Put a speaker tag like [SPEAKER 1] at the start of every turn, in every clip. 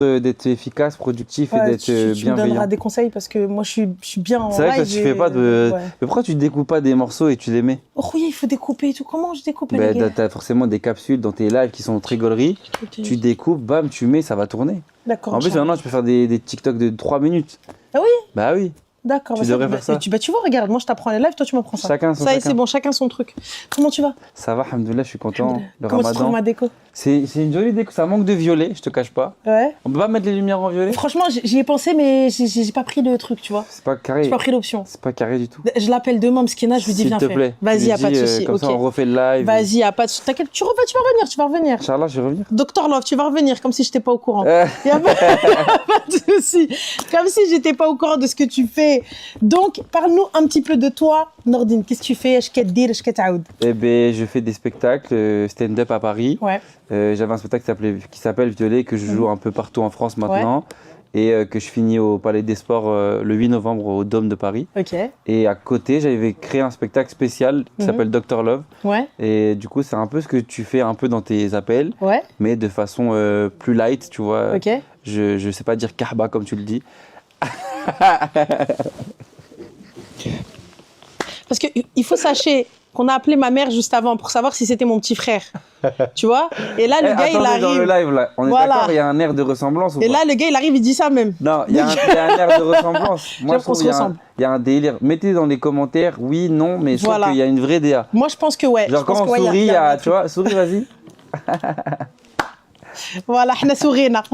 [SPEAKER 1] d'être efficace, productif et d'être
[SPEAKER 2] tu me
[SPEAKER 1] bienveillant.
[SPEAKER 2] donneras des conseils parce que moi je suis bien en
[SPEAKER 1] C'est vrai que
[SPEAKER 2] live.
[SPEAKER 1] tu fais pas de.
[SPEAKER 2] Ouais.
[SPEAKER 1] Mais pourquoi tu découpes pas des morceaux et tu les mets?
[SPEAKER 2] Oh oui, il faut découper et tout. Comment je découpe les
[SPEAKER 1] Ben,
[SPEAKER 2] gars?
[SPEAKER 1] t'as forcément des capsules dans tes lives qui sont très gauleries.
[SPEAKER 2] Ok.
[SPEAKER 1] Tu découpes, bam, tu mets, ça va tourner.
[SPEAKER 2] D'accord.
[SPEAKER 1] En plus,
[SPEAKER 2] Inch'Allah.
[SPEAKER 1] maintenant, tu peux faire des TikTok de 3 minutes.
[SPEAKER 2] Ah oui?
[SPEAKER 1] Bah oui,
[SPEAKER 2] D'accord.
[SPEAKER 1] tu devrais faire ça.
[SPEAKER 2] Tu vois, regarde, moi je t'apprends les lives, toi tu m'apprends ça.
[SPEAKER 1] Chacun son
[SPEAKER 2] Ça y est,
[SPEAKER 1] chacun.
[SPEAKER 2] c'est bon, chacun son truc. Comment tu vas?
[SPEAKER 1] Ça va, alhamdoulilah, je suis content. Le
[SPEAKER 2] Comment tu trouves
[SPEAKER 1] ramadan.
[SPEAKER 2] ma déco?
[SPEAKER 1] C'est une jolie déco, ça manque de violet, je te cache pas.
[SPEAKER 2] Ouais.
[SPEAKER 1] On peut pas mettre les lumières en violet?
[SPEAKER 2] Franchement, j'y ai pensé, mais j'ai pas pris le truc, tu vois.
[SPEAKER 1] C'est pas carré.
[SPEAKER 2] J'ai pas pris l'option.
[SPEAKER 1] C'est pas carré du tout.
[SPEAKER 2] Je l'appelle demain, Mskina, je lui dis
[SPEAKER 1] S'il
[SPEAKER 2] viens
[SPEAKER 1] te
[SPEAKER 2] faire.
[SPEAKER 1] plaît.
[SPEAKER 2] Vas-y,
[SPEAKER 1] Tu
[SPEAKER 2] y a
[SPEAKER 1] lui
[SPEAKER 2] pas de
[SPEAKER 1] dis,
[SPEAKER 2] souci.
[SPEAKER 1] Comme
[SPEAKER 2] Ok.
[SPEAKER 1] ça, on refait le live.
[SPEAKER 2] Vas-y, y a pas de souci. T'inquiète, tu vas revenir, tu vas revenir.
[SPEAKER 1] Inch'Allah, je vais revenir.
[SPEAKER 2] Docteur Love, tu vas revenir, comme si j'étais pas au courant. Y a pas de souci. Comme si j'étais pas au courant de ce que tu fais. Donc, parle-nous un petit peu de toi, Nordine. Qu'est-ce que tu fais? Esh qu'tdir, esh qu'taoud?
[SPEAKER 1] Eh ben, je fais des spectacles stand-up à Paris.
[SPEAKER 2] Ouais.
[SPEAKER 1] J'avais un spectacle qui s'appelle Violet, que je joue un peu partout en France maintenant. Et que je finis au Palais des Sports le 8 novembre au Dôme de Paris.
[SPEAKER 2] Ok.
[SPEAKER 1] Et à côté, j'avais créé un spectacle spécial qui s'appelle Dr Love.
[SPEAKER 2] Ouais.
[SPEAKER 1] Et du coup, c'est un peu ce que tu fais un peu dans tes appels,
[SPEAKER 2] Ouais.
[SPEAKER 1] mais de façon plus light, tu vois.
[SPEAKER 2] Ok.
[SPEAKER 1] Je sais pas dire Kahba comme tu le dis.
[SPEAKER 2] Parce qu'il faut sachez qu'on a appelé ma mère juste avant pour savoir si c'était mon petit frère. Tu vois? Et là, le gars, il
[SPEAKER 1] Attendez,
[SPEAKER 2] arrive.
[SPEAKER 1] dans le live, là, on est
[SPEAKER 2] Voilà.
[SPEAKER 1] d'accord, il y a un air de ressemblance ou
[SPEAKER 2] Et
[SPEAKER 1] pas?
[SPEAKER 2] là, le gars, il arrive, il dit ça même.
[SPEAKER 1] Non, il y a un air de ressemblance. Moi, je
[SPEAKER 2] qu'on
[SPEAKER 1] trouve
[SPEAKER 2] se
[SPEAKER 1] qu'il y a
[SPEAKER 2] ressemble.
[SPEAKER 1] il y a un délire. Mettez dans les commentaires, oui, non, mais je
[SPEAKER 2] Voilà.
[SPEAKER 1] trouve qu'il y a une vraie DA.
[SPEAKER 2] Moi, je pense que ouais.
[SPEAKER 1] Genre
[SPEAKER 2] Je pense
[SPEAKER 1] quand
[SPEAKER 2] que,
[SPEAKER 1] on
[SPEAKER 2] ouais,
[SPEAKER 1] sourit,
[SPEAKER 2] y a un
[SPEAKER 1] tu vois, souris, vas-y.
[SPEAKER 2] Voilà, حنا sourina.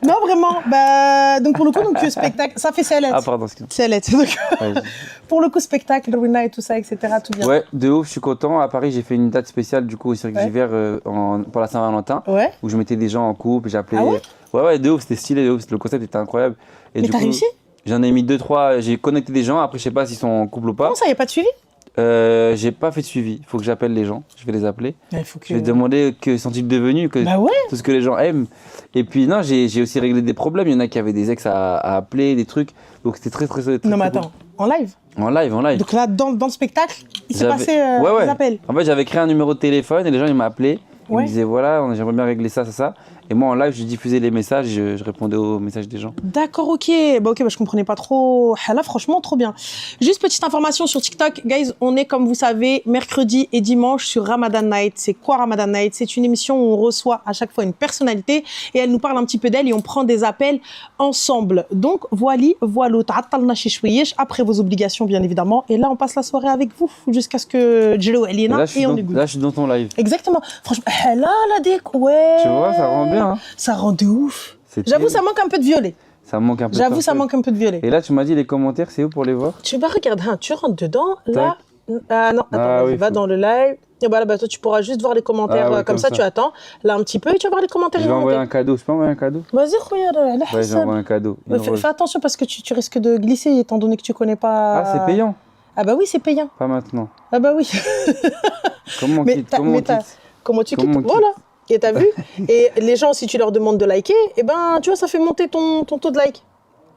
[SPEAKER 2] Non, vraiment. Bah, donc, pour le coup, donc, spectacle, ça fait Salet.
[SPEAKER 1] Ah, pardon, excuse-moi.
[SPEAKER 2] Salet. Donc,
[SPEAKER 1] Vas-y.
[SPEAKER 2] pour le coup, spectacle, Rwina et tout ça, etc., tout bien.
[SPEAKER 1] Ouais, de ouf, je suis content. À Paris, j'ai fait une date spéciale du coup au Cirque d'Hiver pour la Saint-Valentin,
[SPEAKER 2] Ouais.
[SPEAKER 1] où je mettais des gens en couple, j'appelais.
[SPEAKER 2] Ah ouais
[SPEAKER 1] Ouais, de ouf, c'était stylé, de ouf, le concept était incroyable. Et
[SPEAKER 2] Mais
[SPEAKER 1] du
[SPEAKER 2] t'as
[SPEAKER 1] coup,
[SPEAKER 2] réussi?
[SPEAKER 1] j'en ai mis 2-3, j'ai connecté des gens, après je sais pas s'ils sont en couple ou pas.
[SPEAKER 2] Comment ça, y a pas de suivi?
[SPEAKER 1] J'ai pas fait de suivi, il faut que j'appelle les gens, je vais les appeler.
[SPEAKER 2] Il faut que...
[SPEAKER 1] Je vais demander que sont-ils devenus,
[SPEAKER 2] Bah ouais.
[SPEAKER 1] tout ce que les gens aiment. Et puis non, j'ai aussi réglé des problèmes, il y en a qui avaient des ex à appeler, des trucs, donc c'était très
[SPEAKER 2] Non, mais
[SPEAKER 1] très
[SPEAKER 2] attends, en live?
[SPEAKER 1] cool. En live.
[SPEAKER 2] Donc là, dans le spectacle, il s'est
[SPEAKER 1] J'avais-
[SPEAKER 2] passé
[SPEAKER 1] ouais.
[SPEAKER 2] des appels.
[SPEAKER 1] En fait, j'avais créé un numéro de téléphone et les gens ils m'appelaient. Ils
[SPEAKER 2] Ouais.
[SPEAKER 1] me disaient voilà, j'aimerais bien régler ça. Et moi en live, je diffusais les messages, je répondais aux messages des gens.
[SPEAKER 2] D'accord, ok. Bah, ok, bah, je comprenais pas trop. Ah, là, franchement, trop bien. Juste petite information sur TikTok. Guys, on est, comme vous savez, mercredi et dimanche sur Ramadan Night. C'est quoi Ramadan Night? C'est une émission où on reçoit à chaque fois une personnalité et elle nous parle un petit peu d'elle et on prend des appels ensemble. Donc, voilà. Ta'attalna chi chouiyesh, après vos obligations, bien évidemment. Et là, on passe la soirée avec vous jusqu'à ce que Jello
[SPEAKER 1] Et
[SPEAKER 2] Elina et on est good.
[SPEAKER 1] là, je suis dans ton live.
[SPEAKER 2] Exactement. Franchement, là, la déco, ouais.
[SPEAKER 1] Tu vois, ça rend bien. Hein.
[SPEAKER 2] Ça rend de ouf.
[SPEAKER 1] C'est
[SPEAKER 2] J'avoue,
[SPEAKER 1] très-
[SPEAKER 2] ça manque un peu de violet.
[SPEAKER 1] ça manque un peu. de
[SPEAKER 2] J'avoue, ça
[SPEAKER 1] personne.
[SPEAKER 2] manque un peu de violet.
[SPEAKER 1] Et là, tu m'as dit les commentaires, c'est où pour les voir?
[SPEAKER 2] Tu vas regarder, hein, tu rentres dedans, là. Ah non, attends,
[SPEAKER 1] Ah
[SPEAKER 2] vas-y,
[SPEAKER 1] oui,
[SPEAKER 2] va
[SPEAKER 1] faut-
[SPEAKER 2] dans le live. Et voilà, bah, toi, tu pourras juste voir les commentaires
[SPEAKER 1] Ah oui,
[SPEAKER 2] comme
[SPEAKER 1] comme
[SPEAKER 2] ça,
[SPEAKER 1] ça.
[SPEAKER 2] tu attends. Là, un petit peu, et tu vas voir les commentaires.
[SPEAKER 1] Je vais envoyer un
[SPEAKER 2] remonter.
[SPEAKER 1] cadeau. Je peux envoyer un cadeau?
[SPEAKER 2] Vas-y, regarde, là,
[SPEAKER 1] Ouais, j'envoie un cadeau. Une rose.
[SPEAKER 2] Fais attention parce que tu risques de glisser étant donné que tu connais pas.
[SPEAKER 1] Ah, c'est payant?
[SPEAKER 2] Ah bah oui, c'est payant.
[SPEAKER 1] Pas maintenant.
[SPEAKER 2] Ah bah oui.
[SPEAKER 1] Comment on
[SPEAKER 2] Mais
[SPEAKER 1] quitte?
[SPEAKER 2] t'as-
[SPEAKER 1] Comment on
[SPEAKER 2] mais t'as-
[SPEAKER 1] quitte?
[SPEAKER 2] Comment tu
[SPEAKER 1] Comment
[SPEAKER 2] quittes?
[SPEAKER 1] on quitte
[SPEAKER 2] Voilà. Et t'as vu? Et les gens, si tu leur demandes de liker, eh ben, tu vois, ça fait monter ton taux de like.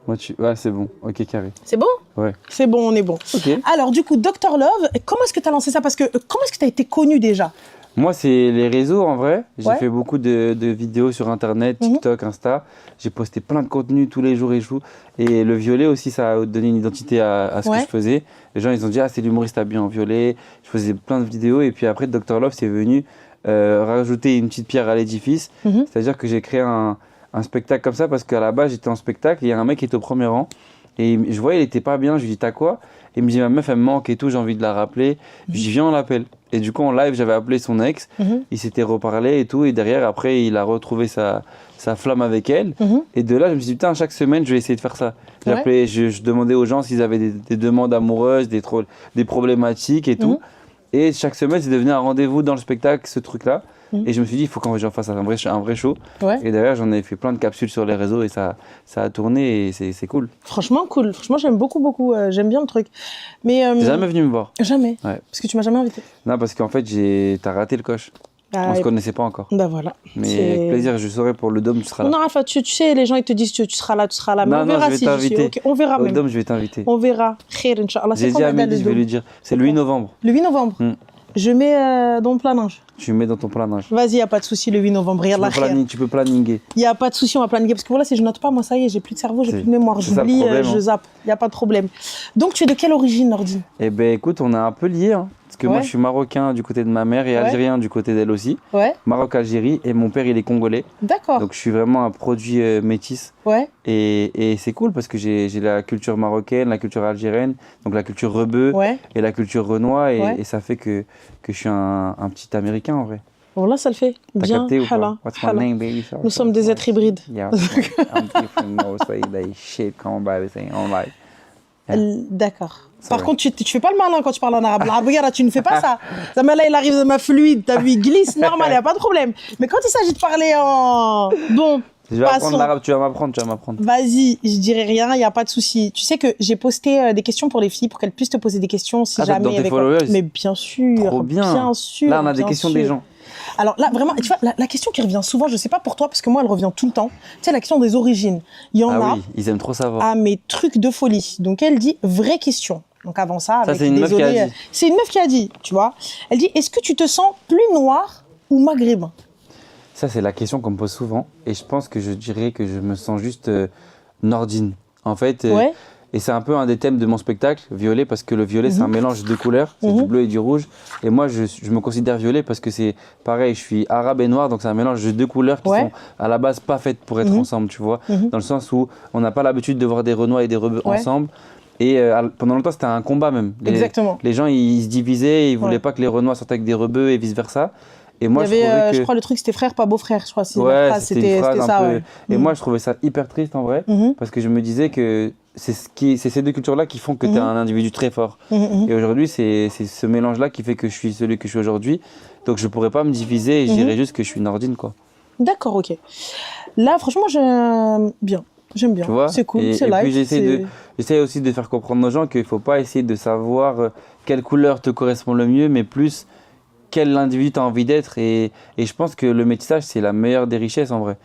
[SPEAKER 1] Ouais, c'est bon. Ok, carré.
[SPEAKER 2] C'est bon?
[SPEAKER 1] Ouais.
[SPEAKER 2] C'est bon, on est bon.
[SPEAKER 1] Ok.
[SPEAKER 2] Alors, du coup, Dr Love, comment est-ce que tu as lancé ça? Parce que comment est-ce que tu as été connu déjà?
[SPEAKER 1] Moi, c'est les réseaux en vrai. J'ai
[SPEAKER 2] Ouais.
[SPEAKER 1] fait beaucoup de vidéos sur Internet, TikTok, Insta. J'ai posté plein de contenu tous les jours et jours. Et le violet aussi, ça a donné une identité à ce
[SPEAKER 2] Ouais.
[SPEAKER 1] que je faisais. Les gens, ils ont dit, ah, c'est l'humoriste habillé en violet. Je faisais plein de vidéos. Et puis après, Dr Love, c'est venu rajouter une petite pierre à l'édifice.
[SPEAKER 2] Mhm.
[SPEAKER 1] C'est-à-dire que j'ai créé un spectacle comme ça parce qu'à la base, j'étais en spectacle. Et il y a un mec qui était au premier rang. Et je voyais, il était pas bien. Je lui dis, t'as quoi? Et il me dit, ma meuf, elle me manque et tout, j'ai envie de la rappeler. Je lui dis, viens, on l'appelle. Et du coup, en live, j'avais appelé son ex.
[SPEAKER 2] Mhm.
[SPEAKER 1] Il s'était reparlé et tout. Et derrière, après, il a retrouvé sa flamme avec elle.
[SPEAKER 2] Mhm.
[SPEAKER 1] Et de là, je me suis dit, putain, chaque semaine, je vais essayer de faire ça. J'appelais, je demandais aux gens s'ils avaient des demandes amoureuses, des problématiques et tout.
[SPEAKER 2] Mhm.
[SPEAKER 1] Et chaque semaine, c'est devenu un rendez-vous dans le spectacle, ce truc-là.
[SPEAKER 2] Mhm.
[SPEAKER 1] Et je me suis dit, il faut qu'en j'en fasse un vrai show.
[SPEAKER 2] Ouais.
[SPEAKER 1] Et derrière, j'en ai fait plein de capsules sur les réseaux et ça a tourné et c'est cool.
[SPEAKER 2] Franchement, cool. Franchement, j'aime beaucoup. J'aime bien le truc. Mais.
[SPEAKER 1] T'es jamais venu me voir?
[SPEAKER 2] Jamais.
[SPEAKER 1] Ouais.
[SPEAKER 2] Parce que tu m'as jamais invité.
[SPEAKER 1] Non, parce qu'en fait, t'as raté le coche.
[SPEAKER 2] Ah,
[SPEAKER 1] On se
[SPEAKER 2] et-
[SPEAKER 1] connaissait pas encore.
[SPEAKER 2] Bah voilà.
[SPEAKER 1] Mais
[SPEAKER 2] C'est-
[SPEAKER 1] avec plaisir, je saurai pour le Dôme, tu seras là.
[SPEAKER 2] Non, Alpha, tu sais, les gens ils te disent tu seras là. Mais
[SPEAKER 1] Non,
[SPEAKER 2] on
[SPEAKER 1] non,
[SPEAKER 2] verra
[SPEAKER 1] je vais
[SPEAKER 2] si j'y suis.
[SPEAKER 1] t'inviter.
[SPEAKER 2] Ok, on verra
[SPEAKER 1] Au
[SPEAKER 2] même.
[SPEAKER 1] Dôme, je vais t'inviter.
[SPEAKER 2] On verra. Khair, Inch'Allah.
[SPEAKER 1] J'ai
[SPEAKER 2] C'est
[SPEAKER 1] dit à
[SPEAKER 2] quand même
[SPEAKER 1] Mehdi, je vais lui dire. C'est le 8 novembre.
[SPEAKER 2] Le 8 novembre.
[SPEAKER 1] Mm.
[SPEAKER 2] Je mets dans mon planage.
[SPEAKER 1] Tu mets dans ton planage.
[SPEAKER 2] Vas-y, y a pas de souci, le 8 novembre. Yallah khair.
[SPEAKER 1] Tu peux planninguer.
[SPEAKER 2] Y a pas de souci, on va planifier. Parce que voilà, si je note pas, moi, ça y est, j'ai plus de cerveau, j'ai
[SPEAKER 1] C'est-
[SPEAKER 2] plus de mémoire.
[SPEAKER 1] c'est ça le
[SPEAKER 2] J'oublie,
[SPEAKER 1] problème,
[SPEAKER 2] je
[SPEAKER 1] hein.
[SPEAKER 2] zappe. Y a pas de problème. Donc, tu es de quelle origine, Nordine?
[SPEAKER 1] Eh ben écoute, on est un peu liés, hein, parce que moi
[SPEAKER 2] Ouais.
[SPEAKER 1] je suis marocain du côté de ma mère et
[SPEAKER 2] Ouais.
[SPEAKER 1] algérien du côté d'elle aussi.
[SPEAKER 2] Ouais,
[SPEAKER 1] Maroc-Algérie et mon père il est congolais.
[SPEAKER 2] d'accord.
[SPEAKER 1] Donc je suis vraiment un produit métis.
[SPEAKER 2] Ouais,
[SPEAKER 1] Et c'est cool parce que j'ai la culture marocaine, la culture algérienne, donc la culture rebeu
[SPEAKER 2] ouais.
[SPEAKER 1] et la culture renois
[SPEAKER 2] Ouais.
[SPEAKER 1] et ça fait que je suis un petit américain en vrai.
[SPEAKER 2] Bon, là, ça le fait.
[SPEAKER 1] T'as
[SPEAKER 2] Bien.
[SPEAKER 1] capté ou pas?
[SPEAKER 2] Hala,
[SPEAKER 1] What's my
[SPEAKER 2] hala.
[SPEAKER 1] name, baby?
[SPEAKER 2] Nous sommes des êtres hybrides.
[SPEAKER 1] Yeah, I'm different most way they shit come by the thing on like. Yeah.
[SPEAKER 2] D'accord.
[SPEAKER 1] C'est
[SPEAKER 2] Par
[SPEAKER 1] vrai.
[SPEAKER 2] contre, tu fais pas le malin quand tu parles en arabe. L'arabe, là, tu ne fais pas ça. Là, il arrive dans ma fluide, t'as vu, il glisse, normal, y a pas de problème. Mais quand il s'agit de parler en... Bon,
[SPEAKER 1] Je vais
[SPEAKER 2] passons.
[SPEAKER 1] apprendre l'arabe, tu vas m'apprendre.
[SPEAKER 2] Vas-y, je dirai rien, il n'y a pas de souci. Tu sais que j'ai posté des questions pour les filles pour qu'elles puissent te poser des questions si
[SPEAKER 1] Ah,
[SPEAKER 2] jamais.
[SPEAKER 1] dans tes
[SPEAKER 2] avec-
[SPEAKER 1] followers?
[SPEAKER 2] Mais bien sûr.
[SPEAKER 1] Trop bien.
[SPEAKER 2] Bien sûr.
[SPEAKER 1] Là, on a des
[SPEAKER 2] bien
[SPEAKER 1] questions
[SPEAKER 2] sûr.
[SPEAKER 1] des gens.
[SPEAKER 2] Alors là, vraiment, tu vois, la question qui revient souvent, je sais pas pour toi, parce que moi, elle revient tout le temps. Tu sais, la question des origines. Il y en
[SPEAKER 1] Ah
[SPEAKER 2] a
[SPEAKER 1] oui, ils aiment trop savoir.
[SPEAKER 2] à mes trucs de folie. Donc elle dit vraie question. Donc avant ça, avec
[SPEAKER 1] c'est une meuf qui a
[SPEAKER 2] désolé,
[SPEAKER 1] dit.
[SPEAKER 2] c'est une meuf qui a dit, tu vois. Elle dit, est-ce que tu te sens plus noir ou maghrébin?
[SPEAKER 1] Ça, c'est la question qu'on me pose souvent. Et je pense que je dirais que je me sens juste nordine. En fait,
[SPEAKER 2] Ouais.
[SPEAKER 1] et c'est un peu un des thèmes de mon spectacle, violet, parce que le violet, c'est un mélange de couleurs. C'est
[SPEAKER 2] Mhm.
[SPEAKER 1] du bleu et du rouge. Et moi, je me considère violet parce que c'est pareil, je suis arabe et noir, donc c'est un mélange de deux couleurs qui
[SPEAKER 2] Ouais.
[SPEAKER 1] sont à la base pas faites pour être
[SPEAKER 2] Mhm.
[SPEAKER 1] ensemble, tu vois.
[SPEAKER 2] Mhm.
[SPEAKER 1] Dans le sens où on n'a pas l'habitude de voir des renois et des rebeux
[SPEAKER 2] Ouais.
[SPEAKER 1] ensemble. Et pendant longtemps, c'était un combat même.
[SPEAKER 2] Exactement.
[SPEAKER 1] Les gens, ils se divisaient, ils voulaient
[SPEAKER 2] Ouais.
[SPEAKER 1] pas que les renois sortent avec des rebeux et vice-versa. Et moi,
[SPEAKER 2] Il y avait,
[SPEAKER 1] je trouvais que...
[SPEAKER 2] je crois, le truc, c'était frère, pas beau-frère, je crois.
[SPEAKER 1] Ouais,
[SPEAKER 2] La phrase,
[SPEAKER 1] c'était une phrase un
[SPEAKER 2] ça,
[SPEAKER 1] peu...
[SPEAKER 2] ouais.
[SPEAKER 1] Et
[SPEAKER 2] Mhm.
[SPEAKER 1] moi, je trouvais ça hyper triste en vrai,
[SPEAKER 2] Mhm.
[SPEAKER 1] parce que je me disais que c'est ces deux cultures-là qui font que tu es
[SPEAKER 2] Mhm.
[SPEAKER 1] un individu très fort.
[SPEAKER 2] Mhm, mhm.
[SPEAKER 1] Et aujourd'hui, c'est ce mélange-là qui fait que je suis celui que je suis aujourd'hui. Donc, je pourrais pas me diviser et je
[SPEAKER 2] Mhm.
[SPEAKER 1] dirais juste que je suis nordine, quoi.
[SPEAKER 2] D'accord, ok. Là, franchement, j'aime bien. J'aime bien.
[SPEAKER 1] Tu vois?
[SPEAKER 2] C'est cool,
[SPEAKER 1] Et
[SPEAKER 2] c'est
[SPEAKER 1] puis,
[SPEAKER 2] light.
[SPEAKER 1] j'essaie aussi de faire comprendre aux gens qu'il faut pas essayer de savoir quelle couleur te correspond le mieux, mais plus quel individu tu as envie d'être. Et je pense que le métissage, c'est la meilleure des richesses en vrai.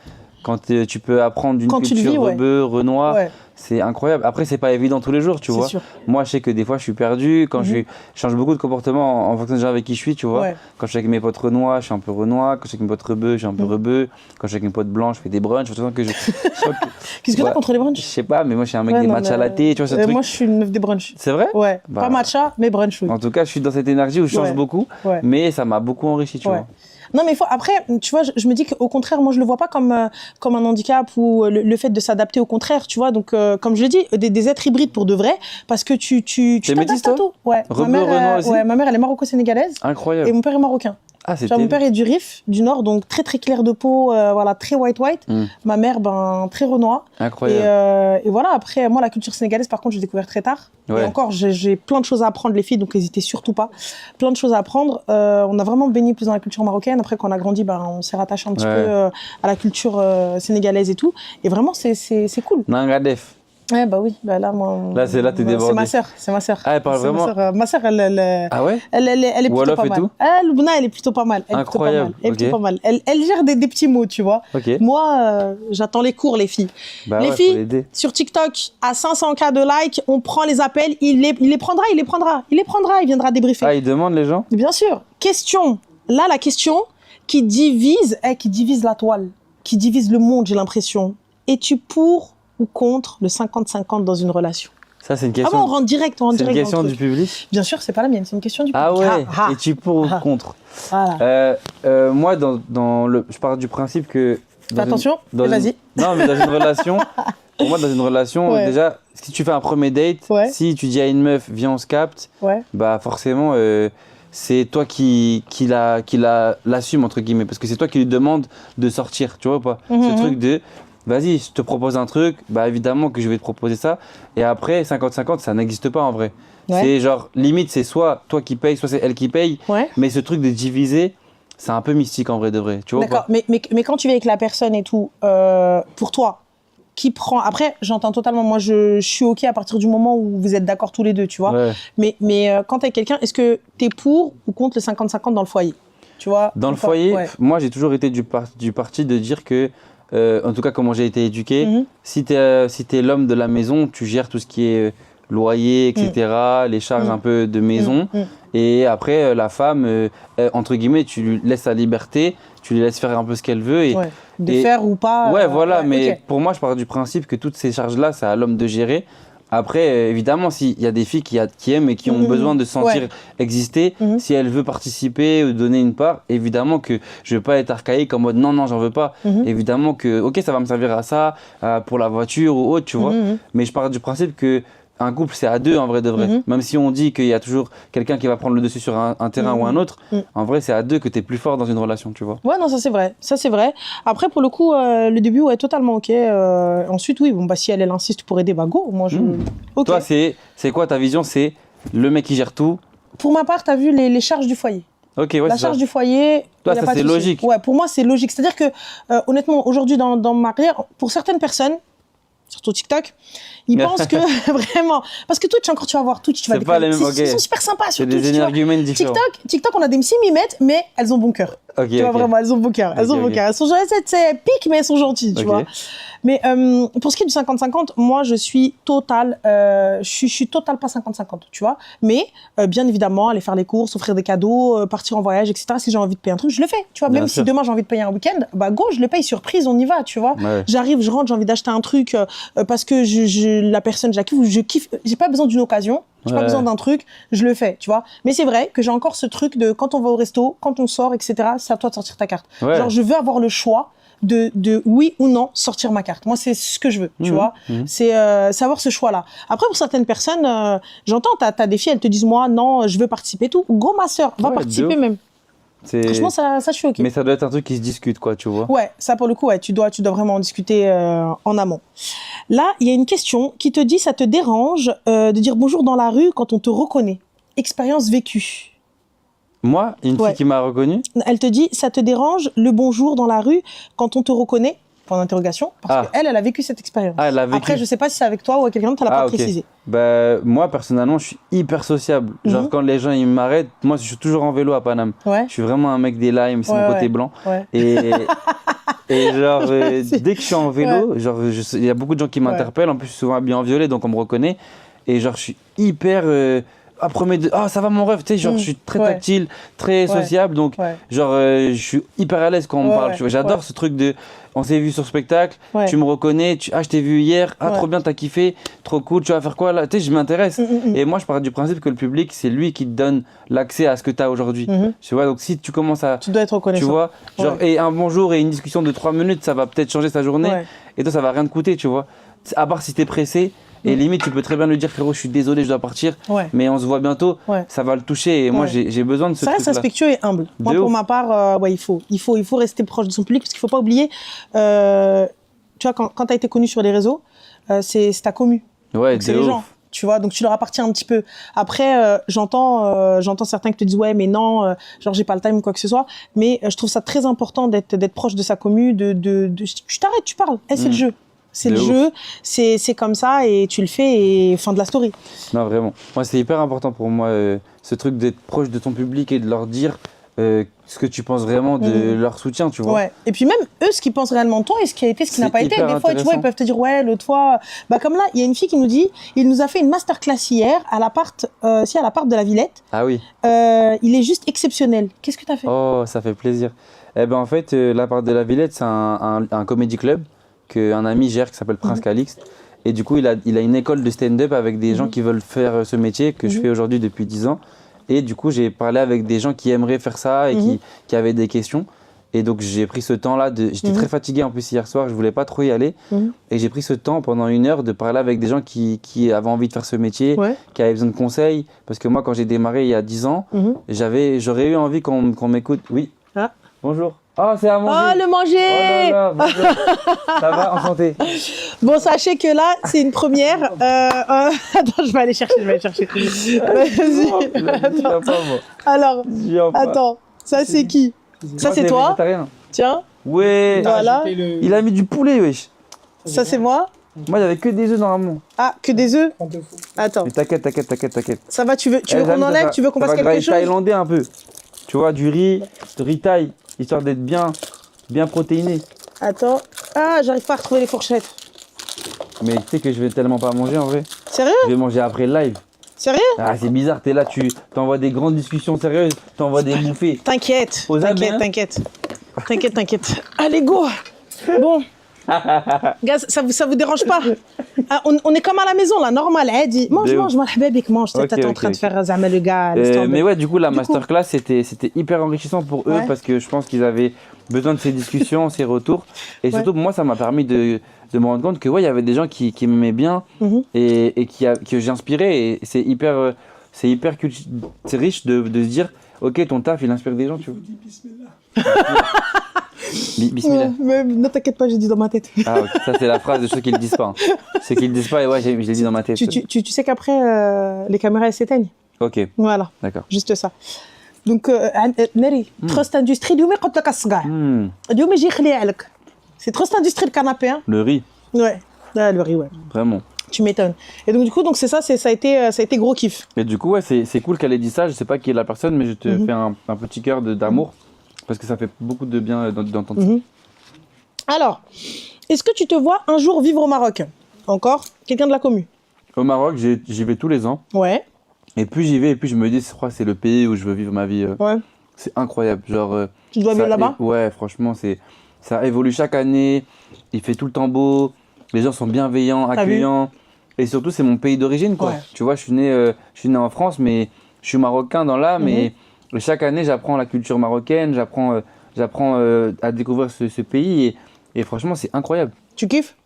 [SPEAKER 1] Quand tu peux apprendre d'une
[SPEAKER 2] Quand tu le
[SPEAKER 1] culture
[SPEAKER 2] vis, ouais.
[SPEAKER 1] rebeu, renoir,
[SPEAKER 2] Ouais,
[SPEAKER 1] c'est incroyable. Après, c'est pas évident tous les jours, tu
[SPEAKER 2] c'est
[SPEAKER 1] vois.
[SPEAKER 2] sûr.
[SPEAKER 1] Moi, je sais que des fois, je suis perdu. Quand
[SPEAKER 2] Mhm.
[SPEAKER 1] je change beaucoup de comportement en fonction des gens avec qui je suis, tu vois.
[SPEAKER 2] Ouais.
[SPEAKER 1] Quand je suis avec mes potes renois, je suis un peu renois. Quand je suis avec mes potes rebeux, je suis un peu
[SPEAKER 2] Mhm.
[SPEAKER 1] rebeu. Quand je suis avec mes potes blancs, je fais des brunchs. Je sens que je sens que-
[SPEAKER 2] Qu'est-ce que
[SPEAKER 1] Ouais.
[SPEAKER 2] t'as contre les
[SPEAKER 1] je
[SPEAKER 2] brunchs?
[SPEAKER 1] sais pas, mais moi, je suis un mec
[SPEAKER 2] Ouais,
[SPEAKER 1] des
[SPEAKER 2] non,
[SPEAKER 1] matchs à
[SPEAKER 2] mais-
[SPEAKER 1] latte, tu vois, ce truc.
[SPEAKER 2] Moi, je suis une meuf des brunchs.
[SPEAKER 1] C'est vrai?
[SPEAKER 2] Ouais,
[SPEAKER 1] Bah,
[SPEAKER 2] pas matcha, mais brunch, oui.
[SPEAKER 1] En tout cas, je suis dans cette énergie où je change
[SPEAKER 2] Ouais.
[SPEAKER 1] beaucoup,
[SPEAKER 2] Ouais.
[SPEAKER 1] mais ça m'a beaucoup enrichi, tu
[SPEAKER 2] Ouais.
[SPEAKER 1] vois.
[SPEAKER 2] Non, mais après, tu vois, je me dis qu'au contraire, moi, je le vois pas comme un handicap ou le fait de s'adapter au contraire, tu vois. Donc, comme je l'ai dit, des êtres hybrides pour de vrai, parce que tu
[SPEAKER 1] T'es métisse,
[SPEAKER 2] t'adaptes à
[SPEAKER 1] toi?
[SPEAKER 2] tout. Ouais.
[SPEAKER 1] Rebeu, Renoir aussi?
[SPEAKER 2] Ouais, ma mère, elle est maroco-sénégalaise et
[SPEAKER 1] Incroyable.
[SPEAKER 2] mon père est marocain.
[SPEAKER 1] Ah, c'est
[SPEAKER 2] Tu vois, mon père
[SPEAKER 1] terrible.
[SPEAKER 2] est du Rif, du Nord, donc très très clair de peau, voilà, très white.
[SPEAKER 1] Mm.
[SPEAKER 2] Ma mère, ben, très Renoir.
[SPEAKER 1] Incroyable.
[SPEAKER 2] Et voilà, après, moi, la culture sénégalaise, par contre, j'ai découvert très tard.
[SPEAKER 1] Ouais.
[SPEAKER 2] Et encore, j'ai plein de choses à apprendre, les filles, donc n'hésitez surtout pas. Plein de choses à apprendre. On a vraiment baigné plus dans la culture marocaine. Après, quand on a grandi, ben, on s'est rattaché un petit
[SPEAKER 1] Ouais.
[SPEAKER 2] peu à la culture sénégalaise et tout. Et vraiment, c'est cool.
[SPEAKER 1] Nangadef.
[SPEAKER 2] Ouais, bah oui, bah là, moi.
[SPEAKER 1] Là, t'es
[SPEAKER 2] bah,
[SPEAKER 1] débordée.
[SPEAKER 2] C'est ma sœur.
[SPEAKER 1] Ah, elle parle
[SPEAKER 2] C'est
[SPEAKER 1] vraiment.
[SPEAKER 2] Ma sœur, elle,
[SPEAKER 1] Ah ouais?
[SPEAKER 2] elle est plutôt
[SPEAKER 1] Wolof
[SPEAKER 2] pas
[SPEAKER 1] et
[SPEAKER 2] mal.
[SPEAKER 1] tout
[SPEAKER 2] Loubna, elle est plutôt pas mal. Elle est plutôt pas
[SPEAKER 1] Incroyable,
[SPEAKER 2] mal. Elle est plutôt
[SPEAKER 1] ok.
[SPEAKER 2] pas mal. Elle gère des petits mots, tu vois.
[SPEAKER 1] Ok.
[SPEAKER 2] Moi, j'attends les cours, les filles.
[SPEAKER 1] Bah
[SPEAKER 2] les
[SPEAKER 1] ouais, faut
[SPEAKER 2] filles,
[SPEAKER 1] l'aider.
[SPEAKER 2] sur TikTok, à 500K de likes, on prend les appels, il les prendra, il viendra débriefer.
[SPEAKER 1] Ah, ils demandent les gens?
[SPEAKER 2] Bien sûr. Question. Là, la question qui divise la toile, qui divise le monde, j'ai l'impression. Es-tu pour ou contre le 50-50 dans une relation?
[SPEAKER 1] Ça, c'est une
[SPEAKER 2] Ah
[SPEAKER 1] question.
[SPEAKER 2] bon, on rentre direct,
[SPEAKER 1] C'est une
[SPEAKER 2] dans
[SPEAKER 1] question
[SPEAKER 2] le
[SPEAKER 1] du
[SPEAKER 2] truc.
[SPEAKER 1] public?
[SPEAKER 2] Bien sûr, c'est pas la mienne, c'est une question du public.
[SPEAKER 1] Ah ouais?
[SPEAKER 2] Ah, ah.
[SPEAKER 1] Es-tu pour ou
[SPEAKER 2] Ah.
[SPEAKER 1] contre?
[SPEAKER 2] Voilà.
[SPEAKER 1] Moi, je pars du principe que.
[SPEAKER 2] Fais
[SPEAKER 1] dans une-
[SPEAKER 2] attention,
[SPEAKER 1] dans
[SPEAKER 2] et
[SPEAKER 1] une-
[SPEAKER 2] vas-y.
[SPEAKER 1] Non, mais dans une relation, pour moi, dans une relation,
[SPEAKER 2] Ouais.
[SPEAKER 1] déjà, si tu fais un premier date,
[SPEAKER 2] Ouais.
[SPEAKER 1] si tu dis à une meuf, viens, on se capte,
[SPEAKER 2] Ouais.
[SPEAKER 1] bah forcément, c'est toi qui l'assume, entre guillemets, parce que c'est toi qui lui demande de sortir, tu vois ou pas?
[SPEAKER 2] Mhm,
[SPEAKER 1] Ce
[SPEAKER 2] mhm.
[SPEAKER 1] truc de, vas-y, je te propose un truc, bah évidemment que je vais te proposer ça, et après, 50-50, ça n'existe pas en vrai.
[SPEAKER 2] Ouais.
[SPEAKER 1] C'est genre, limite, c'est soit toi qui payes, soit c'est elle qui paye,
[SPEAKER 2] Ouais.
[SPEAKER 1] mais ce truc de diviser, c'est un peu mystique en vrai de vrai, tu vois ou
[SPEAKER 2] D'accord,
[SPEAKER 1] pas?
[SPEAKER 2] mais quand tu vis avec la personne et tout, pour toi, qui prend... Après, j'entends totalement, moi je suis OK à partir du moment où vous êtes d'accord tous les deux, tu vois.
[SPEAKER 1] Ouais.
[SPEAKER 2] Mais quand t'es avec quelqu'un, est-ce que t'es pour ou contre le 50-50 dans le foyer? Tu vois?
[SPEAKER 1] Dans
[SPEAKER 2] ou
[SPEAKER 1] le
[SPEAKER 2] pas?
[SPEAKER 1] foyer,
[SPEAKER 2] Ouais.
[SPEAKER 1] moi j'ai toujours été du parti de dire que, en tout cas comment j'ai été éduqué,
[SPEAKER 2] Mhm.
[SPEAKER 1] si t'es l'homme de la maison, tu gères tout ce qui est loyer, etc., les charges un peu de maison. Et après, la femme, entre guillemets, tu lui laisses sa liberté, tu lui laisses faire un peu ce qu'elle veut. Et,
[SPEAKER 2] faire ou pas.
[SPEAKER 1] Ouais, voilà, mais pour moi, je pars du principe que toutes ces charges-là, c'est à l'homme de gérer. Après, évidemment, s'il y a des filles qui aiment et qui ont besoin de se sentir exister, si elle veut participer ou donner une part, évidemment que je ne vais pas être archaïque en mode non, j'en veux pas. Évidemment que, ok, ça va me servir à ça, pour la voiture ou autre, tu vois. Mais je pars du principe que un couple, c'est à deux en vrai de vrai. Même si on dit qu'il y a toujours quelqu'un qui va prendre le dessus sur un terrain ou un autre, en vrai, c'est à deux que tu es plus fort dans une relation, tu vois.
[SPEAKER 2] Ouais, non, ça c'est vrai. Ça c'est vrai. Après, pour le coup, le début, ouais, totalement ok. Ensuite, oui, bon, bah, si elle insiste pour aider, bah go. Moi, ok.
[SPEAKER 1] Toi, c'est quoi ta vision? C'est le mec qui gère tout?
[SPEAKER 2] Pour ma part, tu as vu les charges du foyer.
[SPEAKER 1] Ok, ouais,
[SPEAKER 2] la charge du foyer.
[SPEAKER 1] Toi, ça c'est logique.
[SPEAKER 2] Ouais, pour moi, c'est logique. C'est-à-dire que, honnêtement, aujourd'hui, dans ma carrière, pour certaines personnes, surtout TikTok, ils pensent que vraiment, parce que Twitch encore tu vas voir Twitch, tu vas
[SPEAKER 1] c'est pas les mêmes,
[SPEAKER 2] ils sont super sympas sur
[SPEAKER 1] Twitch.
[SPEAKER 2] C'est
[SPEAKER 1] des énergumènes différents.
[SPEAKER 2] TikTok, on a des mimimettes, mais elles ont bon cœur. Tu vois vraiment, elles ont bon cœur. Elles ont bon cœur. Elles sont c'est pique, mais elles sont gentilles, tu vois. Mais pour ce qui est du 50-50, moi je suis total, je suis total pas 50-50, tu vois. Mais bien évidemment, aller faire les courses, offrir des cadeaux, partir en voyage, etc. Si j'ai envie de payer un truc, je le fais, tu vois. Même si demain j'ai envie de payer un week-end, bah go, je le paye surprise, on y va, tu vois.
[SPEAKER 1] Ouais.
[SPEAKER 2] J'arrive, je rentre, j'ai envie d'acheter un truc parce que la personne, je la kiffe, ou je kiffe. J'ai pas besoin d'une occasion. J'ai pas besoin d'un truc, je le fais, tu vois. Mais c'est vrai que j'ai encore ce truc de quand on va au resto, quand on sort, etc., c'est à toi de sortir ta carte. Ouais. Genre, je veux avoir le choix de oui ou non sortir ma carte. Moi, c'est ce que je veux, tu vois. C'est avoir ce choix-là. Après, pour certaines personnes, j'entends, t'as des filles, elles te disent, moi, non, je veux participer, tout. Go, ma sœur, va participer même. Franchement, ça, je suis ok.
[SPEAKER 1] Mais ça doit être un truc qui se discute, quoi, tu vois.
[SPEAKER 2] Ouais, ça pour le coup, ouais, tu dois vraiment en discuter en amont. Là, il y a une question qui te dit, ça te dérange de dire bonjour dans la rue quand on te reconnaît? Expérience vécue.
[SPEAKER 1] Moi, une fille qui m'a reconnu?
[SPEAKER 2] Elle te dit, ça te dérange le bonjour dans la rue quand on te reconnaît? Point d'interrogation, parce qu'elle, elle a vécu cette expérience.
[SPEAKER 1] Elle a vécu.
[SPEAKER 2] Après, je sais pas si c'est avec toi ou avec quelqu'un d'autre, elle n'a pas précisé.
[SPEAKER 1] Bah, moi, personnellement, je suis hyper sociable. Genre, quand les gens ils m'arrêtent, moi, je suis toujours en vélo à Paname. Je suis vraiment un mec des limes, c'est mon côté blanc. Et genre, dès que je suis en vélo, genre, il y a beaucoup de gens qui m'interpellent. En plus, je suis souvent habillé en violet, donc on me reconnaît. Et genre, je suis hyper... ça va mon rêve, tu sais, genre je suis très tactile, très sociable, donc genre je suis hyper à l'aise quand on me parle, j'adore ce truc de on s'est vu sur spectacle, tu me reconnais, je t'ai vu hier, trop bien, t'as kiffé, trop cool, tu vas faire quoi là, tu sais, je m'intéresse. Et moi je pars du principe que le public c'est lui qui te donne l'accès à ce que t'as aujourd'hui, tu vois, donc si tu commences à...
[SPEAKER 2] Tu dois être reconnaissant.
[SPEAKER 1] Tu vois, genre et un bonjour et une discussion de 3 minutes, ça va peut-être changer sa journée, et toi ça va rien te coûter, tu vois, à part si t'es pressé. Et limite, tu peux très bien lui dire, frérot, je suis désolé, je dois partir, mais on se voit bientôt, ça va le toucher. Et moi, j'ai besoin de ce truc-là.
[SPEAKER 2] Ça reste respectueux et humble. Moi, pour ma part, il faut rester proche de son public, parce qu'il ne faut pas oublier, tu vois, quand tu as été connu sur les réseaux, c'est ta commu.
[SPEAKER 1] Ouais,
[SPEAKER 2] c'est les gens. Tu vois, donc tu leur appartiens un petit peu. Après, j'entends certains qui te disent ouais, mais non, genre j'ai pas le time ou quoi que ce soit. Mais je trouve ça très important d'être proche de sa commu, tu t'arrêtes, tu parles. C'est le jeu. C'est le jeu, c'est comme ça et tu le fais et fin de la story.
[SPEAKER 1] Non, vraiment. Moi, c'est hyper important pour moi, ce truc d'être proche de ton public et de leur dire ce que tu penses vraiment de leur soutien, tu vois.
[SPEAKER 2] Ouais. Et puis même eux, ce qu'ils pensent réellement de toi et ce qui a été, ce qui n'a pas été. Des fois, tu vois, ils peuvent te dire ouais, l'autre fois. Bah comme là, il y a une fille qui nous dit, il nous a fait une masterclass hier à l'appart, à l'appart de la Villette.
[SPEAKER 1] Ah oui.
[SPEAKER 2] Il est juste exceptionnel. Qu'est-ce que tu as fait?
[SPEAKER 1] Oh, ça fait plaisir. Eh ben en fait, l'appart de la Villette, c'est un comedy club qu'un ami gère qui s'appelle Prince Calixte. Et du coup, il a une école de stand-up avec des gens qui veulent faire ce métier que je fais aujourd'hui depuis 10 ans. Et du coup, j'ai parlé avec des gens qui aimeraient faire ça et qui avaient des questions. Et donc, j'ai pris ce temps-là. J'étais très fatigué en plus hier soir, je voulais pas trop y aller. Et j'ai pris ce temps pendant 1 heure de parler avec des gens qui avaient envie de faire ce métier, qui avaient besoin de conseils. Parce que moi, quand j'ai démarré il y a 10 ans, j'aurais eu envie qu'on m'écoute. Oui.
[SPEAKER 2] Ah.
[SPEAKER 1] Bonjour. Oh, c'est à manger.
[SPEAKER 2] Oh, le manger.
[SPEAKER 1] Oh là là, bonjour. Ça va, en santé.
[SPEAKER 2] Bon, sachez que là, c'est une première. Attends, je vais aller chercher. Vas-y. Alors, attends, ça c'est qui? Ça c'est toi? Tiens.
[SPEAKER 1] Ouais.
[SPEAKER 2] Voilà.
[SPEAKER 1] Il a mis du poulet, wesh.
[SPEAKER 2] Ça c'est moi?
[SPEAKER 1] Moi, il n'y avait que des œufs normalement.
[SPEAKER 2] Ah, que des œufs? Attends.
[SPEAKER 1] Mais t'inquiète.
[SPEAKER 2] Ça va, tu veux qu'on enlève? Tu veux qu'on fasse quelque chose?
[SPEAKER 1] Thaïlandais un peu. Tu vois, du riz thaï. Histoire d'être bien protéiné.
[SPEAKER 2] Attends. Ah, j'arrive pas à retrouver les fourchettes.
[SPEAKER 1] Mais tu sais que je vais tellement pas manger en vrai.
[SPEAKER 2] Sérieux?
[SPEAKER 1] Je vais manger après le live.
[SPEAKER 2] Sérieux?
[SPEAKER 1] Ah, c'est bizarre, t'es là, tu t'envoies des grandes discussions sérieuses, t'envoies des bouffées.
[SPEAKER 2] T'inquiète,
[SPEAKER 1] Aux amis, hein.
[SPEAKER 2] t'inquiète. Allez, go. Bon. Gaz, ça vous dérange pas? Ah, on est comme à la maison, là, normal. Adi. Mange, marhababik, mange. T'es en train de faire Zama le gars.
[SPEAKER 1] Mais ouais, du coup, la masterclass, c'était hyper enrichissant pour eux parce que je pense qu'ils avaient besoin de ces discussions, ces retours. Et surtout, moi, ça m'a permis de me rendre compte que ouais, il y avait des gens qui m'aimaient bien et que j'ai inspiré. Et c'est hyper c'est riche de se dire, ok, ton taf, il inspire des gens, tu vois. Bismillah.
[SPEAKER 2] Mais ne t'inquiète pas, j'ai dit dans ma tête.
[SPEAKER 1] Ah, ok. Ça, c'est la phrase de ceux qui le disent pas. Hein. Ceux qui le disent pas, et ouais, je l'ai dit dans ma tête.
[SPEAKER 2] Tu sais qu'après, les caméras, elles s'éteignent.
[SPEAKER 1] Ok.
[SPEAKER 2] Voilà.
[SPEAKER 1] D'accord.
[SPEAKER 2] Juste ça. Donc, Neri, Trust Industrie, اليوم قلت لك الصقاع. اليوم يجي يخلي عليك. C'est Trust Industrie le canapé, hein.
[SPEAKER 1] Le riz.
[SPEAKER 2] Ouais. Ah, le riz, ouais.
[SPEAKER 1] Vraiment.
[SPEAKER 2] Tu m'étonnes. Et donc, du coup, ça a été gros kiff.
[SPEAKER 1] Et du coup, ouais, c'est cool qu'elle ait dit ça. Je sais pas qui est la personne, mais je te fais un petit cœur d'amour. Parce que ça fait beaucoup de bien d'entendre ça.
[SPEAKER 2] Alors, est-ce que tu te vois un jour vivre au Maroc? Encore? Quelqu'un de la commu?
[SPEAKER 1] Au Maroc, j'y vais tous les ans.
[SPEAKER 2] Ouais.
[SPEAKER 1] Et plus j'y vais, et plus je me dis, je crois que c'est le pays où je veux vivre ma vie.
[SPEAKER 2] Ouais.
[SPEAKER 1] C'est incroyable. Genre,
[SPEAKER 2] tu dois vivre là-bas?
[SPEAKER 1] Ouais, franchement, ça évolue chaque année. Il fait tout le temps beau. Les gens sont bienveillants, accueillants. Et surtout, c'est mon pays d'origine, quoi. Ouais. Tu vois, je suis né en France, mais je suis marocain dans l'âme. Et chaque année, j'apprends la culture marocaine, j'apprends à découvrir ce pays et franchement, c'est incroyable.
[SPEAKER 2] Tu kiffes?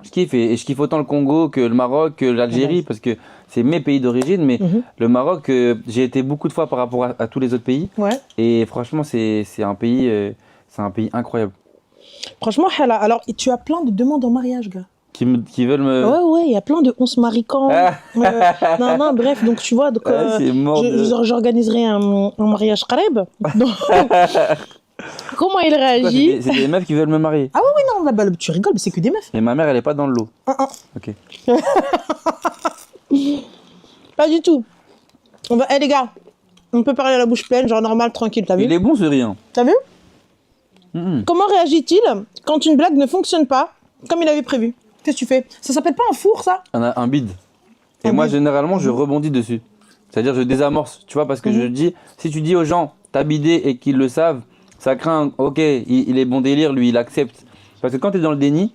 [SPEAKER 1] Je kiffe et je kiffe autant le Congo que le Maroc, que l'Algérie, parce que c'est mes pays d'origine, mais le Maroc, j'ai été beaucoup de fois par rapport à tous les autres pays.
[SPEAKER 2] Ouais.
[SPEAKER 1] Et franchement, c'est un pays incroyable.
[SPEAKER 2] Franchement, alors tu as plein de demandes en mariage, gars.
[SPEAKER 1] Qui veulent me...
[SPEAKER 2] Ouais, il y a plein de on se marie quand. Non, bref, donc tu vois, donc, j'organiserai un mariage qareb. Comment il réagit?
[SPEAKER 1] C'est des meufs qui veulent me marier.
[SPEAKER 2] Ah oui, non, bah, tu rigoles, mais c'est que des meufs.
[SPEAKER 1] Et ma mère, elle est pas dans le lot. Ok.
[SPEAKER 2] Pas du tout. Les gars, on peut parler à la bouche pleine, genre normal, tranquille, t'as vu?
[SPEAKER 1] Il est bon ce rien.
[SPEAKER 2] T'as vu? Comment réagit-il quand une blague ne fonctionne pas comme il avait prévu? Qu'est-ce que tu fais? Ça s'appelle pas un four, ça?
[SPEAKER 1] Un bide. Et moi, généralement, je rebondis dessus. C'est-à-dire, je désamorce, tu vois, parce que je dis, si tu dis aux gens, t'as bidé et qu'ils le savent, ça craint, ok, il est bon délire, lui, il accepte. Parce que quand t'es dans le déni,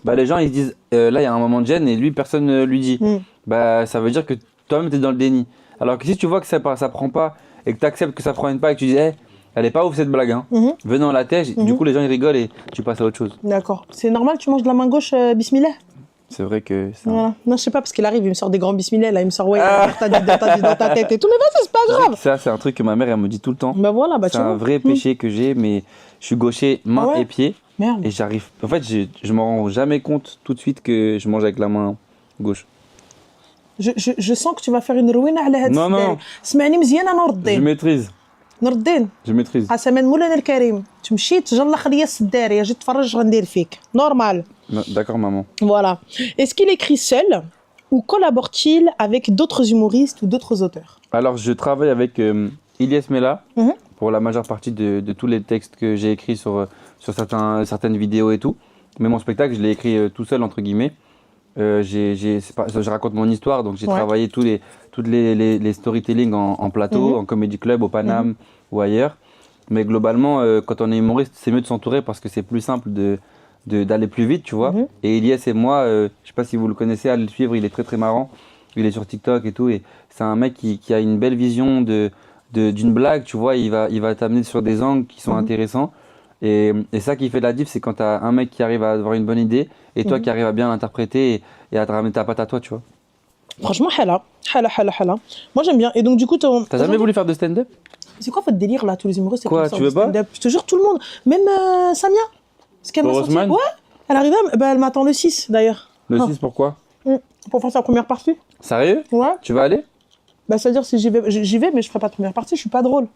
[SPEAKER 1] bah, les gens, ils se disent, là, il y a un moment de gêne et lui, personne ne lui dit. Bah, ça veut dire que toi-même, t'es dans le déni. Alors que si tu vois que ça prend pas et que t'acceptes que ça prenne pas et que tu dis, hey, elle est pas ouf cette blague, hein. Venant la tête, du coup les gens ils rigolent et tu passes à autre chose.
[SPEAKER 2] D'accord. C'est normal, tu manges de la main gauche, bismillah?
[SPEAKER 1] C'est vrai que ça...
[SPEAKER 2] Voilà. Non, je sais pas, parce qu'il arrive, il me sort des grands bismillah, là, il me sort, ouais, t'as dit dans ta tête et tout, mais vas-y, c'est pas grave.
[SPEAKER 1] Ça, c'est un truc que ma mère, elle me dit tout le temps.
[SPEAKER 2] Bah voilà, bah
[SPEAKER 1] c'est un vrai péché que j'ai, mais je suis gaucher, main et pied.
[SPEAKER 2] Merde.
[SPEAKER 1] Et j'arrive... En fait, je m'en rends jamais compte tout de suite que je mange avec la main gauche.
[SPEAKER 2] Je sens que tu vas faire une ruine à la
[SPEAKER 1] Non, non. Je maîtrise.
[SPEAKER 2] نردين
[SPEAKER 1] Je maîtrise.
[SPEAKER 2] عسى مولانا الكريم تمشيت جا خليه السداريه جيت تفرج غندير فيك نورمال.
[SPEAKER 1] D'accord maman.
[SPEAKER 2] Voilà. Est-ce qu'il écrit seul ou collabore-t-il avec d'autres humoristes ou d'autres auteurs?
[SPEAKER 1] Alors je travaille avec Ilyes Mela pour la majeure partie de tous les textes que j'ai écrits sur certaines vidéos et tout. Mais mon spectacle, je l'ai écrit tout seul entre guillemets. Je raconte mon histoire, donc j'ai travaillé toutes les storytelling en plateau, en comedy club, au Paname ou ailleurs. Mais globalement, quand on est humoriste, c'est mieux de s'entourer parce que c'est plus simple d'aller plus vite, tu vois. Et Ilyes et moi, je sais pas si vous le connaissez, allez le suivre, il est très très marrant. Il est sur TikTok et tout, et c'est un mec qui a une belle vision d'une blague, tu vois. Il va t'amener sur des angles qui sont intéressants. Et ça qui fait la diff, c'est quand tu as un mec qui arrive à avoir une bonne idée et toi qui arrives à bien l'interpréter et à te ramener ta patte à toi, tu vois.
[SPEAKER 2] Franchement, hala. Moi j'aime bien. Et donc du coup,
[SPEAKER 1] t'as jamais voulu faire de stand-up?
[SPEAKER 2] C'est quoi votre délire là, tous les humoristes?
[SPEAKER 1] Quoi, tu veux pas?
[SPEAKER 2] Je te jure, tout le monde. Même Samia. Ce qu'elle m'a sorti. Ouais, elle arrivait, elle m'attend le 6 d'ailleurs.
[SPEAKER 1] Le 6, pourquoi?
[SPEAKER 2] Pour faire sa première partie.
[SPEAKER 1] Sérieux?
[SPEAKER 2] Ouais.
[SPEAKER 1] Tu vas aller?
[SPEAKER 2] Bah, c'est-à-dire, si j'y vais, mais je ferai pas de première partie, je suis pas drôle.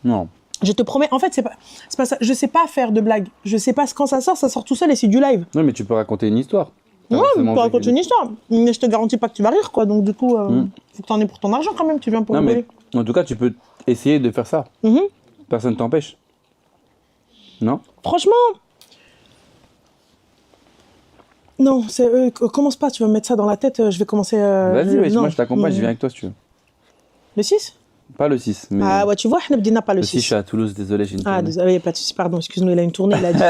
[SPEAKER 1] Non.
[SPEAKER 2] Je te promets, en fait, c'est pas ça. Je sais pas faire de blagues. Je sais pas quand ça sort tout seul et c'est du live.
[SPEAKER 1] Non, mais tu peux raconter une histoire.
[SPEAKER 2] Ouais, tu peux raconter une histoire. Mais je te garantis pas que tu vas rire, quoi. Donc, du coup, faut que t'en aies pour ton argent quand même. Tu viens pour rigoler.
[SPEAKER 1] Mais en tout cas, tu peux essayer de faire ça. Personne t'empêche. Non?
[SPEAKER 2] Franchement, Non, commence pas, tu vas me mettre ça dans la tête, je vais commencer...
[SPEAKER 1] Vas-y,
[SPEAKER 2] non.
[SPEAKER 1] moi je t'accompagne, je viens avec toi si tu veux.
[SPEAKER 2] Le 6?
[SPEAKER 1] Pas le 6, mais...
[SPEAKER 2] Ah ouais, tu vois, Hnebdi n'a pas le
[SPEAKER 1] 6.
[SPEAKER 2] 6.
[SPEAKER 1] Je suis à Toulouse, désolé, j'ai une
[SPEAKER 2] Ah,
[SPEAKER 1] tournée.
[SPEAKER 2] désolé, il n'y a pas de souci, pardon, excuse-nous, il a une tournée, il a dit.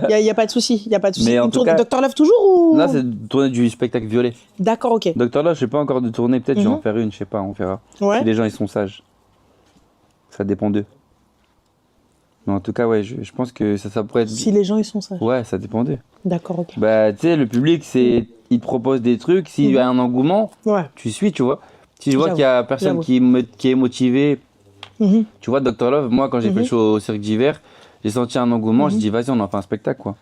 [SPEAKER 2] Il n'y a pas de souci, il n'y a pas de souci.
[SPEAKER 1] Mais en tout cas-
[SPEAKER 2] Docteur Love toujours ou...
[SPEAKER 1] Là, c'est une tournée du spectacle violet.
[SPEAKER 2] D'accord, ok.
[SPEAKER 1] Docteur là, je sais pas encore de tournée, peut-être je vais en faire une, je sais pas, on verra.
[SPEAKER 2] Ouais.
[SPEAKER 1] Si les gens ils sont sages. Ça dépend d'eux. Mais en tout cas, ouais, je pense que ça pourrait être...
[SPEAKER 2] Si les gens, ils sont sages.
[SPEAKER 1] Ouais, ça dépend d'eux.
[SPEAKER 2] D'accord, ok.
[SPEAKER 1] Bah, tu sais, le public, il te propose des trucs, s'il y a un engouement,
[SPEAKER 2] Ouais.
[SPEAKER 1] tu suis, tu vois. Si je vois
[SPEAKER 2] J'avoue,
[SPEAKER 1] qu'il y a personne qui est motivé,
[SPEAKER 2] Mhm.
[SPEAKER 1] tu vois, Dr Love, moi, quand j'ai fait le show au Cirque d'Hiver, j'ai senti un engouement, j'ai dit, vas-y, on en fait un spectacle, quoi.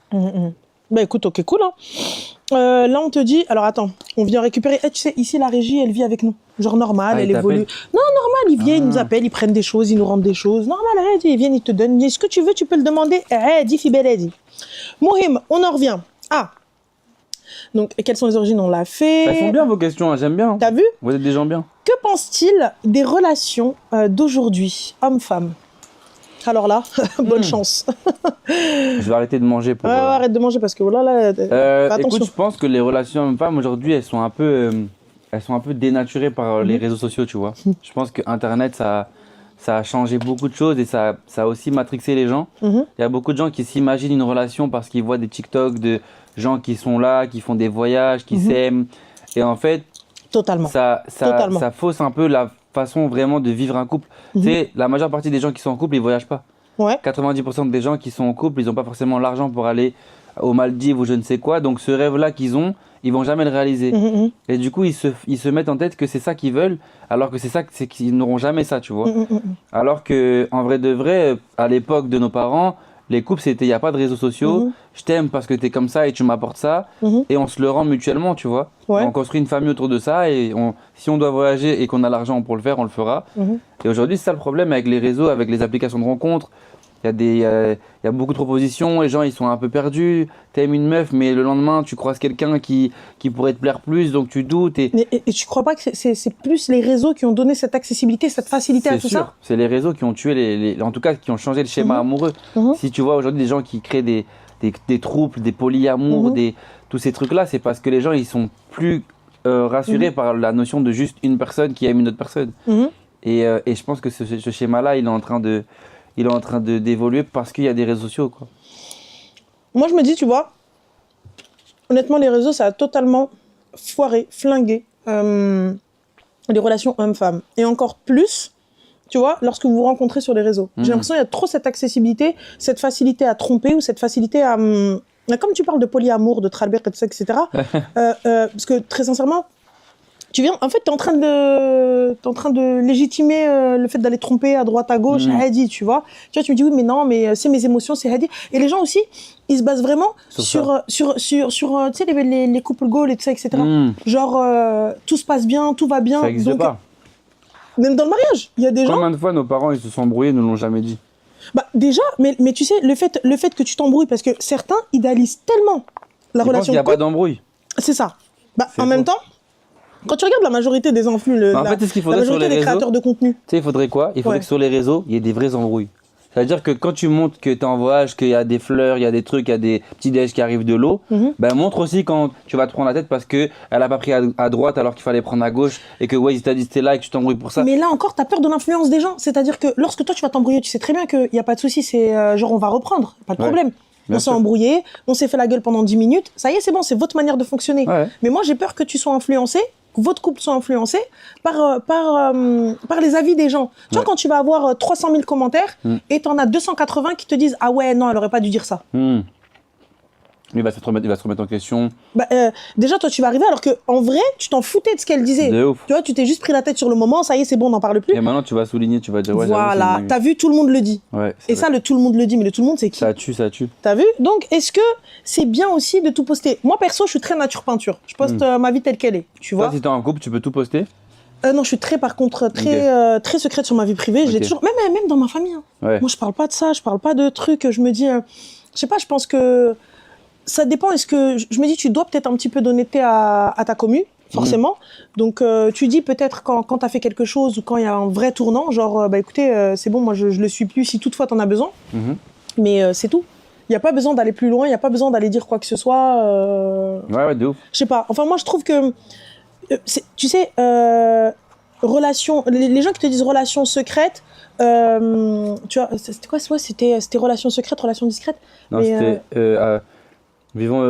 [SPEAKER 2] Bah écoute, ok, cool. Hein. Là, on te dit... Alors, attends, on vient récupérer... tu sais, ici, la régie, elle vit avec nous. Genre normal,
[SPEAKER 1] Ah,
[SPEAKER 2] elle
[SPEAKER 1] ils
[SPEAKER 2] évolue.
[SPEAKER 1] t'appellent
[SPEAKER 2] Non, normal, ils viennent, ils nous appellent, ils prennent des choses, ils nous rendent des choses. Normal, ils viennent, ils te donnent. Ce que tu veux, tu peux le demander. Dis, Fibeledi. Mohim, on en revient. Ah. Donc, quelles sont les origines? On l'a fait.
[SPEAKER 1] Elles sont bien, vos questions, hein, j'aime bien.
[SPEAKER 2] T'as vu?
[SPEAKER 1] Vous êtes des gens bien.
[SPEAKER 2] Que pense-t-il des relations d'aujourd'hui, homme-femme? Alors là, bonne chance.
[SPEAKER 1] Je vais arrêter de manger pour...
[SPEAKER 2] Arrête de manger parce que voilà, là, fais attention.
[SPEAKER 1] Écoute, je pense que les relations hommes-femmes aujourd'hui, elles sont un peu dénaturées par les réseaux sociaux, tu vois. Je pense que Internet, ça a changé beaucoup de choses et ça a aussi matrixé les gens. Il y a beaucoup de gens qui s'imaginent une relation parce qu'ils voient des TikTok de gens qui sont là, qui font des voyages, qui s'aiment. Et en fait,
[SPEAKER 2] Totalement. Totalement.
[SPEAKER 1] ça fausse un peu la façon vraiment de vivre un couple. Tu sais, la majeure partie des gens qui sont en couple, ils voyagent pas.
[SPEAKER 2] Ouais.
[SPEAKER 1] 90% des gens qui sont en couple, ils n'ont pas forcément l'argent pour aller aux Maldives ou je ne sais quoi. Donc ce rêve-là qu'ils ont, ils vont jamais le réaliser. Et du coup, ils se mettent en tête que c'est ça qu'ils veulent, alors que c'est qu'ils n'auront jamais ça, tu vois. Alors que en vrai de vrai, à l'époque de nos parents, les couples, c'était il n'y a pas de réseaux sociaux. Je t'aime parce que tu es comme ça et tu m'apportes ça. Et on se le rend mutuellement, tu vois.
[SPEAKER 2] Ouais.
[SPEAKER 1] On construit une famille autour de ça et si on doit voyager et qu'on a l'argent pour le faire, on le fera. Et aujourd'hui, c'est ça le problème avec les réseaux, avec les applications de rencontres. Il y a beaucoup de propositions, les gens ils sont un peu perdus. T'aimes une meuf, mais le lendemain tu croises quelqu'un qui pourrait te plaire plus, donc tu doutes. Et
[SPEAKER 2] tu crois pas que c'est plus les réseaux qui ont donné cette accessibilité, cette facilité à tout ça?
[SPEAKER 1] C'est les réseaux qui ont tué en tout cas qui ont changé le schéma amoureux. Si tu vois aujourd'hui des gens qui créent des troubles, des polyamours, tous ces trucs-là, c'est parce que les gens ils sont plus rassurés par la notion de juste une personne qui aime une autre personne. Et je pense que ce schéma-là, il est en train d'évoluer parce qu'il y a des réseaux sociaux, quoi.
[SPEAKER 2] Moi, je me dis, tu vois, honnêtement, les réseaux, ça a totalement foiré, flingué les relations hommes-femmes. Et encore plus, tu vois, lorsque vous vous rencontrez sur les réseaux. J'ai l'impression qu'il y a trop cette accessibilité, cette facilité à tromper ou cette facilité à... comme tu parles de polyamour, de tralbert, et tout ça, etc. Parce que, très sincèrement, tu viens, en fait, t'es en train de légitimer le fait d'aller tromper à droite, à gauche, Hadi, tu vois. Tu vois, tu me dis, oui, mais non, mais c'est mes émotions, c'est Hadi. Et les gens aussi, ils se basent vraiment sur tu sais, les couples goals et tout ça, etc. Genre, tout se passe bien, tout va bien.
[SPEAKER 1] Ça n'existe pas.
[SPEAKER 2] Même dans le mariage, il y a des gens...
[SPEAKER 1] Combien de fois nos parents, ils se sont embrouillés, ne l'ont jamais dit?
[SPEAKER 2] Bah, déjà, mais tu sais, le fait que tu t'embrouilles, parce que certains idéalisent tellement la relation.
[SPEAKER 1] Il n'y a pas d'embrouille.
[SPEAKER 2] C'est ça. Bah, en même temps, quand tu regardes la majorité des influenceurs,
[SPEAKER 1] en fait, ce qu'il faudrait
[SPEAKER 2] la
[SPEAKER 1] sur
[SPEAKER 2] majorité
[SPEAKER 1] les
[SPEAKER 2] des
[SPEAKER 1] réseaux,
[SPEAKER 2] créateurs de contenu.
[SPEAKER 1] Tu sais, il faudrait quoi? Il faudrait que sur les réseaux, il y ait des vraies embrouilles. C'est-à-dire que quand tu montres que tu es en voyage, qu'il y a des fleurs, il y a des trucs, il y a des petits déj qui arrivent de l'eau, ben montre aussi quand tu vas te prendre la tête parce qu'elle n'a pas pris à droite alors qu'il fallait prendre à gauche et que ouais, il t'a dit c'était là et que tu t'embrouilles pour ça.
[SPEAKER 2] Mais là encore, tu as peur de l'influence des gens. C'est-à-dire que lorsque toi tu vas t'embrouiller, tu sais très bien qu'il n'y a pas de souci, c'est genre on va reprendre, pas de problème. On s'est embrouillé, on s'est fait la gueule pendant 10 minutes, ça y est, c'est bon, c'est votre manière de fonctionner.
[SPEAKER 1] Ouais.
[SPEAKER 2] Mais moi j'ai peur que tu sois influencé, que votre couple soit influencé par les avis des gens. Tu vois, quand tu vas avoir 300 000 commentaires et tu en as 280 qui te disent « Ah ouais, non, elle aurait pas dû dire ça ».
[SPEAKER 1] Il va se remettre en question.
[SPEAKER 2] Bah, déjà, toi, tu vas arriver alors qu'en vrai, tu t'en foutais de ce qu'elle disait.
[SPEAKER 1] De ouf.
[SPEAKER 2] Tu vois, tu t'es juste pris la tête sur le moment, ça y est, c'est bon, on n'en parle plus.
[SPEAKER 1] Et maintenant, tu vas souligner, tu vas dire ouais,
[SPEAKER 2] voilà, t'as vu, tout le monde le dit.
[SPEAKER 1] Ouais,
[SPEAKER 2] et ça, le tout le monde le dit, mais le tout le monde, c'est qui?
[SPEAKER 1] Ça tue.
[SPEAKER 2] T'as vu? Donc, est-ce que c'est bien aussi de tout poster? Moi, perso, je suis très nature peinture. Je poste ma vie telle qu'elle est, tu vois.
[SPEAKER 1] Toi, si t'es en couple, tu peux tout poster?
[SPEAKER 2] Non, je suis très, par contre, très secrète sur ma vie privée. Je l'ai toujours, même dans ma famille. Hein.
[SPEAKER 1] Ouais.
[SPEAKER 2] Moi, je parle pas de ça, je parle pas de trucs. Je me dis, je sais pas, je pense que ça dépend. Est-ce que je me dis, tu dois peut-être un petit peu d'honnêteté à ta commu, forcément. Donc, tu dis peut-être quand t'as fait quelque chose ou quand il y a un vrai tournant, genre, bah écoutez, c'est bon, moi je le suis plus si toutefois t'en as besoin. Mais c'est tout. Il n'y a pas besoin d'aller plus loin, il n'y a pas besoin d'aller dire quoi que ce soit.
[SPEAKER 1] Ouais, de ouf.
[SPEAKER 2] Je sais pas. Enfin, moi, je trouve que, tu sais, relation, les gens qui te disent relation secrète, tu vois, c'était quoi, c'était relation secrète, relation discrète.
[SPEAKER 1] Non,
[SPEAKER 2] mais,
[SPEAKER 1] c'était vivons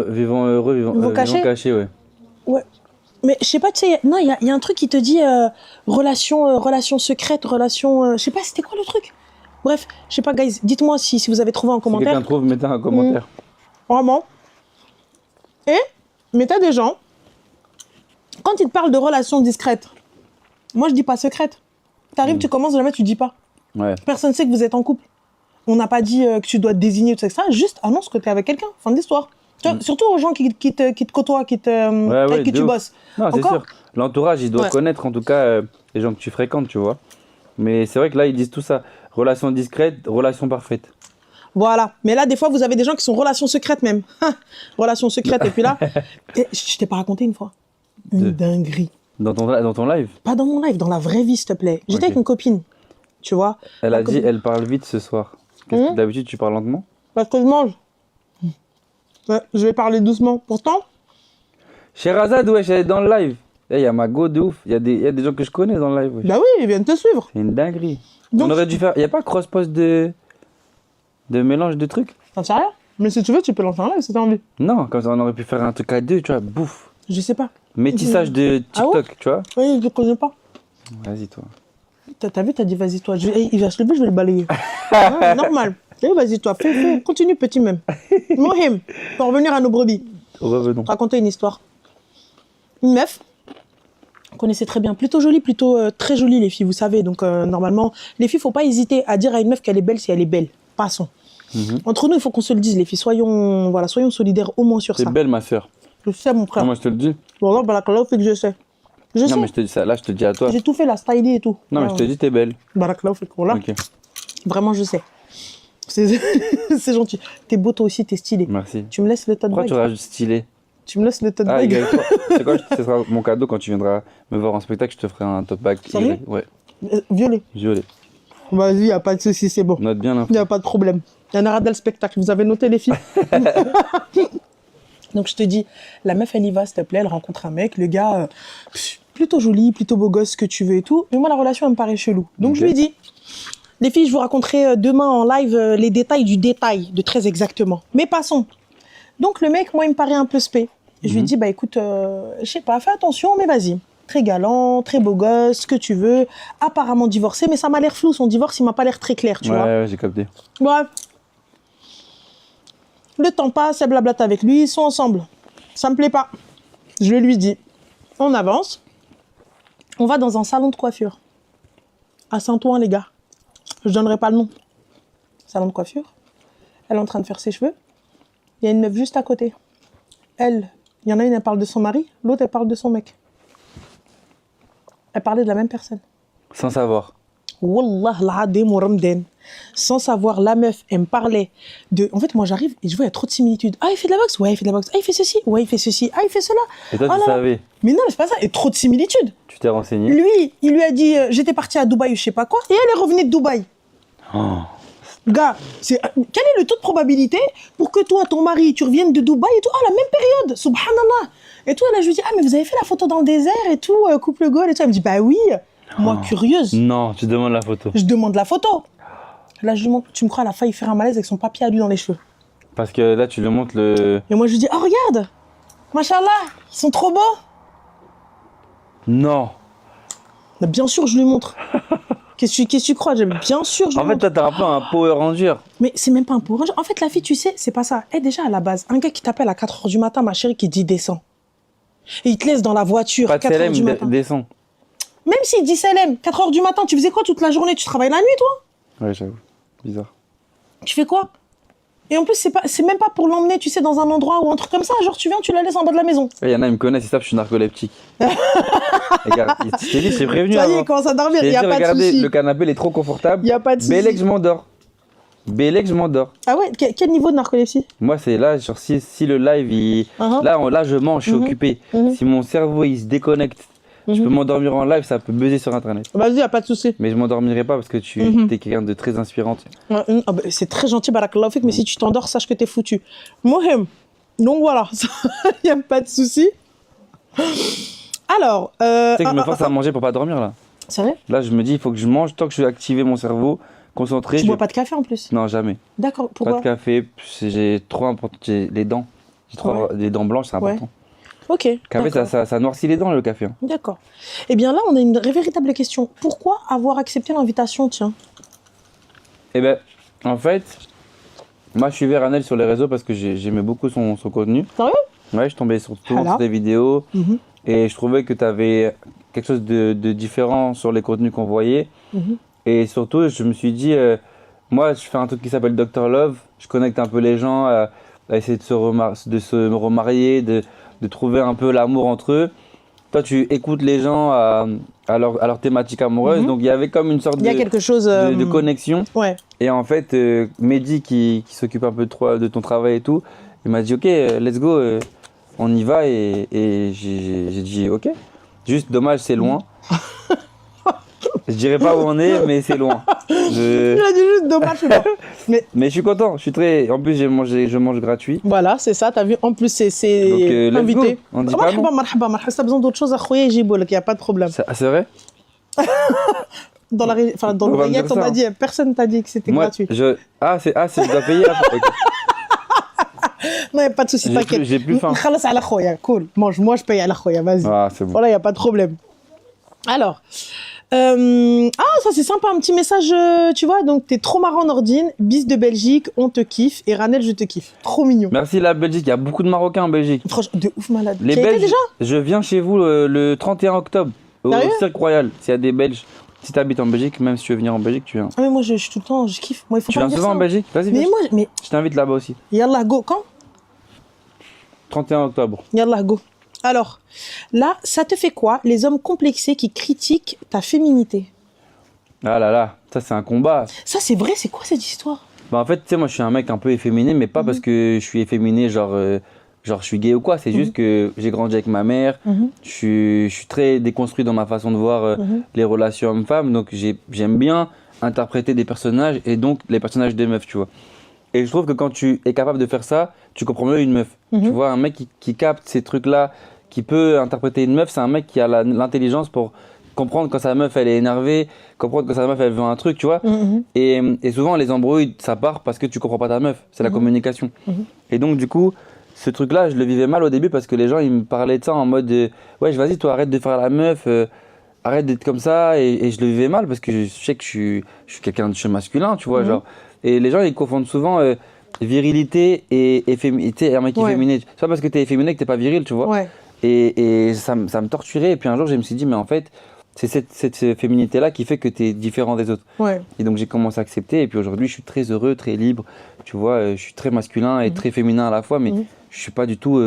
[SPEAKER 1] heureux, vivons cachés, ouais.
[SPEAKER 2] Ouais. Mais je sais pas, tu sais, non, il y a un truc qui te dit relation secrète, relation. Je sais pas, c'était quoi le truc? Bref, je sais pas, guys, dites-moi si vous avez trouvé en
[SPEAKER 1] Si
[SPEAKER 2] commentaire.
[SPEAKER 1] quelqu'un trouve, mettez un commentaire.
[SPEAKER 2] Vraiment. Mais t'as des gens, quand ils te parlent de relations discrètes, moi je dis pas secrète. T'arrives, tu commences, jamais tu dis pas.
[SPEAKER 1] Ouais.
[SPEAKER 2] Personne sait que vous êtes en couple. On n'a pas dit que tu dois te désigner, tout ça. Juste annonce que t'es avec quelqu'un. Fin de l'histoire. Tu vois, surtout aux gens qui te côtoient, avec qui tu bosses.
[SPEAKER 1] Non, c'est sûr. L'entourage, il doit connaître en tout cas les gens que tu fréquentes, tu vois. Mais c'est vrai que là, ils disent tout ça. Relation discrète, relation parfaite.
[SPEAKER 2] Voilà. Mais là, des fois, vous avez des gens qui sont relations secrètes même. Relations secrètes. Et puis là, je t'ai pas raconté une fois. Une dinguerie.
[SPEAKER 1] Dans ton live?
[SPEAKER 2] Pas dans mon live, dans la vraie vie, s'il te plaît. J'étais avec une copine, tu vois.
[SPEAKER 1] Elle a dit, elle parle vite ce soir. D'habitude, tu parles lentement?
[SPEAKER 2] Parce que je mange. Ouais, je vais parler doucement. Pourtant.
[SPEAKER 1] Sherazade, wesh, elle est dans le live. Il y a ma go de ouf. Il y a des gens que je connais dans le live. Wesh.
[SPEAKER 2] Bah oui, ils viennent te suivre.
[SPEAKER 1] C'est une dinguerie.
[SPEAKER 2] Donc,
[SPEAKER 1] on aurait dû faire. Il n'y a pas cross-post de mélange de trucs?
[SPEAKER 2] T'en sais rien. Mais si tu veux, tu peux lancer un live si t'as envie.
[SPEAKER 1] Non, comme ça, on aurait pu faire un truc à deux, tu vois, bouffe.
[SPEAKER 2] Je sais pas.
[SPEAKER 1] Métissage de TikTok, tu vois.
[SPEAKER 2] Oui, je connais pas.
[SPEAKER 1] Vas-y, toi.
[SPEAKER 2] T'as vu, t'as dit vas-y, toi. Il va se lever, je vais le balayer. Ouais, normal. Vas-y, toi, fais. Continue, petit même. Mohim, pour revenir à nos brebis.
[SPEAKER 1] Revenons.
[SPEAKER 2] Raconter une histoire. Une meuf, on connaissait très bien. Plutôt jolie, très jolie, les filles, vous savez. Donc, normalement, les filles, faut pas hésiter à dire à une meuf qu'elle est belle si elle est belle. Passons. Entre nous, il faut qu'on se le dise, les filles. Soyons solidaires au moins sur ça.
[SPEAKER 1] C'est belle, ma soeur.
[SPEAKER 2] Je sais, mon frère.
[SPEAKER 1] Non, moi, je te le dis.
[SPEAKER 2] Bon, là, Barakallah, fait que je sais. Je sais.
[SPEAKER 1] Non, mais je te dis ça. Là, je te dis à toi.
[SPEAKER 2] J'ai tout fait, la styling et tout.
[SPEAKER 1] Non, mais je te dis, t'es belle.
[SPEAKER 2] Barakallah, fait que voilà.
[SPEAKER 1] Ok.
[SPEAKER 2] Vraiment, je sais. C'est gentil. T'es beau, toi aussi, t'es stylé.
[SPEAKER 1] Merci.
[SPEAKER 2] Tu me laisses le tote
[SPEAKER 1] Pourquoi
[SPEAKER 2] bag.
[SPEAKER 1] tu rajoutes stylé?
[SPEAKER 2] Tu me laisses le tote
[SPEAKER 1] Ah,
[SPEAKER 2] bag.
[SPEAKER 1] c'est quoi, ce sera mon cadeau quand tu viendras me voir en spectacle, je te ferai un tote bag.
[SPEAKER 2] Sérieux?
[SPEAKER 1] Ouais.
[SPEAKER 2] Violet.
[SPEAKER 1] Violet.
[SPEAKER 2] Vas-y, y a pas de souci, c'est bon.
[SPEAKER 1] Note bien l'info.
[SPEAKER 2] Y a pas de problème. Y en aura dans le spectacle. Vous avez noté, les filles? Donc, je te dis, la meuf, elle y va, s'il te plaît. Elle rencontre un mec. Le gars, plutôt joli, plutôt beau gosse, ce que tu veux et tout. Mais moi, la relation, elle me paraît chelou. Donc, je lui dis, les filles, je vous raconterai demain en live les détails du détail, de très exactement. Mais passons. Donc, le mec, moi, il me paraît un peu spé. Je lui dis, bah écoute, je sais pas, fais attention, mais vas-y. Très galant, très beau gosse, ce que tu veux. Apparemment divorcé, mais ça m'a l'air flou. Son divorce, il m'a pas l'air très clair, tu vois.
[SPEAKER 1] Ouais, j'ai capté.
[SPEAKER 2] Bref. Le temps passe, elle blablate avec lui, ils sont ensemble. Ça me plaît pas. Je lui dis, on avance. On va dans un salon de coiffure. À Saint-Ouen, les gars. Je donnerai pas le nom. Salon de coiffure. Elle est en train de faire ses cheveux. Il y a une meuf juste à côté. Elle, il y en a une, elle parle de son mari. L'autre, elle parle de son mec. Elle parlait de la même personne.
[SPEAKER 1] Sans savoir.
[SPEAKER 2] Wallah l'adem wa ramdan. Sans savoir, la meuf, elle me parlait de... En fait, moi, j'arrive et je vois, il y a trop de similitudes. Ah, il fait de la boxe? Ouais, il fait de la boxe. Ah, il fait ceci? Ouais, il fait ceci. Ah, il fait cela.
[SPEAKER 1] Et toi, tu savais?
[SPEAKER 2] Mais non, mais c'est pas ça. Et trop de similitudes.
[SPEAKER 1] Tu t'es renseigné?
[SPEAKER 2] Lui, il lui a dit, j'étais partie à Dubaï ou je sais pas quoi. Et elle est revenue de Dubaï.
[SPEAKER 1] Oh.
[SPEAKER 2] Gars, quel est le taux de probabilité pour que toi, ton mari, tu reviennes de Dubaï et tout? Ah, la même période. Subhanallah. Et tout, là, je lui dis, ah, mais vous avez fait la photo dans le désert et tout, couple goal et tout. Elle me dit, bah oui. Moi, curieuse.
[SPEAKER 1] Non, tu demandes la photo.
[SPEAKER 2] Je demande la photo. Là, je lui montre, tu me crois, elle a failli faire un malaise avec son papier à lui dans les cheveux.
[SPEAKER 1] Parce que là, tu lui montres le...
[SPEAKER 2] Et moi, je lui dis, oh, regarde, machallah, ils sont trop beaux.
[SPEAKER 1] Non.
[SPEAKER 2] Mais bien sûr, je lui montre. Qu'est-ce que tu crois? Bien sûr, je lui
[SPEAKER 1] En fait,
[SPEAKER 2] montre.
[SPEAKER 1] toi, t'as un peu un Power Ranger.
[SPEAKER 2] Mais c'est même pas un pour. En fait, la fille, tu sais, c'est pas ça. Et déjà, à la base, un gars qui t'appelle à 4h du matin, ma chérie, qui dit descends. Et il te laisse dans la voiture,
[SPEAKER 1] Pas de
[SPEAKER 2] 4h du matin.
[SPEAKER 1] descend.
[SPEAKER 2] Même s'il dit Salem, 4h du matin, tu faisais quoi toute la journée? Tu travailles la nuit, toi?
[SPEAKER 1] Ouais, j'avoue. Bizarre.
[SPEAKER 2] Tu fais quoi? Et en plus, c'est même pas pour l'emmener, tu sais, dans un endroit ou un truc comme ça. Genre, tu viens, tu la laisses en bas de la maison.
[SPEAKER 1] Il y en a, ils me connaissent, ils savent que je suis narcoleptique. Regarde, je t'ai dit, j'ai prévenu
[SPEAKER 2] Ça y est,
[SPEAKER 1] avant.
[SPEAKER 2] il commence à dormir, il y a pas de
[SPEAKER 1] Regardez,
[SPEAKER 2] souci.
[SPEAKER 1] le canapé, il est trop confortable.
[SPEAKER 2] Il y a pas de souci.
[SPEAKER 1] Bélec, je m'endors. Bélec, je m'endors.
[SPEAKER 2] Ah ouais? Quel niveau de narcolepsie?
[SPEAKER 1] Moi, c'est là, genre, si le live, il... là, je mange, je suis occupé. Si mon cerveau, il se déconnecte Je peux m'endormir en live, ça peut buzzer sur internet.
[SPEAKER 2] Vas-y, y a pas de souci.
[SPEAKER 1] Mais je m'endormirai pas parce que tu es quelqu'un de très inspirante.
[SPEAKER 2] Ah, bah, c'est très gentil, barakallahu fik, mais si tu t'endors, sache que t'es foutu. Mohem. Donc voilà, il n'y a pas de souci. Alors.
[SPEAKER 1] Tu sais que je me force à manger pour pas dormir là.
[SPEAKER 2] C'est vrai?
[SPEAKER 1] Là, je me dis, il faut que je mange tant que je vais activer mon cerveau, concentré.
[SPEAKER 2] Tu bois pas de café en plus?
[SPEAKER 1] Non, jamais.
[SPEAKER 2] D'accord,
[SPEAKER 1] Pas
[SPEAKER 2] pourquoi?
[SPEAKER 1] de café, j'ai trop important. J'ai les dents. Les dents blanches, c'est important.
[SPEAKER 2] Ok.
[SPEAKER 1] Le café,
[SPEAKER 2] d'accord.
[SPEAKER 1] ça noircit les dents, le café. Hein.
[SPEAKER 2] D'accord. Eh bien là, on a une véritable question. Pourquoi avoir accepté l'invitation, tiens?
[SPEAKER 1] Eh ben, en fait, moi, je suivais Ranel sur les réseaux parce que j'aimais beaucoup son contenu.
[SPEAKER 2] Sérieux?
[SPEAKER 1] Ouais, je tombais souvent
[SPEAKER 2] Voilà.
[SPEAKER 1] sur des vidéos
[SPEAKER 2] Mhm.
[SPEAKER 1] et je trouvais que tu avais quelque chose de différent sur les contenus qu'on voyait.
[SPEAKER 2] Mhm.
[SPEAKER 1] Et surtout, je me suis dit, moi, je fais un truc qui s'appelle Dr Love. Je connecte un peu les gens à essayer de se remarier, de trouver un peu l'amour entre eux. Toi, tu écoutes les gens à leur thématique amoureuse.
[SPEAKER 2] Mhm.
[SPEAKER 1] Donc, il y avait comme une sorte
[SPEAKER 2] Il y a quelque chose.
[SPEAKER 1] de connexion.
[SPEAKER 2] Ouais.
[SPEAKER 1] Et en fait, Mehdi, qui s'occupe un peu de ton travail et tout, il m'a dit, OK, let's go, on y va. Et j'ai dit, OK. Juste, dommage, c'est loin. Je dirais pas où on est, mais c'est loin.
[SPEAKER 2] Il a dit juste dommage, je sais pas.
[SPEAKER 1] Mais je suis content, je suis très. En plus, je mange gratuit.
[SPEAKER 2] Voilà, c'est ça, t'as vu. En plus, c'est
[SPEAKER 1] Donc, let's
[SPEAKER 2] invité.
[SPEAKER 1] go. On dit pas non.
[SPEAKER 2] Marhaba. Si t'as besoin d'autre chose à khouya, il n'y a pas de problème.
[SPEAKER 1] C'est vrai?
[SPEAKER 2] Dans le
[SPEAKER 1] On va me
[SPEAKER 2] Riyad,
[SPEAKER 1] dire
[SPEAKER 2] on
[SPEAKER 1] ça,
[SPEAKER 2] m'a
[SPEAKER 1] hein.
[SPEAKER 2] dit, personne t'a dit que c'était
[SPEAKER 1] Moi,
[SPEAKER 2] gratuit.
[SPEAKER 1] je dois payer après. Ok.
[SPEAKER 2] Non, il n'y a pas de souci, t'inquiète.
[SPEAKER 1] J'ai plus faim.
[SPEAKER 2] Khalas ala khoya, cool. Mange, moi je paye à la khoya, vas-y.
[SPEAKER 1] Ah, c'est bon.
[SPEAKER 2] Voilà, il n'y a pas de problème. Alors, ça c'est sympa, un petit message, tu vois, donc t'es trop marrant Nordine, bis de Belgique, on te kiffe, et Ranel, je te kiffe. Trop mignon.
[SPEAKER 1] Merci la Belgique, il y a beaucoup de Marocains en Belgique.
[SPEAKER 2] Franchement, de ouf malade.
[SPEAKER 1] Les
[SPEAKER 2] Tu y as été
[SPEAKER 1] Belges,
[SPEAKER 2] déjà?
[SPEAKER 1] je viens chez vous le 31 octobre, au
[SPEAKER 2] Sérieux
[SPEAKER 1] Cirque Royal. S'il y a des Belges, si tu habites en Belgique, même si tu veux venir en Belgique, tu viens.
[SPEAKER 2] Ah mais moi je suis tout le temps, je kiffe. Moi il faut
[SPEAKER 1] Tu
[SPEAKER 2] pas
[SPEAKER 1] viens
[SPEAKER 2] me dire
[SPEAKER 1] souvent
[SPEAKER 2] ça.
[SPEAKER 1] en Belgique? Vas-y,
[SPEAKER 2] Mais
[SPEAKER 1] viens.
[SPEAKER 2] moi, mais
[SPEAKER 1] Je t'invite là-bas aussi.
[SPEAKER 2] yallah go, quand?
[SPEAKER 1] 31 octobre.
[SPEAKER 2] Yallah go. Alors, là, ça te fait quoi, les hommes complexés qui critiquent ta féminité?
[SPEAKER 1] Ah là là, ça c'est un combat.
[SPEAKER 2] Ça c'est vrai, c'est quoi cette histoire?
[SPEAKER 1] Bah en fait, tu sais, moi je suis un mec un peu efféminé, mais pas parce que je suis efféminé, genre je suis gay ou quoi. C'est juste que j'ai grandi avec ma mère. Je suis très déconstruit dans ma façon de voir les relations hommes-femmes. Donc j'aime bien interpréter des personnages et donc les personnages des meufs, tu vois. Et je trouve que quand tu es capable de faire ça, tu comprends mieux une meuf. Tu vois, un mec qui capte ces trucs-là, qui peut interpréter une meuf, c'est un mec qui a l'intelligence pour comprendre quand sa meuf elle est énervée, comprendre quand sa meuf elle veut un truc, tu vois. Et souvent les embrouilles, ça part parce que tu comprends pas ta meuf, c'est la communication. Et donc du coup, ce truc-là, je le vivais mal au début parce que les gens ils me parlaient de ça en mode ouais, vas-y, toi arrête de faire la meuf, arrête d'être comme ça. Et je le vivais mal parce que je sais que je suis quelqu'un de masculin, tu vois, genre. Et les gens ils confondent souvent virilité et féminité, un mec qui est féminin. C'est pas parce que t'es efféminé que t'es pas viril, tu vois.
[SPEAKER 2] Ouais.
[SPEAKER 1] Et ça me torturait. Et puis un jour, je me suis dit, mais en fait, c'est cette féminité-là qui fait que tu es différent des autres.
[SPEAKER 2] Ouais.
[SPEAKER 1] Et donc, j'ai commencé à accepter. Et puis aujourd'hui, je suis très heureux, très libre. Tu vois, je suis très masculin et très féminin à la fois. Mais je suis pas du tout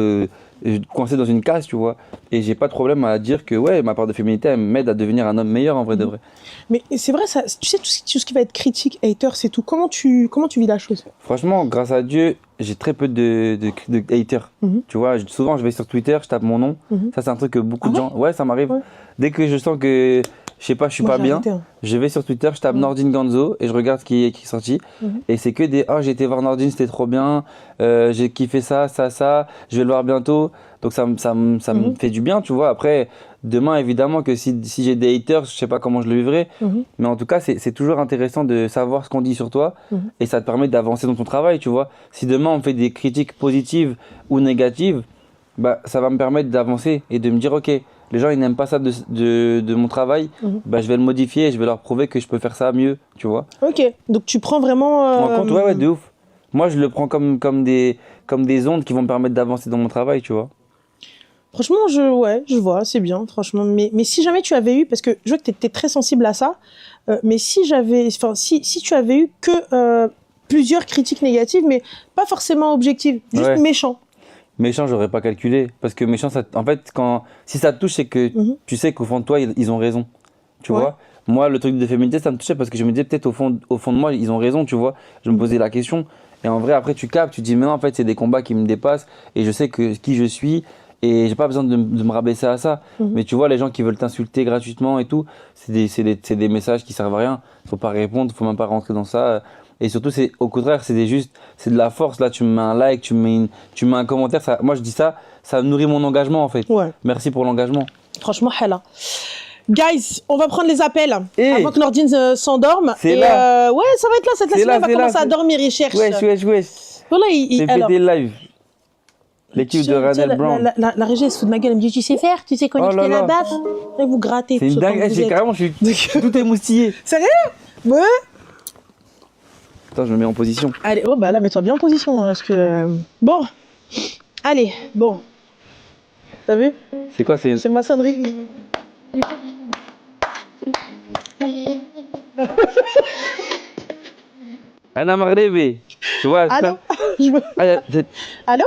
[SPEAKER 1] coincé dans une case, tu vois. Et j'ai pas de problème à dire que, ouais, ma part de féminité, elle m'aide à devenir un homme meilleur en vrai de vrai.
[SPEAKER 2] Mais c'est vrai, ça, tu sais, tout ce qui va être critique, hater, c'est tout. Comment tu vis la chose?
[SPEAKER 1] Franchement, grâce à Dieu, j'ai très peu de haters. Tu vois, souvent, je vais sur Twitter, je tape mon nom. Ça, c'est un truc que beaucoup de gens... Ouais, ça m'arrive.
[SPEAKER 2] Ouais.
[SPEAKER 1] Dès que je sens que, je sais pas, je suis
[SPEAKER 2] Moi,
[SPEAKER 1] pas
[SPEAKER 2] j'ai
[SPEAKER 1] bien,
[SPEAKER 2] arrêté, hein.
[SPEAKER 1] je vais sur Twitter, je tape Nordine Ganzo et je regarde ce qui est sorti. Et c'est que des « Ah, j'ai été voir Nordine, c'était trop bien. J'ai kiffé ça, je vais le voir bientôt. » Donc ça me fait du bien, tu vois. Après, demain, évidemment que si j'ai des haters, je sais pas comment je le vivrai. Mais en tout cas, c'est toujours intéressant de savoir ce qu'on dit sur toi. Et ça te permet d'avancer dans ton travail, tu vois. Si demain, on fait des critiques positives ou négatives, bah, ça va me permettre d'avancer et de me dire « Ok, les gens, ils n'aiment pas ça de mon travail. Bah, je vais le modifier et je vais leur prouver que je peux faire ça mieux, tu vois. »
[SPEAKER 2] Ok, donc tu prends vraiment...
[SPEAKER 1] Tu te rends compte? Ouais, de ouf. Moi, je le prends comme des ondes qui vont me permettre d'avancer dans mon travail, tu vois.
[SPEAKER 2] Franchement, je vois, c'est bien, franchement. Mais si jamais tu avais eu, parce que je vois que tu étais très sensible à ça, mais si tu avais eu que plusieurs critiques négatives, mais pas forcément objectives, juste méchants.
[SPEAKER 1] Méchant, j'aurais pas calculé. Parce que méchant, en fait, si ça te touche, c'est que tu sais qu'au fond de toi, ils ont raison. Tu vois? Moi, le truc de féminité, ça me touchait parce que je me disais peut-être au fond de moi, ils ont raison, tu vois. Je me posais la question. Et en vrai, après, tu captes, tu te dis, mais non, en fait, c'est des combats qui me dépassent et je sais qui je suis. Et j'ai pas besoin de me rabaisser à ça. Mais tu vois, les gens qui veulent t'insulter gratuitement et tout, c'est des messages qui servent à rien. Faut pas répondre, faut même pas rentrer dans ça. Et surtout, au contraire, c'est de la force. Là, tu me mets un like, tu me mets un commentaire. Ça, moi, je dis ça, ça nourrit mon engagement en fait.
[SPEAKER 2] Ouais.
[SPEAKER 1] Merci pour l'engagement.
[SPEAKER 2] Franchement, Hala. Guys, on va prendre les appels
[SPEAKER 1] Hey.
[SPEAKER 2] avant que Nordine s'endorme.
[SPEAKER 1] C'est là.
[SPEAKER 2] Ouais, ça va être là. Cette là, il va commencer à dormir, il cherche.
[SPEAKER 1] Wesh.
[SPEAKER 2] Voilà,
[SPEAKER 1] C'est pété le live. L'équipe de Ranel Brown.
[SPEAKER 2] La régie, elle se fout de ma gueule. Elle me dit, tu sais faire, tu sais connecter la baffe. Et vous grattez.
[SPEAKER 1] C'est une dingue. J'ai carrément, je suis tout émoustillé.
[SPEAKER 2] Sérieux? Ouais.
[SPEAKER 1] Attends, je me mets en position.
[SPEAKER 2] Allez, oh bah là, mets-toi bien en position. Parce que... Bon. Allez, bon. T'as vu?
[SPEAKER 1] C'est quoi? C'est
[SPEAKER 2] ma sonnerie.
[SPEAKER 1] Anna Maghrebe. Tu vois?
[SPEAKER 2] Allô? Allô?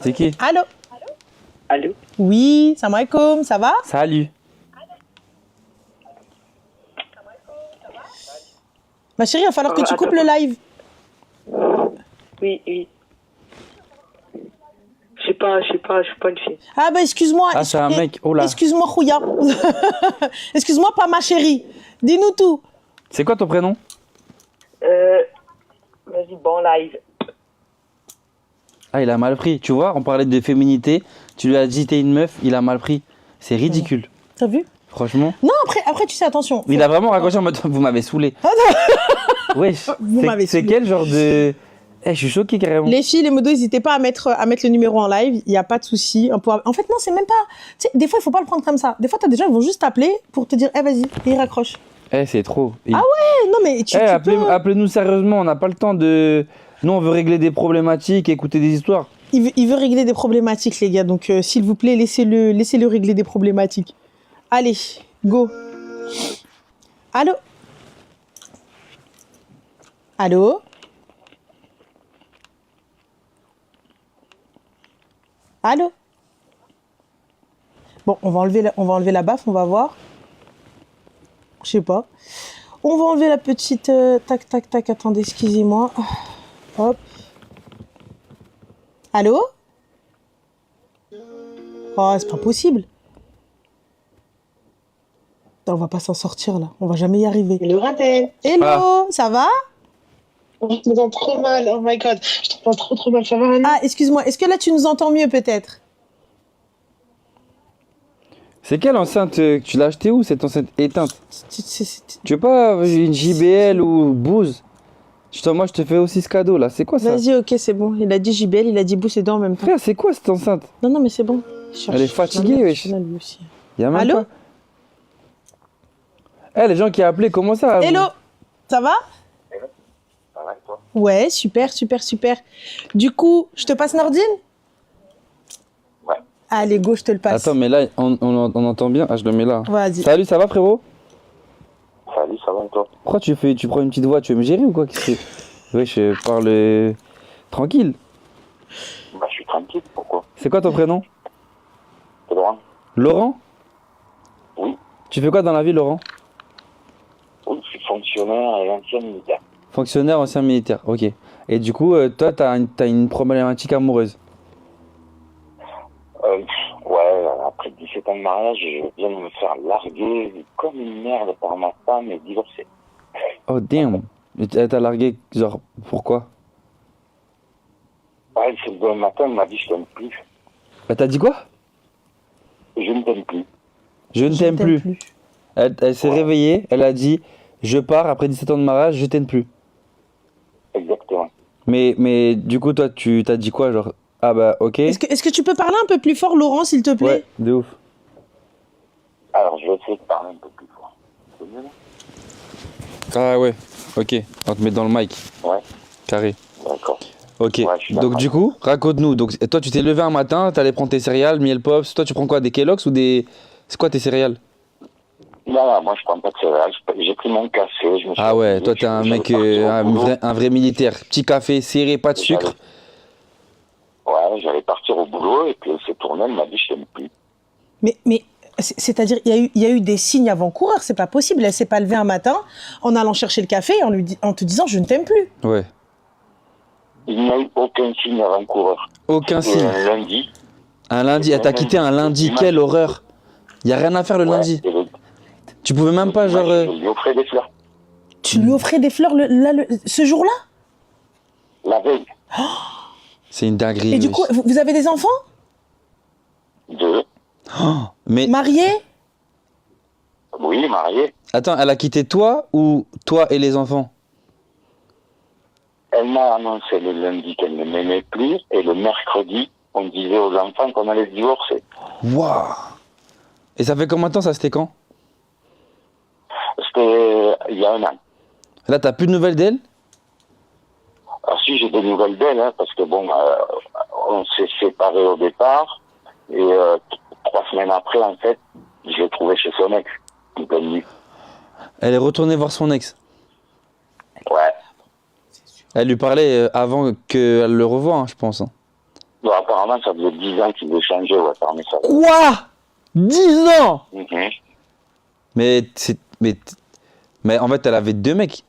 [SPEAKER 1] C'est qui?
[SPEAKER 2] Allô?
[SPEAKER 3] Allô?
[SPEAKER 2] Oui, salam alaikum, ça va?
[SPEAKER 1] Salut.
[SPEAKER 2] Ma chérie, il va falloir que tu coupes le live.
[SPEAKER 3] Oui. Je suis pas une fille.
[SPEAKER 2] Ah bah excuse-moi.
[SPEAKER 1] Ah, c'est un mec. Oh là.
[SPEAKER 2] Excuse-moi, Khouya. Excuse-moi, pas ma chérie. Dis-nous tout.
[SPEAKER 1] C'est quoi ton prénom?
[SPEAKER 3] Vas-y, bon live.
[SPEAKER 1] Ah, il a mal pris. Tu vois, on parlait de féminité. Tu lui as dit t'es une meuf, il a mal pris. C'est ridicule.
[SPEAKER 2] T'as vu?
[SPEAKER 1] Franchement.
[SPEAKER 2] Non, après tu sais, attention.
[SPEAKER 1] Il a vraiment raccroché en mode vous m'avez saulé.
[SPEAKER 2] Ah non.
[SPEAKER 1] Wesh.
[SPEAKER 2] Vous m'avez
[SPEAKER 1] C'est
[SPEAKER 2] saoulé.
[SPEAKER 1] quel genre de. Je suis choqué carrément.
[SPEAKER 2] Les filles, les modos, n'hésitez pas à mettre le numéro en live. Il n'y a pas de souci. En fait, non, c'est même pas. Tu sais, des fois, il faut pas le prendre comme ça. Des fois, t'as des gens qui vont juste t'appeler pour te dire, vas-y, et ils raccrochent.
[SPEAKER 1] C'est trop.
[SPEAKER 2] Ah ouais, non, mais tu peux...
[SPEAKER 1] Appelez-nous sérieusement, on n'a pas le temps de. Nous, on veut régler des problématiques, écouter des histoires.
[SPEAKER 2] Il veut régler des problématiques, les gars. Donc, s'il vous plaît, laissez-le régler des problématiques. Allez, go. Allô? Allô? Allô? Bon, on va enlever la baffe, on va voir. Je sais pas. On va enlever la petite... tac. Attendez, excusez-moi. Hop. Allô? Oh, c'est pas possible. On va pas s'en sortir, là. On va jamais y arriver.
[SPEAKER 3] Le rappel.
[SPEAKER 2] Hello, ça va?
[SPEAKER 3] Je t'entends trop mal. Oh my god. Je t'entends trop mal. Ça va, Anna?
[SPEAKER 2] Ah, excuse-moi. Est-ce que là, tu nous entends mieux, peut-être?
[SPEAKER 1] C'est quelle enceinte tu l'as acheté où cette enceinte éteinte?
[SPEAKER 2] C'est-
[SPEAKER 1] Tu veux pas une JBL ou Bose? Moi je te fais aussi ce cadeau là, c'est quoi ça?
[SPEAKER 2] Vas-y, ok, c'est bon. Il a dit JBL, il a dit Boost et deux en même temps.
[SPEAKER 1] Frère, c'est quoi cette enceinte?
[SPEAKER 2] Non, mais c'est bon.
[SPEAKER 1] Elle est fatiguée, wesh.
[SPEAKER 2] Lui aussi.
[SPEAKER 1] Y a même
[SPEAKER 2] Allô?
[SPEAKER 1] pas. Les gens qui appelaient, comment ça?
[SPEAKER 2] Hello, ça va?
[SPEAKER 3] Ça va, toi?
[SPEAKER 2] Ouais, super. Du coup, je te passe Nordine?
[SPEAKER 3] Ouais.
[SPEAKER 2] Allez, go, je te le passe.
[SPEAKER 1] Attends, mais là, on entend bien. Ah, je le mets là.
[SPEAKER 2] Vas-y.
[SPEAKER 1] Salut, ça va frérot?
[SPEAKER 3] Salut, ça va, toi?
[SPEAKER 1] Pourquoi tu prends une petite voix? Tu veux me gérer ou quoi? Ouais, je parle tranquille.
[SPEAKER 3] Bah, je suis tranquille, pourquoi?
[SPEAKER 1] C'est quoi ton prénom?
[SPEAKER 3] T'es droit?
[SPEAKER 1] Laurent?
[SPEAKER 3] Oui.
[SPEAKER 1] Tu fais quoi dans la vie, Laurent?
[SPEAKER 3] Oui, je suis fonctionnaire et ancien militaire.
[SPEAKER 1] Fonctionnaire, ancien militaire, ok. Et du coup, toi, t'as une problématique amoureuse.
[SPEAKER 3] Ouais, après 17 ans de mariage, je viens de me faire larguer comme une merde par ma femme et divorcer.
[SPEAKER 1] Oh, damn. Et elle t'a largué, genre, pourquoi?
[SPEAKER 3] Ouais, c'est le matin, elle m'a dit je t'aime plus.
[SPEAKER 1] Elle t'a dit quoi?
[SPEAKER 3] Je ne t'aime plus.
[SPEAKER 1] Je ne t'aime plus. Elle s'est réveillée, elle a dit je pars après 17 ans de mariage, je t'aime plus.
[SPEAKER 3] Exactement.
[SPEAKER 1] Mais du coup, toi, tu t'as dit quoi, genre ah bah ok.
[SPEAKER 2] Est-ce que tu peux parler un peu plus fort, Laurent, s'il te plaît?
[SPEAKER 1] Ouais, de ouf.
[SPEAKER 3] Alors, je vais essayer de parler un peu plus fort. C'est mieux, là?
[SPEAKER 1] Ah ouais, ok. On te met dans le mic.
[SPEAKER 3] Ouais,
[SPEAKER 1] Carré.
[SPEAKER 3] d'accord.
[SPEAKER 1] Ok.
[SPEAKER 3] Ouais, je suis
[SPEAKER 1] Donc
[SPEAKER 3] d'accord.
[SPEAKER 1] du coup, raconte-nous. Donc toi, tu t'es levé un matin, t'allais prendre tes céréales, miel pops. Toi, tu prends quoi, des Kellogg's ou des... C'est quoi tes céréales?
[SPEAKER 3] Non, moi je prends pas de céréales. J'ai pris mon café. Je me suis
[SPEAKER 1] Ah ouais,
[SPEAKER 3] réveillé,
[SPEAKER 1] toi, t'es un
[SPEAKER 3] j'allais
[SPEAKER 1] mec,
[SPEAKER 3] partir au boulot.
[SPEAKER 1] un vrai militaire. Petit café serré, pas de sucre.
[SPEAKER 3] Ouais, j'allais partir au boulot et puis elle s'est tournée, elle m'a dit je t'aime plus.
[SPEAKER 2] Mais c'est-à-dire, il y a eu des signes avant-coureurs, c'est pas possible. Elle s'est pas levée un matin en allant chercher le café et en te disant je ne t'aime plus.
[SPEAKER 1] Ouais.
[SPEAKER 3] Il n'y a eu aucun signe avant-coureur.
[SPEAKER 1] Aucun
[SPEAKER 3] C'était
[SPEAKER 1] signe.
[SPEAKER 3] un lundi.
[SPEAKER 1] Un lundi, elle t'a quitté un lundi, quelle horreur. Y a rien à faire le lundi.
[SPEAKER 3] Et
[SPEAKER 1] Tu pouvais même pas, genre.
[SPEAKER 3] je lui offrais des fleurs.
[SPEAKER 2] Tu lui offrais des fleurs ce jour-là?
[SPEAKER 3] La veille,
[SPEAKER 1] C'est une dinguerie.
[SPEAKER 2] Et du
[SPEAKER 1] wesh.
[SPEAKER 2] coup, vous avez des enfants?
[SPEAKER 3] 2.
[SPEAKER 1] Mais
[SPEAKER 2] Mariés?
[SPEAKER 3] Oui, marié.
[SPEAKER 1] attends, elle a quitté toi ou toi et les enfants?
[SPEAKER 3] Elle m'a annoncé le lundi qu'elle ne m'aimait plus. Et le mercredi, on disait aux enfants qu'on allait se divorcer.
[SPEAKER 1] Waouh. Et ça fait combien de temps ça, c'était quand?
[SPEAKER 3] C'était il y a un an.
[SPEAKER 1] Là, t'as plus de nouvelles d'elle?
[SPEAKER 3] Alors si j'ai des nouvelles d'elle, hein, parce que bon, on s'est séparés au départ. Et 3 semaines après, en fait, je l'ai trouvée chez son ex. En pleine nuit.
[SPEAKER 1] Elle est retournée voir son ex.
[SPEAKER 3] Ouais.
[SPEAKER 1] Elle lui parlait avant qu'elle le revoie, hein, je pense. hein.
[SPEAKER 3] Bon, apparemment, ça faisait 10 ans qu'ils échangeaient, ouais, par message.
[SPEAKER 1] Quoi? 10 ans?
[SPEAKER 3] Mhm.
[SPEAKER 1] Mais c'est. Mais en fait, elle avait 2 mecs.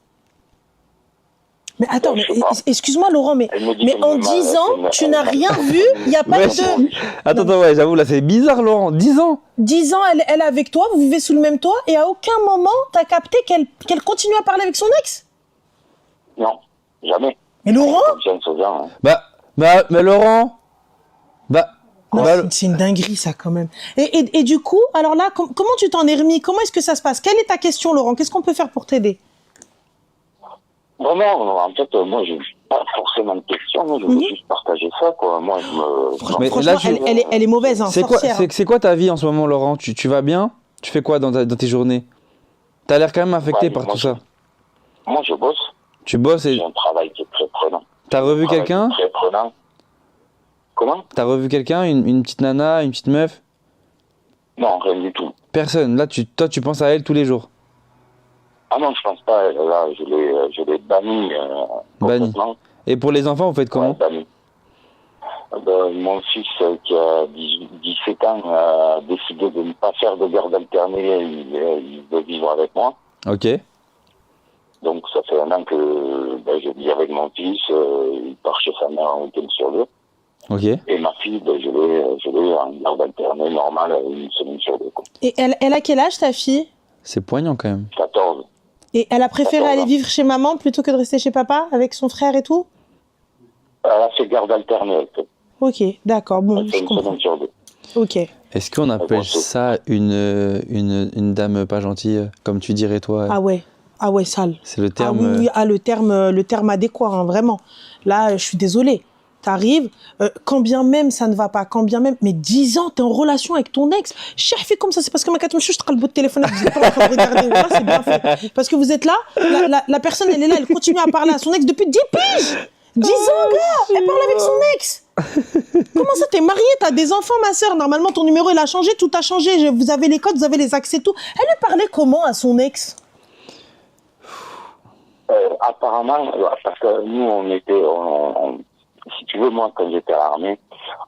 [SPEAKER 2] Mais attends,
[SPEAKER 3] Je sais pas.
[SPEAKER 2] excuse-moi Laurent, mais
[SPEAKER 3] Elle me dit qu'elle
[SPEAKER 2] en
[SPEAKER 3] me
[SPEAKER 2] 10 ans,
[SPEAKER 3] qu'elle me-
[SPEAKER 2] tu n'as rien vu? Il n'y a pas
[SPEAKER 1] Ouais.
[SPEAKER 2] de...
[SPEAKER 1] Attends, ouais, j'avoue, là, c'est bizarre, Laurent. 10 ans?
[SPEAKER 2] 10 ans, elle est avec toi, vous vivez sous le même toit, et à aucun moment, t'as capté qu'elle continue à parler avec son ex?
[SPEAKER 3] Non, jamais.
[SPEAKER 2] Mais Laurent?
[SPEAKER 3] Confiance aux gens, hein.
[SPEAKER 1] Mais Laurent?
[SPEAKER 2] Non,
[SPEAKER 1] Bah,
[SPEAKER 2] c'est une dinguerie, ça, quand même. Et du coup, alors là, comment tu t'en es remis? Comment est-ce que ça se passe? Quelle est ta question, Laurent? Qu'est-ce qu'on peut faire pour t'aider?
[SPEAKER 3] Vraiment, en fait, moi, je n'ai pas forcément de questions, moi, je veux juste partager ça, quoi. Moi, je me...
[SPEAKER 1] Mais
[SPEAKER 2] Franchement,
[SPEAKER 1] là, tu-
[SPEAKER 2] elle est mauvaise, hein,
[SPEAKER 1] c'est quoi,
[SPEAKER 2] sorcière.
[SPEAKER 1] c'est quoi ta vie en ce moment, Laurent? Tu vas bien? Tu fais quoi dans tes journées? T'as l'air quand même affecté
[SPEAKER 3] Ouais,
[SPEAKER 1] par
[SPEAKER 3] moi,
[SPEAKER 1] tout ça.
[SPEAKER 3] Moi, je bosse.
[SPEAKER 1] Tu bosses et
[SPEAKER 3] J'ai un travail qui est très prenant.
[SPEAKER 1] t'as revu
[SPEAKER 3] Un travail
[SPEAKER 1] quelqu'un?
[SPEAKER 3] Très prenant. Comment?
[SPEAKER 1] T'as revu quelqu'un? Une petite nana? Une petite meuf?
[SPEAKER 3] Non, rien du tout.
[SPEAKER 1] Personne. Là, toi, tu penses à elle tous les jours.
[SPEAKER 3] Ah non, je pense pas. Là, je l'ai banni complètement.
[SPEAKER 1] Et pour les enfants, vous faites comment?
[SPEAKER 3] Ouais, banni. Mon fils qui a 17 ans a décidé de ne pas faire de garde alternée. Il veut vivre avec moi.
[SPEAKER 1] Ok.
[SPEAKER 3] Donc ça fait 1 an que je vis avec mon fils. Il part chez sa mère un week-end sur 2.
[SPEAKER 1] Ok.
[SPEAKER 3] Et ma fille, je l'ai en garde alternée normale 1 semaine sur 2. Quoi.
[SPEAKER 2] Et elle a quel âge, ta fille?
[SPEAKER 1] C'est poignant quand même.
[SPEAKER 3] 14.
[SPEAKER 2] Et elle a préféré
[SPEAKER 3] 14
[SPEAKER 2] aller
[SPEAKER 3] ans.
[SPEAKER 2] vivre chez maman plutôt que de rester chez papa avec son frère et tout?
[SPEAKER 3] Elle a fait garde alternée. Elle fait,
[SPEAKER 2] Ok, d'accord, bon,
[SPEAKER 3] elle fait
[SPEAKER 2] je
[SPEAKER 3] 1
[SPEAKER 2] comprends.
[SPEAKER 3] semaine sur 2.
[SPEAKER 2] Ok.
[SPEAKER 1] Est-ce qu'on appelle
[SPEAKER 3] bon, c'est-
[SPEAKER 1] ça une dame pas gentille, comme tu dirais toi?
[SPEAKER 2] Ah ouais, sale.
[SPEAKER 1] C'est le
[SPEAKER 2] Ah
[SPEAKER 1] terme.
[SPEAKER 2] oui, le terme adéquat, hein, vraiment. Là, je suis désolée. T'arrives, quand bien même ça ne va pas, quand bien même, mais 10 ans, t'es en relation avec ton ex. Chef, fait comme ça, c'est parce que ma carte, je te le bout de téléphone, vous êtes pas en train de regarder. Voilà, c'est bien fait. Parce que vous êtes là, la personne, elle est là, elle continue à parler à son ex depuis 10 piges. 10 ans, gars, elle parle avec son ex. Comment ça, t'es mariée, t'as des enfants, ma sœur. Normalement, ton numéro, il a changé, tout a changé. Vous avez les codes, vous avez les accès, tout. Elle lui parlait comment à son ex?
[SPEAKER 3] Apparemment, parce que nous, on était, si tu veux, moi, quand j'étais à l'armée,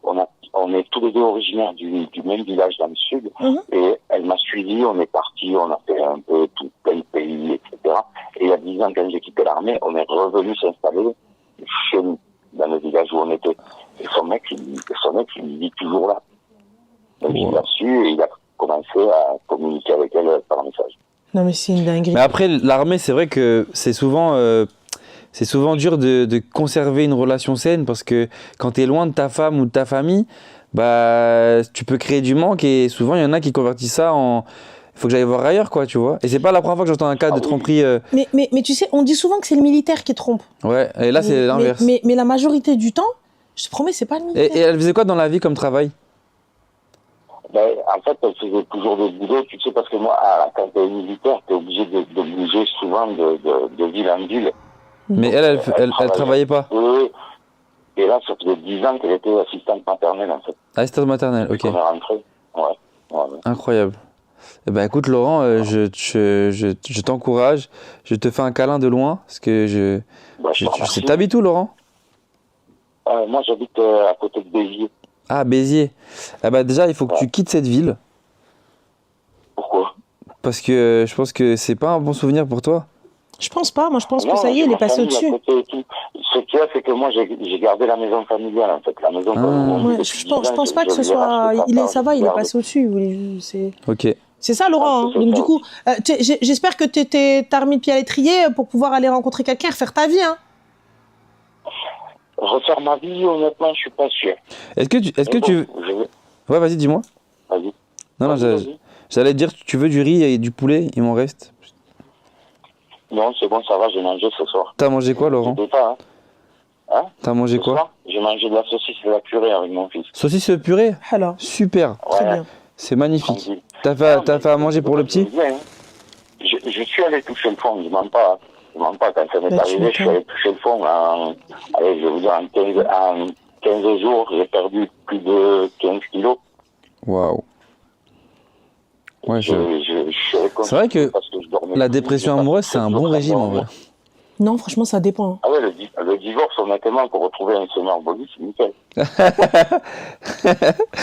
[SPEAKER 3] on est tous les 2 originaires du même village dans le sud, et elle m'a suivi, on est parti, on a fait un peu tout plein de pays, etc. Et il y a 10 ans, quand j'ai quitté l'armée, on est revenu s'installer chez nous, dans le village où on était. Et son mec, il vit toujours là. Donc il l'a su et il a commencé à communiquer avec elle par message.
[SPEAKER 2] Non, mais c'est une dinguerie.
[SPEAKER 1] Mais après, l'armée, c'est vrai que c'est souvent dur de conserver une relation saine parce que quand tu es loin de ta femme ou de ta famille, bah, tu peux créer du manque et souvent, il y en a qui convertissent ça en il faut que j'aille voir ailleurs, quoi, tu vois. Et c'est pas la première fois que j'entends un cas de tromperie.
[SPEAKER 2] Mais tu sais, on dit souvent que c'est le militaire qui trompe.
[SPEAKER 1] Ouais, et là, c'est l'inverse.
[SPEAKER 2] Mais la majorité du temps, je te promets, c'est pas le militaire.
[SPEAKER 1] Et elle faisait quoi dans la vie comme travail?
[SPEAKER 3] En fait, elle faisait toujours des boulots, tu sais, parce que moi, quand t'es militaire, t'es obligé de bouger souvent de ville en ville.
[SPEAKER 1] Mais elle travaillait pas.
[SPEAKER 3] Oui. Et là, ça faisait 10 ans qu'elle était assistante maternelle, en fait.
[SPEAKER 1] Assistante maternelle, ok.
[SPEAKER 3] On est rentré. Ouais.
[SPEAKER 1] Incroyable. Eh ben, écoute, Laurent, je t'encourage. Je te fais un câlin de loin. Parce que je
[SPEAKER 3] te remercie.
[SPEAKER 1] T'habites où, Laurent?
[SPEAKER 3] Moi, j'habite à côté de Béziers.
[SPEAKER 1] Ah, Béziers. Eh ben, déjà, il faut que tu quittes cette ville.
[SPEAKER 3] Pourquoi?
[SPEAKER 1] Parce que je pense que c'est pas un bon souvenir pour toi.
[SPEAKER 2] Je pense pas, moi je pense que
[SPEAKER 3] Non,
[SPEAKER 2] ça y est,
[SPEAKER 3] j'ai
[SPEAKER 2] il est
[SPEAKER 3] ma
[SPEAKER 2] passé
[SPEAKER 3] famille à
[SPEAKER 2] au-dessus.
[SPEAKER 3] côté et tout. Ce qu'il y a, c'est que moi, j'ai gardé la maison familiale, en fait. La maison qu'on vit
[SPEAKER 2] Ouais,
[SPEAKER 3] depuis
[SPEAKER 2] je
[SPEAKER 3] 10
[SPEAKER 2] pense,
[SPEAKER 3] ans,
[SPEAKER 2] je pense pas que ce
[SPEAKER 3] je l'ai
[SPEAKER 2] soit.
[SPEAKER 3] racheté
[SPEAKER 2] Il est,
[SPEAKER 3] par
[SPEAKER 2] ça va,
[SPEAKER 3] je
[SPEAKER 2] il est
[SPEAKER 3] garde.
[SPEAKER 2] passé au-dessus. C'est
[SPEAKER 1] Ok.
[SPEAKER 2] c'est ça, Laurent. Hein.
[SPEAKER 3] C'est
[SPEAKER 2] Donc,
[SPEAKER 3] ça
[SPEAKER 2] du coup,
[SPEAKER 3] aussi.
[SPEAKER 2] j'espère que t'as remis le pied à l'étrier pour pouvoir aller rencontrer quelqu'un et refaire ta vie. Hein.
[SPEAKER 3] Refaire ma vie, honnêtement, je suis pas sûr.
[SPEAKER 1] Est-ce que
[SPEAKER 3] Mais
[SPEAKER 1] tu
[SPEAKER 3] bon,
[SPEAKER 1] veux...
[SPEAKER 3] je vais...
[SPEAKER 1] Ouais, vas-y, dis-moi.
[SPEAKER 3] Vas-y.
[SPEAKER 1] Non, non,
[SPEAKER 3] Vas-y.
[SPEAKER 1] j'allais te dire, tu veux du riz et du poulet, il m'en reste.
[SPEAKER 3] Non, c'est bon, ça va, j'ai mangé ce soir.
[SPEAKER 1] T'as mangé quoi, Laurent?
[SPEAKER 3] N'hésitez pas, hein.
[SPEAKER 1] T'as mangé
[SPEAKER 3] Ce
[SPEAKER 1] quoi?
[SPEAKER 3] soir, j'ai mangé de la saucisse et de la purée avec mon fils.
[SPEAKER 1] Saucisse purée?
[SPEAKER 2] Alors,
[SPEAKER 1] Super,
[SPEAKER 2] très
[SPEAKER 3] Ouais,
[SPEAKER 2] bien.
[SPEAKER 1] c'est magnifique.
[SPEAKER 3] tranquille.
[SPEAKER 1] T'as fait à manger pour le petit?
[SPEAKER 3] Bien, hein. Je suis allé toucher le fond, je mens pas. Je mens pas, quand ça m'est
[SPEAKER 2] Bah, tu
[SPEAKER 3] arrivé, je suis allé toucher le fond. Allez, je vais vous dire, en 15 jours, j'ai perdu plus de 15 kilos.
[SPEAKER 1] Waouh. Ouais,
[SPEAKER 3] Je suis reconstruit
[SPEAKER 1] c'est vrai que
[SPEAKER 3] parce je dormais
[SPEAKER 1] la
[SPEAKER 3] plus,
[SPEAKER 1] dépression
[SPEAKER 3] j'ai pas
[SPEAKER 1] amoureuse,
[SPEAKER 3] pu
[SPEAKER 1] c'est un
[SPEAKER 3] faire
[SPEAKER 1] bon
[SPEAKER 3] d'autres
[SPEAKER 1] régime en
[SPEAKER 3] endormis.
[SPEAKER 1] vrai.
[SPEAKER 2] Non, franchement, ça dépend. Hein.
[SPEAKER 3] Ah ouais, le divorce, honnêtement, pour retrouver un summer body, c'est nickel.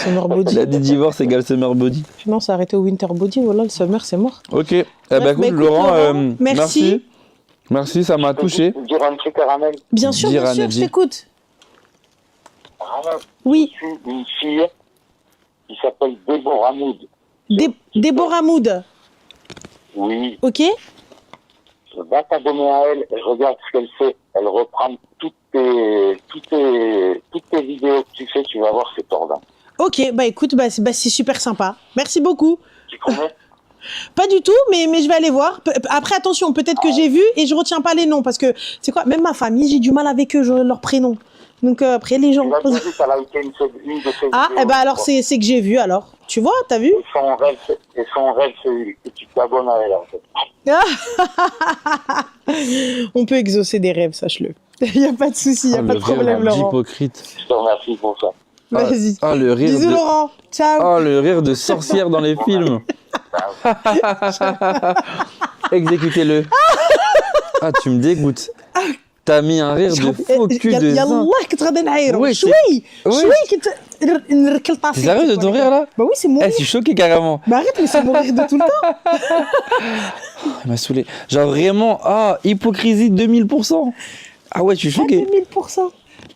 [SPEAKER 2] Summer body.
[SPEAKER 1] Il a dit divorce égale summer body.
[SPEAKER 2] Non, c'est arrêté au winter body. Voilà, le summer, c'est mort.
[SPEAKER 1] Ok. Eh
[SPEAKER 2] Bref,
[SPEAKER 1] ben, écoute,
[SPEAKER 2] écoute,
[SPEAKER 1] Laurent,
[SPEAKER 2] merci.
[SPEAKER 1] Merci, ça m'a
[SPEAKER 3] Je peux
[SPEAKER 1] touché.
[SPEAKER 3] juste dire un truc, Caramel.
[SPEAKER 2] Bien sûr,
[SPEAKER 1] Dire
[SPEAKER 2] bien
[SPEAKER 1] à
[SPEAKER 2] sûr, je
[SPEAKER 1] Nadji.
[SPEAKER 2] t'écoute.
[SPEAKER 3] Caramel,
[SPEAKER 2] Oui,
[SPEAKER 3] je suis une fille qui s'appelle Déborah Mood.
[SPEAKER 2] Déborah Mood.
[SPEAKER 3] Oui,
[SPEAKER 2] Ok.
[SPEAKER 3] va t'abonner à elle et regarde ce qu'elle fait. Elle reprend toutes tes vidéos que tu fais, tu vas voir, c'est tordant.
[SPEAKER 2] Ok, bah écoute, c'est super sympa. Merci beaucoup.
[SPEAKER 3] Tu connais?
[SPEAKER 2] Pas du tout, mais je vais aller voir. Après, attention, peut-être que j'ai vu et je retiens pas les noms parce que, c'est quoi, même ma famille, j'ai du mal avec eux, leurs prénoms. Donc après, les gens...
[SPEAKER 3] Tu l'as déjà vu, t'as liké une de ses
[SPEAKER 2] Ah,
[SPEAKER 3] vidéos.
[SPEAKER 2] eh ben alors, c'est que j'ai vu, alors. Tu vois, t'as vu?
[SPEAKER 3] Et son rêve, c'est que tu t'abonnes à elle, en fait.
[SPEAKER 2] On peut exaucer des rêves, sache-le. Il n'y a pas de souci, il n'y a pas de problème, Laurent.
[SPEAKER 1] Hypocrite.
[SPEAKER 3] Je te remercie pour ça.
[SPEAKER 2] Vas-y.
[SPEAKER 1] Ah, le rire
[SPEAKER 2] Bisous,
[SPEAKER 1] de...
[SPEAKER 2] Laurent. Ciao.
[SPEAKER 1] Oh, le rire de sorcière dans les films. Exécutez-le. Ah, tu me dégoûtes. T'as mis un rire de faux cul de zin.
[SPEAKER 2] يلا كنت غادي نعايرو
[SPEAKER 1] Ouais,
[SPEAKER 2] شوي
[SPEAKER 1] ouais.
[SPEAKER 2] شوي كنت نركل
[SPEAKER 1] T'es
[SPEAKER 2] طاسي
[SPEAKER 1] sérieux de ton rire là?
[SPEAKER 2] Bah oui, c'est mon
[SPEAKER 1] Eh,
[SPEAKER 2] rire.
[SPEAKER 1] je suis choqué carrément.
[SPEAKER 2] Bah arrête, mais c'est mon rire de tout le temps.
[SPEAKER 1] Il m'a saoulé. Genre vraiment, hypocrisie de 2000%. Ah ouais, je suis
[SPEAKER 2] Pas
[SPEAKER 1] choqué.
[SPEAKER 2] 2000%.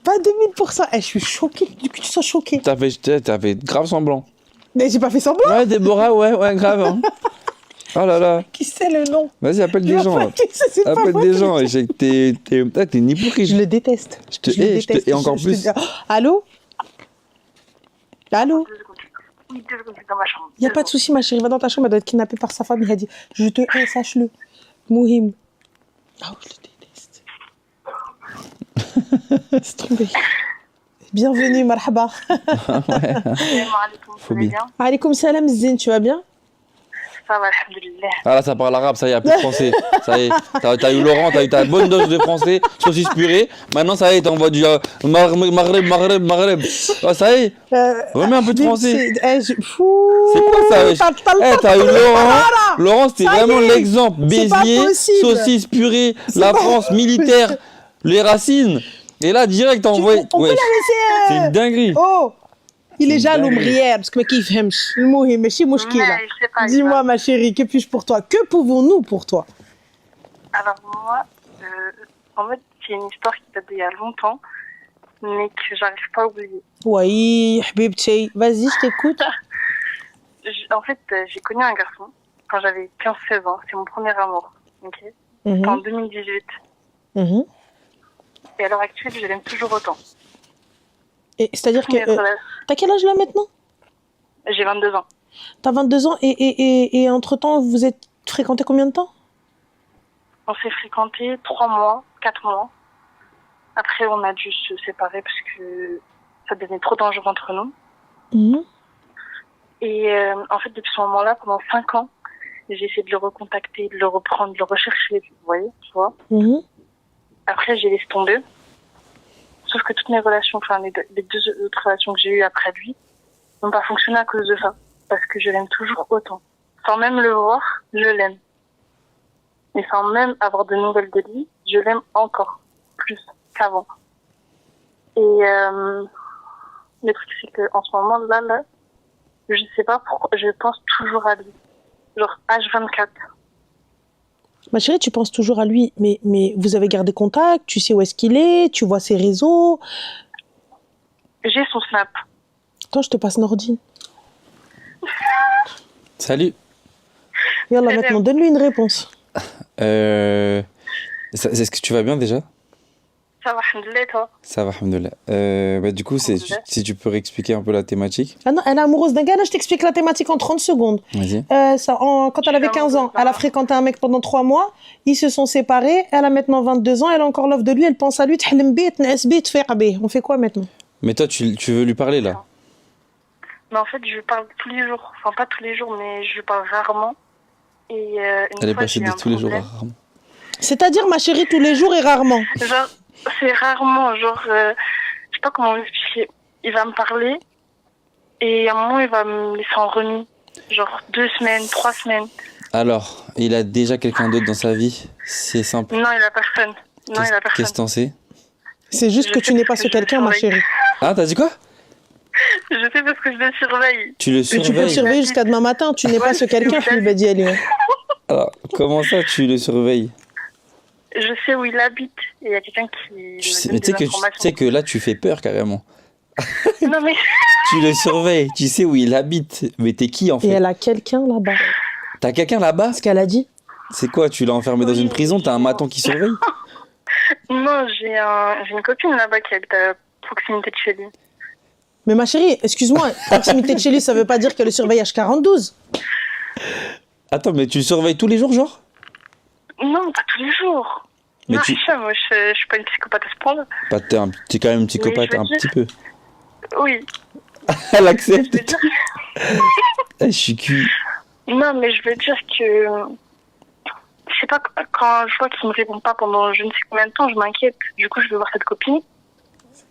[SPEAKER 2] Pas 2000%. Eh, je suis choquée que tu sois choquée.
[SPEAKER 1] T'as fait grave semblant.
[SPEAKER 2] Mais j'ai pas fait semblant.
[SPEAKER 1] Ouais, Déborah, ouais, grave. Hein. Oh là là.
[SPEAKER 2] Qui c'est le nom?
[SPEAKER 1] Vas-y, appelle
[SPEAKER 2] Je
[SPEAKER 1] des
[SPEAKER 2] vois
[SPEAKER 1] gens.
[SPEAKER 2] pas qui c'est, c'est pas
[SPEAKER 1] Appelle
[SPEAKER 2] moi
[SPEAKER 1] des
[SPEAKER 2] qui
[SPEAKER 1] gens.
[SPEAKER 2] le
[SPEAKER 1] Et je sais que t'es une hypocrite.
[SPEAKER 2] Je le déteste.
[SPEAKER 1] Je te
[SPEAKER 2] Je le
[SPEAKER 1] hais,
[SPEAKER 2] déteste.
[SPEAKER 1] et encore
[SPEAKER 2] Je te
[SPEAKER 1] plus.
[SPEAKER 2] dis- Allô? Allô?
[SPEAKER 4] Oui, 2 secondes, je suis dans ma chambre.
[SPEAKER 2] Y a pas de souci, ma chérie. Va dans ta chambre, elle doit être kidnappée par sa famille. Elle dit, je te hais, sache-le. Mouhim. Ah, je le déteste. C'est tombé. Bienvenue, marhaba.
[SPEAKER 4] Salam alaikum,
[SPEAKER 1] Faut
[SPEAKER 4] vous
[SPEAKER 1] bien.
[SPEAKER 4] allez bien?
[SPEAKER 2] Alaykoum salam, Zine, tu vas bien?
[SPEAKER 4] Ça va, alhamdoulilah.
[SPEAKER 1] Ah là, ça parle arabe, ça y est, plus de français. Ça y est, t'as eu Laurent, t'as eu ta bonne dose de français, saucisse purée. Maintenant, ça y est, t'envoies du Maghreb. Ah, ça y est, remets un peu de français.
[SPEAKER 2] C'est
[SPEAKER 1] quoi ça, wesh? T'as eu Laurent. Laurent, c'était
[SPEAKER 2] Ça y
[SPEAKER 1] vraiment
[SPEAKER 2] est,
[SPEAKER 1] l'exemple.
[SPEAKER 2] c'est pas
[SPEAKER 1] Béziers,
[SPEAKER 2] possible.
[SPEAKER 1] saucisse purée,
[SPEAKER 2] C'est
[SPEAKER 1] la
[SPEAKER 2] pas
[SPEAKER 1] France militaire, les racines. Et là, direct, t'as envoyé.
[SPEAKER 2] On peut
[SPEAKER 1] Wesh,
[SPEAKER 2] la
[SPEAKER 1] c'est
[SPEAKER 2] laisser.
[SPEAKER 1] une dinguerie.
[SPEAKER 2] Oh, il est
[SPEAKER 1] C'est
[SPEAKER 2] jaloux,
[SPEAKER 1] dingue.
[SPEAKER 2] Mrière, parce que ما كيفهمش. المهم ماشي مشكلة.
[SPEAKER 4] Mais je sais pas.
[SPEAKER 2] Dis-moi, ma chérie, que puis-je pour toi? Que pouvons-nous pour toi?
[SPEAKER 4] Alors, moi, en fait, c'est une histoire qui date d'il y a longtemps, mais que j'arrive pas à oublier.
[SPEAKER 2] Oui, حبيبتي. Vas-y, je t'écoute.
[SPEAKER 4] En fait, j'ai connu un garçon quand j'avais 15-16 ans. C'est mon premier amour. Ok.
[SPEAKER 2] Mhm,
[SPEAKER 4] C'était en 2018.
[SPEAKER 2] mhm.
[SPEAKER 4] Et à l'heure actuelle, je l'aime toujours autant.
[SPEAKER 2] Et c'est-à-dire que...
[SPEAKER 4] Mais voilà,
[SPEAKER 2] t'as quel âge là maintenant?
[SPEAKER 4] j'ai 22 ans.
[SPEAKER 2] T'as 22 ans et entre-temps, vous êtes fréquentés combien de temps?
[SPEAKER 4] On s'est fréquentés 3 mois, 4 mois. Après, on a dû se séparer parce que ça devenait trop dangereux entre nous.
[SPEAKER 2] Mhm.
[SPEAKER 4] Et en fait, depuis ce moment-là, pendant 5 ans, j'ai essayé de le recontacter, de le reprendre, de le rechercher, vous voyez, tu vois.
[SPEAKER 2] Mhm.
[SPEAKER 4] Après, j'ai laissé tomber. Sauf que toutes mes relations, enfin les 2 autres relations que j'ai eues après lui, n'ont pas fonctionné à cause de ça. Parce que je l'aime toujours autant. Sans même le voir, je l'aime. Et sans même avoir de nouvelles de lui, je l'aime encore plus qu'avant. Et le truc, c'est que en ce moment-là, je sais pas pourquoi, je pense toujours à lui. Genre H24.
[SPEAKER 2] Ma chérie, tu penses toujours à lui, mais vous avez gardé contact, tu sais où est-ce qu'il est, tu vois ses réseaux.
[SPEAKER 4] J'ai son Snap.
[SPEAKER 2] Attends, je te passe Nordine.
[SPEAKER 1] Salut.
[SPEAKER 2] Yallah,
[SPEAKER 4] Salam.
[SPEAKER 2] maintenant, donne-lui une réponse.
[SPEAKER 1] Est-ce que tu vas bien déjà?
[SPEAKER 4] Ça va, alhamdoulilah, toi.
[SPEAKER 1] Ça va, alhamdoulilah. Du coup,
[SPEAKER 4] Alhamdoulilah.
[SPEAKER 1] si tu peux réexpliquer un peu la thématique.
[SPEAKER 2] Ah non, elle est amoureuse d'un gars, là, je t'explique la thématique en 30 secondes.
[SPEAKER 1] Vas-y.
[SPEAKER 2] Quand elle avait 15 ans, elle a fréquenté un mec pendant 3 mois, ils se sont séparés, elle a maintenant 22 ans, elle a encore l'offre de lui, elle pense à lui, on fait quoi maintenant?
[SPEAKER 1] Mais toi, tu veux lui parler là?
[SPEAKER 4] Mais en fait, je lui parle tous les jours. Enfin, pas tous les jours, mais je lui parle rarement. Et
[SPEAKER 1] Elle est
[SPEAKER 4] fois,
[SPEAKER 1] passée
[SPEAKER 4] j'ai eu
[SPEAKER 1] de
[SPEAKER 4] un
[SPEAKER 1] tous les jours à
[SPEAKER 4] problème.
[SPEAKER 1] rarement.
[SPEAKER 2] C'est-à-dire, ma chérie, tous les jours et rarement.
[SPEAKER 4] Genre, c'est rarement, genre, je sais pas comment l'expliquer. Il va me parler et à un moment, il va me laisser en remis. Genre 2 semaines, 3 semaines.
[SPEAKER 1] Alors, il a déjà quelqu'un d'autre dans sa vie? C'est simple.
[SPEAKER 4] Non, il a personne. Non, il a personne.
[SPEAKER 1] Qu'est-ce que t'en sais?
[SPEAKER 2] C'est juste
[SPEAKER 4] Je
[SPEAKER 2] que
[SPEAKER 4] sais
[SPEAKER 2] tu n'es pas
[SPEAKER 4] parce
[SPEAKER 2] ce
[SPEAKER 4] que je le
[SPEAKER 2] quelqu'un, ma
[SPEAKER 4] surveille.
[SPEAKER 2] chérie.
[SPEAKER 1] Ah, t'as dit quoi?
[SPEAKER 4] Je sais parce que je le surveille.
[SPEAKER 1] Tu le
[SPEAKER 2] Et tu peux le
[SPEAKER 1] surveilles?
[SPEAKER 2] surveiller jusqu'à demain matin, tu n'es pas
[SPEAKER 4] Ouais,
[SPEAKER 2] ce quelqu'un,
[SPEAKER 4] je
[SPEAKER 2] Habiba Dialli.
[SPEAKER 1] Alors, comment ça, tu le surveilles?
[SPEAKER 4] Je sais où il habite. Et il y a quelqu'un qui me
[SPEAKER 1] Mais
[SPEAKER 4] donne
[SPEAKER 1] tu
[SPEAKER 4] des
[SPEAKER 1] sais
[SPEAKER 4] informations.
[SPEAKER 1] que là, tu fais peur carrément.
[SPEAKER 4] Non, mais
[SPEAKER 1] Tu le surveilles, tu sais où il habite. Mais t'es qui en
[SPEAKER 2] Et
[SPEAKER 1] fait?
[SPEAKER 2] elle a quelqu'un là-bas.
[SPEAKER 1] T'as quelqu'un là-bas?
[SPEAKER 2] Ce qu'elle a dit.
[SPEAKER 1] C'est quoi? Tu l'as enfermé dans
[SPEAKER 4] Oui.
[SPEAKER 1] une prison? T'as un maton qui surveille?
[SPEAKER 4] non, j'ai une copine là-bas qui habite à proximité de chez lui.
[SPEAKER 2] Mais ma chérie, excuse-moi, proximité de chez lui, ça veut pas dire qu'elle le surveille H42.
[SPEAKER 1] Attends, mais tu le surveilles tous les jours, genre?
[SPEAKER 4] Non, pas tous les jours.
[SPEAKER 1] Mais
[SPEAKER 4] non,
[SPEAKER 1] tu-
[SPEAKER 4] Hicham, moi, je suis pas une psychopathe à ce point-là.
[SPEAKER 1] Bah, t'es quand même une psychopathe,
[SPEAKER 4] je veux
[SPEAKER 1] un
[SPEAKER 4] dire-
[SPEAKER 1] petit peu.
[SPEAKER 4] Oui,
[SPEAKER 1] Elle
[SPEAKER 4] je
[SPEAKER 1] accepte.
[SPEAKER 4] veux dire...
[SPEAKER 1] Je suis cuit.
[SPEAKER 4] Non, mais je veux dire que... Je sais pas, quand je vois qu'il me répond pas pendant je ne sais combien de temps, je m'inquiète. Du coup, je vais voir cette copine.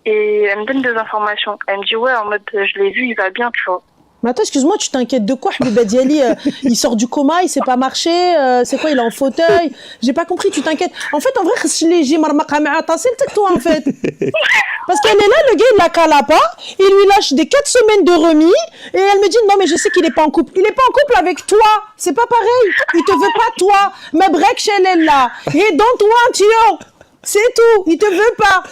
[SPEAKER 4] Et elle me donne des informations. Elle me dit, ouais, en mode, je l'ai vu, il va bien, tu vois.
[SPEAKER 2] Mais attends, excuse-moi, tu t'inquiètes de quoi, Habiba Dialli? Il sort du coma, il sait pas marcher, c'est quoi, il est en fauteuil? J'ai pas compris, tu t'inquiètes. En fait, en vrai, c'est toi, en fait. Parce qu'elle est là, le gars, il la cala pas, il lui lâche des 4 semaines de remis, et elle me dit, non, mais je sais qu'il est pas en couple. Il est pas en couple avec toi, c'est pas pareil. Il te veut pas, toi. Mais break chez elle, là. He don't want you. C'est tout, il te veut pas.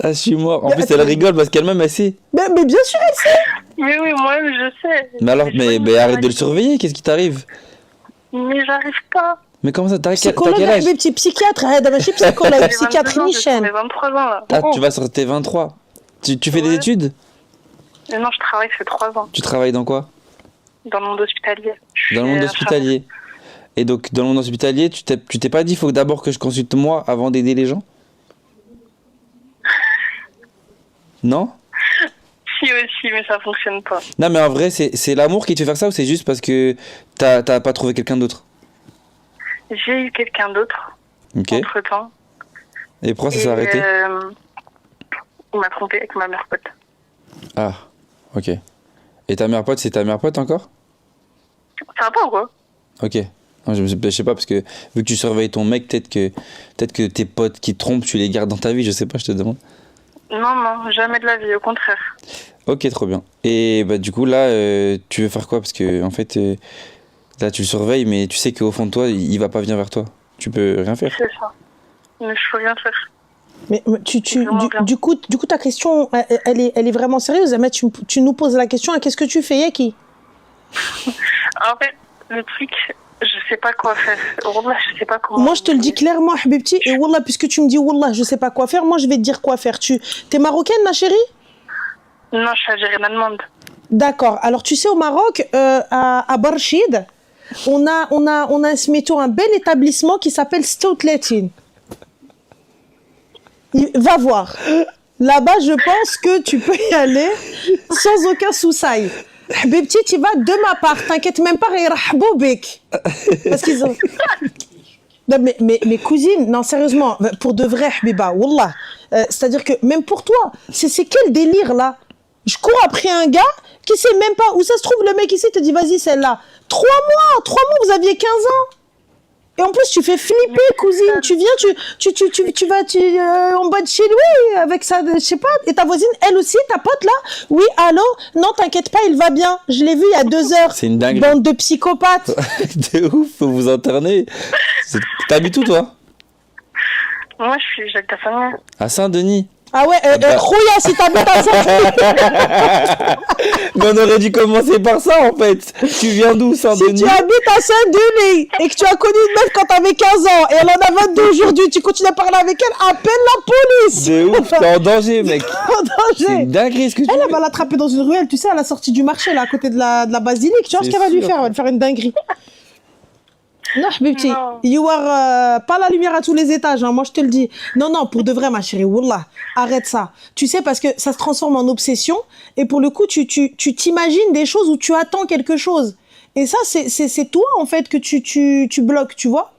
[SPEAKER 1] Ah, je suis mort. En plus, elle rigole parce qu'elle-même, elle sait.
[SPEAKER 2] Mais bien sûr, elle sait.
[SPEAKER 4] Mais oui, moi-même, je sais.
[SPEAKER 1] Mais alors,
[SPEAKER 4] je vois une
[SPEAKER 1] mais arrête de le
[SPEAKER 4] information.
[SPEAKER 1] surveiller, qu'est-ce qui t'arrive?
[SPEAKER 4] Mais j'arrive pas.
[SPEAKER 1] Mais comment ça, t'as
[SPEAKER 2] Psychologue,
[SPEAKER 1] quel âge?
[SPEAKER 2] Habibi, petit psychiatre, هذا ماشي psychologue,
[SPEAKER 4] J'ai
[SPEAKER 2] psychiatre
[SPEAKER 4] 22 ans,
[SPEAKER 2] Michel.
[SPEAKER 4] j'ai 23 ans, là.
[SPEAKER 1] Ah, tu vas sur tes 23. Tu fais des
[SPEAKER 4] Ouais.
[SPEAKER 1] études?
[SPEAKER 4] Et non, je travaille, ça fait 3 ans.
[SPEAKER 1] Tu travailles dans quoi?
[SPEAKER 4] Dans le monde hospitalier. Je
[SPEAKER 1] Dans le
[SPEAKER 4] suis,
[SPEAKER 1] monde hospitalier. Et donc, dans le monde hospitalier, tu t'es pas dit, il faut d'abord que je consulte moi avant d'aider les gens? Non?
[SPEAKER 4] Si aussi, mais ça fonctionne pas.
[SPEAKER 1] Non, mais en vrai, c'est l'amour qui te fait faire ça ou c'est juste parce que t'as pas trouvé quelqu'un d'autre?
[SPEAKER 4] J'ai eu quelqu'un d'autre
[SPEAKER 1] Ok.
[SPEAKER 4] entre-temps.
[SPEAKER 1] Et pourquoi ça s'est arrêté?
[SPEAKER 4] Il m'a trompé avec ma mère pote.
[SPEAKER 1] Ah, ok. Et ta mère pote, c'est ta mère pote encore?
[SPEAKER 4] Ça va pas ou quoi?
[SPEAKER 1] Ok. Non, je sais pas, parce que vu que tu surveilles ton mec, peut-être que tes potes qui te trompent, tu les gardes dans ta vie, je sais pas, je te demande.
[SPEAKER 4] Non, non, jamais de la vie, au contraire.
[SPEAKER 1] Ok, trop bien. Et bah du coup là, tu veux faire quoi? Parce que en fait, là tu le surveilles, mais tu sais qu'au fond de toi, il va pas venir vers toi. Tu peux rien faire.
[SPEAKER 4] C'est ça. Mais je peux rien faire.
[SPEAKER 2] Mais
[SPEAKER 4] Vraiment bien.
[SPEAKER 2] du coup, ta question, elle est vraiment sérieuse. Mais tu nous poses la question, qu'est-ce que tu fais, Yaki?
[SPEAKER 4] En fait, le truc, je sais pas quoi faire. Wallah, je sais pas comment.
[SPEAKER 2] Moi, je te le dis clairement, Habibti, et Wallah, puisque tu me dis Wallah, je sais pas quoi faire, moi, je vais te dire quoi faire. T'es marocaine, ma chérie?
[SPEAKER 4] Non, je suis algérienne allemande.
[SPEAKER 2] D'accord. Alors, tu sais, au Maroc, à Barchid, on a smettons un bel établissement qui s'appelle Stoutletine. Va voir. Là-bas, je pense que tu peux y aller sans aucun souci. Habibti, tu vas de ma part. T'inquiète même pas, يرحبوا بك. Parce qu'ils ont... Non, mais cousine, non, sérieusement, pour de vrai, Habiba, wallah. C'est-à-dire que même pour toi, c'est quel délire, là? Je cours après un gars qui sait même pas où ça se trouve. Le mec ici te dit, vas-y, celle-là. 3 mois, vous aviez 15 ans. Et en plus, tu fais flipper, cousine. Tu viens, tu vas en bas de chez lui avec ça, je sais pas. Et ta voisine, elle aussi, ta pote là. Oui, allô? Non, t'inquiète pas, il va bien. Je l'ai vu il y a 2 heures.
[SPEAKER 1] C'est une dinguerie.
[SPEAKER 2] Bande de psychopathes.
[SPEAKER 1] De ouf, faut vous interner. T'habites où, toi?
[SPEAKER 4] Moi, j'habite à Saint-Denis.
[SPEAKER 1] À Saint-Denis.
[SPEAKER 2] Ah ouais, Rouya, si t'habites à Saint-Denis.
[SPEAKER 1] Mais on aurait dû commencer par ça, en fait. Tu viens d'où, Saint-Denis?
[SPEAKER 2] Si tu habites à Saint-Denis et que tu as connu une meuf quand t'avais 15 ans et elle en a 22 aujourd'hui, tu continues à parler avec elle, appelle la police.
[SPEAKER 1] De ouf, t'es en danger, mec.
[SPEAKER 2] En danger.
[SPEAKER 1] C'est une dinguerie ce que tu
[SPEAKER 2] Elle
[SPEAKER 1] fais.
[SPEAKER 2] va l'attraper dans une ruelle, tu sais, à la sortie du marché, là, à côté de la basilique. Tu vois ce
[SPEAKER 1] C'est
[SPEAKER 2] qu'elle va lui
[SPEAKER 1] sûr.
[SPEAKER 2] faire? Elle va lui faire une dinguerie. Non, Habibti,
[SPEAKER 4] Non.
[SPEAKER 2] you are pas la lumière à tous les étages, hein, moi je te le dis. Non, non, pour de vrai, ma chérie, wallah, arrête ça. Tu sais, parce que ça se transforme en obsession, et pour le coup, tu t'imagines des choses où tu attends quelque chose. Et ça, c'est toi, en fait, que tu bloques, tu vois.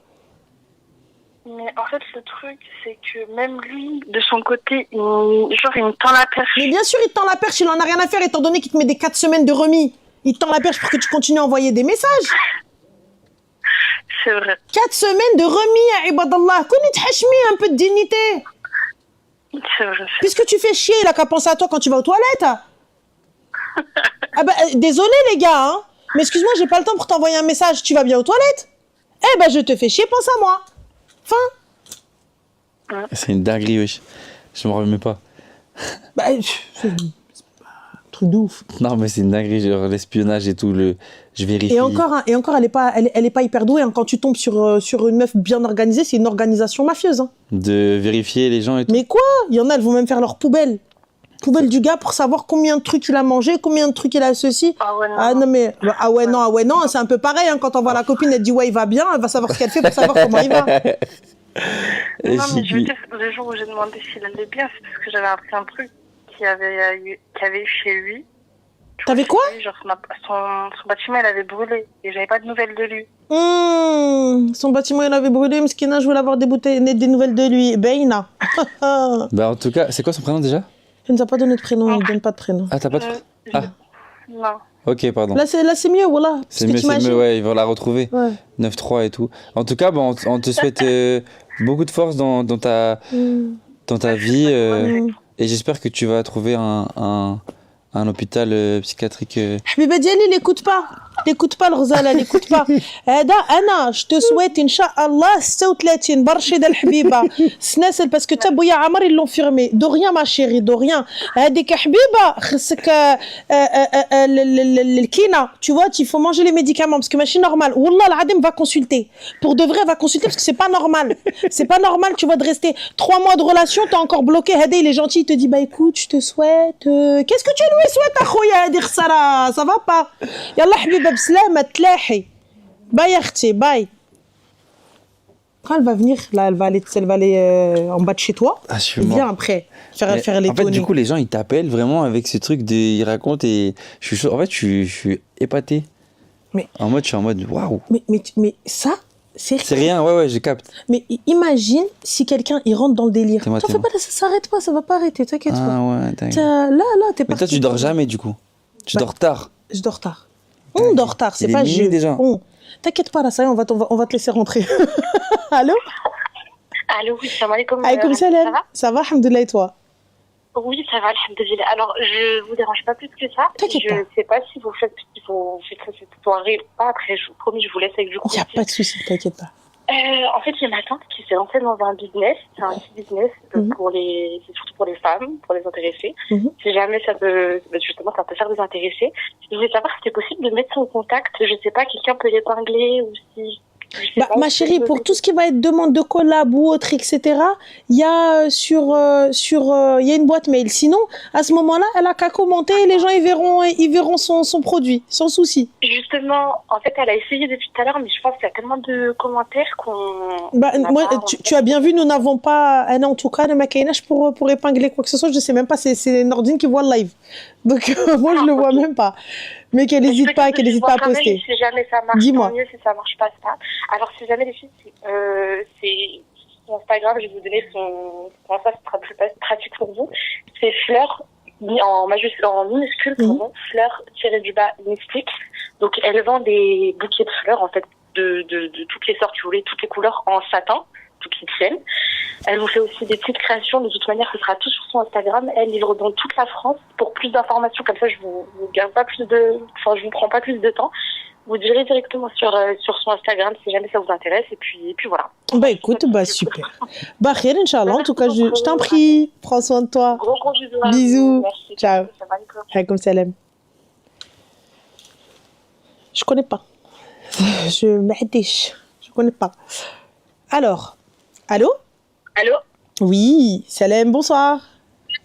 [SPEAKER 4] Mais en fait, le truc, c'est que même lui, de son côté, il me tend la perche.
[SPEAKER 2] Mais bien sûr, il te tend la perche, il en a rien à faire, étant donné qu'il te met des 4 semaines de remis. Il te tend la perche pour que tu continues à envoyer des messages.
[SPEAKER 4] C'est vrai.
[SPEAKER 2] 4 semaines de remis, ibadallah. Connais t'hashmi, un peu de dignité.
[SPEAKER 4] C'est vrai.
[SPEAKER 2] Puisque tu fais chier, il a qu'à penser à toi quand tu vas aux toilettes. Ah bah, désolé les gars, hein. Mais excuse-moi, j'ai pas le temps pour t'envoyer un message. Tu vas bien aux toilettes? Eh ben, je te fais chier, pense à moi. Fin.
[SPEAKER 1] C'est une dinguerie, wesh. Je m'en remets pas.
[SPEAKER 2] Bah, c'est un truc de ouf.
[SPEAKER 1] Non, mais c'est une dinguerie, genre l'espionnage et tout, je vérifie.
[SPEAKER 2] Et encore, hein, elle est pas hyper douée. Hein. Quand tu tombes sur une meuf bien organisée, c'est une organisation mafieuse. Hein.
[SPEAKER 1] De vérifier les gens et tout.
[SPEAKER 2] Mais quoi? Il y en a, elles vont même faire leur poubelle. Poubelle du gars pour savoir combien de trucs il a mangé, combien de trucs il a ceci.
[SPEAKER 4] Ah ouais, non.
[SPEAKER 2] Ah non, mais. Ah ouais, non, c'est un peu pareil. Hein. Quand on voit la copine, elle dit ouais, il va bien, elle va savoir ce qu'elle fait pour savoir comment il va.
[SPEAKER 1] Et
[SPEAKER 4] Non,
[SPEAKER 1] si
[SPEAKER 4] mais je veux
[SPEAKER 1] puis-
[SPEAKER 4] dire, le jour où j'ai demandé s'il allait bien, c'est parce que j'avais appris un truc qu'il avait eu chez lui.
[SPEAKER 2] T'avais quoi?
[SPEAKER 4] Genre, son bâtiment, il avait brûlé. Et j'avais pas de nouvelles de lui.
[SPEAKER 2] Son bâtiment, il avait brûlé. Mskina, je voulais avoir des nouvelles de lui. Beina.
[SPEAKER 1] Bah, en tout cas, c'est quoi son prénom déjà?
[SPEAKER 2] Il nous a pas donné de prénom, il donne pas de prénom.
[SPEAKER 1] Ah, t'as pas de. Ah,
[SPEAKER 4] Non.
[SPEAKER 1] ok, pardon.
[SPEAKER 2] Là, c'est mieux, voilà.
[SPEAKER 1] C'est mieux, ouais, ils vont la retrouver.
[SPEAKER 2] Ouais.
[SPEAKER 1] 9-3 et tout. En tout cas, bon, on te souhaite beaucoup de force dans ta vie. Et j'espère que tu vas trouver un hôpital psychiatrique.
[SPEAKER 2] Habiba Diali, l'écoute pas. L'écoute pas, le Ghazala, l'écoute pas. Anna, je te souhaite, Inch'Allah, 36 Barchid al-Habiba. Snessel, parce que Tabouya Amar, ils l'ont firmé. De rien, ma chérie, de rien. Hadik Habiba, khsek l'kina. Tu vois, il faut manger les médicaments, parce que machine normale. Wallah, l'adem va consulter. Pour de vrai, va consulter, parce que c'est pas normal. C'est pas normal, tu vois, de rester 3 mois de relation, t'es encore bloqué. Hadé, il est gentil, il te dit, bah écoute, je te souhaite. Qu'est-ce que tu lui souhaites, Akhoya, Hadik Sara? Ça va pas? Yallah, Habiba. بسلامة تلاحي باي يا اختي باي quand elle va venir là elle va aller en bas de chez toi
[SPEAKER 1] Ah, je suis
[SPEAKER 2] et
[SPEAKER 1] mort.
[SPEAKER 2] viens après faire les
[SPEAKER 1] En fait,
[SPEAKER 2] tournées.
[SPEAKER 1] du coup, les gens ils t'appellent vraiment avec ce truc ils racontent et je suis chaud. En fait, je suis épaté.
[SPEAKER 2] Mais-
[SPEAKER 1] Je suis en mode waouh.
[SPEAKER 2] mais ça c'est
[SPEAKER 1] C'est rien, ouais, je capte.
[SPEAKER 2] mais imagine si quelqu'un il rentre dans le délire.
[SPEAKER 1] T'es moi,
[SPEAKER 2] T'en
[SPEAKER 1] t'es
[SPEAKER 2] fais
[SPEAKER 1] moi.
[SPEAKER 2] pas, ça s'arrête pas, ça va pas arrêter, t'inquiète pas.
[SPEAKER 1] Ah ouais, dingue.
[SPEAKER 2] Là t'es
[SPEAKER 1] Mais
[SPEAKER 2] parti.
[SPEAKER 1] toi, tu dors jamais du coup. Tu
[SPEAKER 2] Bah,
[SPEAKER 1] dors tard.
[SPEAKER 2] Je dors tard. On dort tard, c'est
[SPEAKER 1] Il est
[SPEAKER 2] pas
[SPEAKER 1] minuit
[SPEAKER 2] je.
[SPEAKER 1] déjà.
[SPEAKER 2] T'inquiète pas là, ça y est, on va te laisser rentrer. Allô?
[SPEAKER 4] Allô, oui, salam alaikum.
[SPEAKER 2] Alaykoum
[SPEAKER 4] Ça
[SPEAKER 2] salam.
[SPEAKER 4] va?
[SPEAKER 2] Ça va, alhamdoulilah, et toi?
[SPEAKER 4] Oui, ça va, alhamdoulilah. Alors, je vous dérange pas plus que ça.
[SPEAKER 2] T'inquiète
[SPEAKER 4] Je
[SPEAKER 2] pas.
[SPEAKER 4] sais pas si vous faites cette soirée ou pas. Après, je vous promets, je vous laisse avec du coup.
[SPEAKER 2] Y a pas de souci, t'inquiète pas.
[SPEAKER 4] En fait, j'ai ma tante qui s'est lancée dans un business. C'est un petit business c'est surtout pour les femmes, pour les intéressés. Si jamais ça peut faire des intéressés. Je voulais savoir si c'était possible de mettre son contact. Je sais pas, quelqu'un peut l'épingler ou si.
[SPEAKER 2] Bah, ma chérie, pour tout ce qui va être demande de collab ou autre, etc., il y a il y a une boîte mail. Sinon, à ce moment-là, elle a qu'à commenter et les gens ils verront son produit, sans souci.
[SPEAKER 4] Justement, en fait, elle a essayé depuis tout à l'heure, mais je pense qu'il y a tellement de commentaires qu'on.
[SPEAKER 2] Bah,
[SPEAKER 4] on a
[SPEAKER 2] moi,
[SPEAKER 4] pas-
[SPEAKER 2] tu as bien vu, nous n'avons pas, Anna, en tout cas, le maquillage pour épingler quoi que ce soit. Je sais même pas, c'est Nordine qui voit le live. Donc, moi, je le vois même pas. Mais qu'elle n'hésite pas à poster.
[SPEAKER 4] Si jamais ça marche,
[SPEAKER 2] Dis-moi.
[SPEAKER 4] tant mieux. Si ça marche pas, ça. Alors, si jamais les filles, c'est son Instagram, je vais vous donner comment ça sera plus pratique pour vous. C'est Fleur, en minuscule, pardon, Fleur-du-bas mystique. Donc, elle vend des bouquets de fleurs, en fait, de toutes les sortes, tu voulais, toutes les couleurs en satin, tout qui tiennent. Elle vous fait aussi des petites créations. De toute manière, ce sera tout sur son Instagram. Elle livre dans toute la France. Pour plus d'informations, comme ça, je vous garde pas plus je vous prends pas plus de temps. Vous direz directement sur son Instagram si jamais ça vous intéresse. Et puis voilà.
[SPEAKER 2] Bah écoute, super. Bah khair, Inch'Allah. En tout cas, je t'en prie. Prends soin de toi.
[SPEAKER 4] Gros bisous.
[SPEAKER 2] Bisous.
[SPEAKER 4] Merci.
[SPEAKER 2] Ciao. Alaykoum salam. Je connais pas. Je connais pas. Alors, allô?
[SPEAKER 5] Allô?
[SPEAKER 2] Oui, Salem, bonsoir.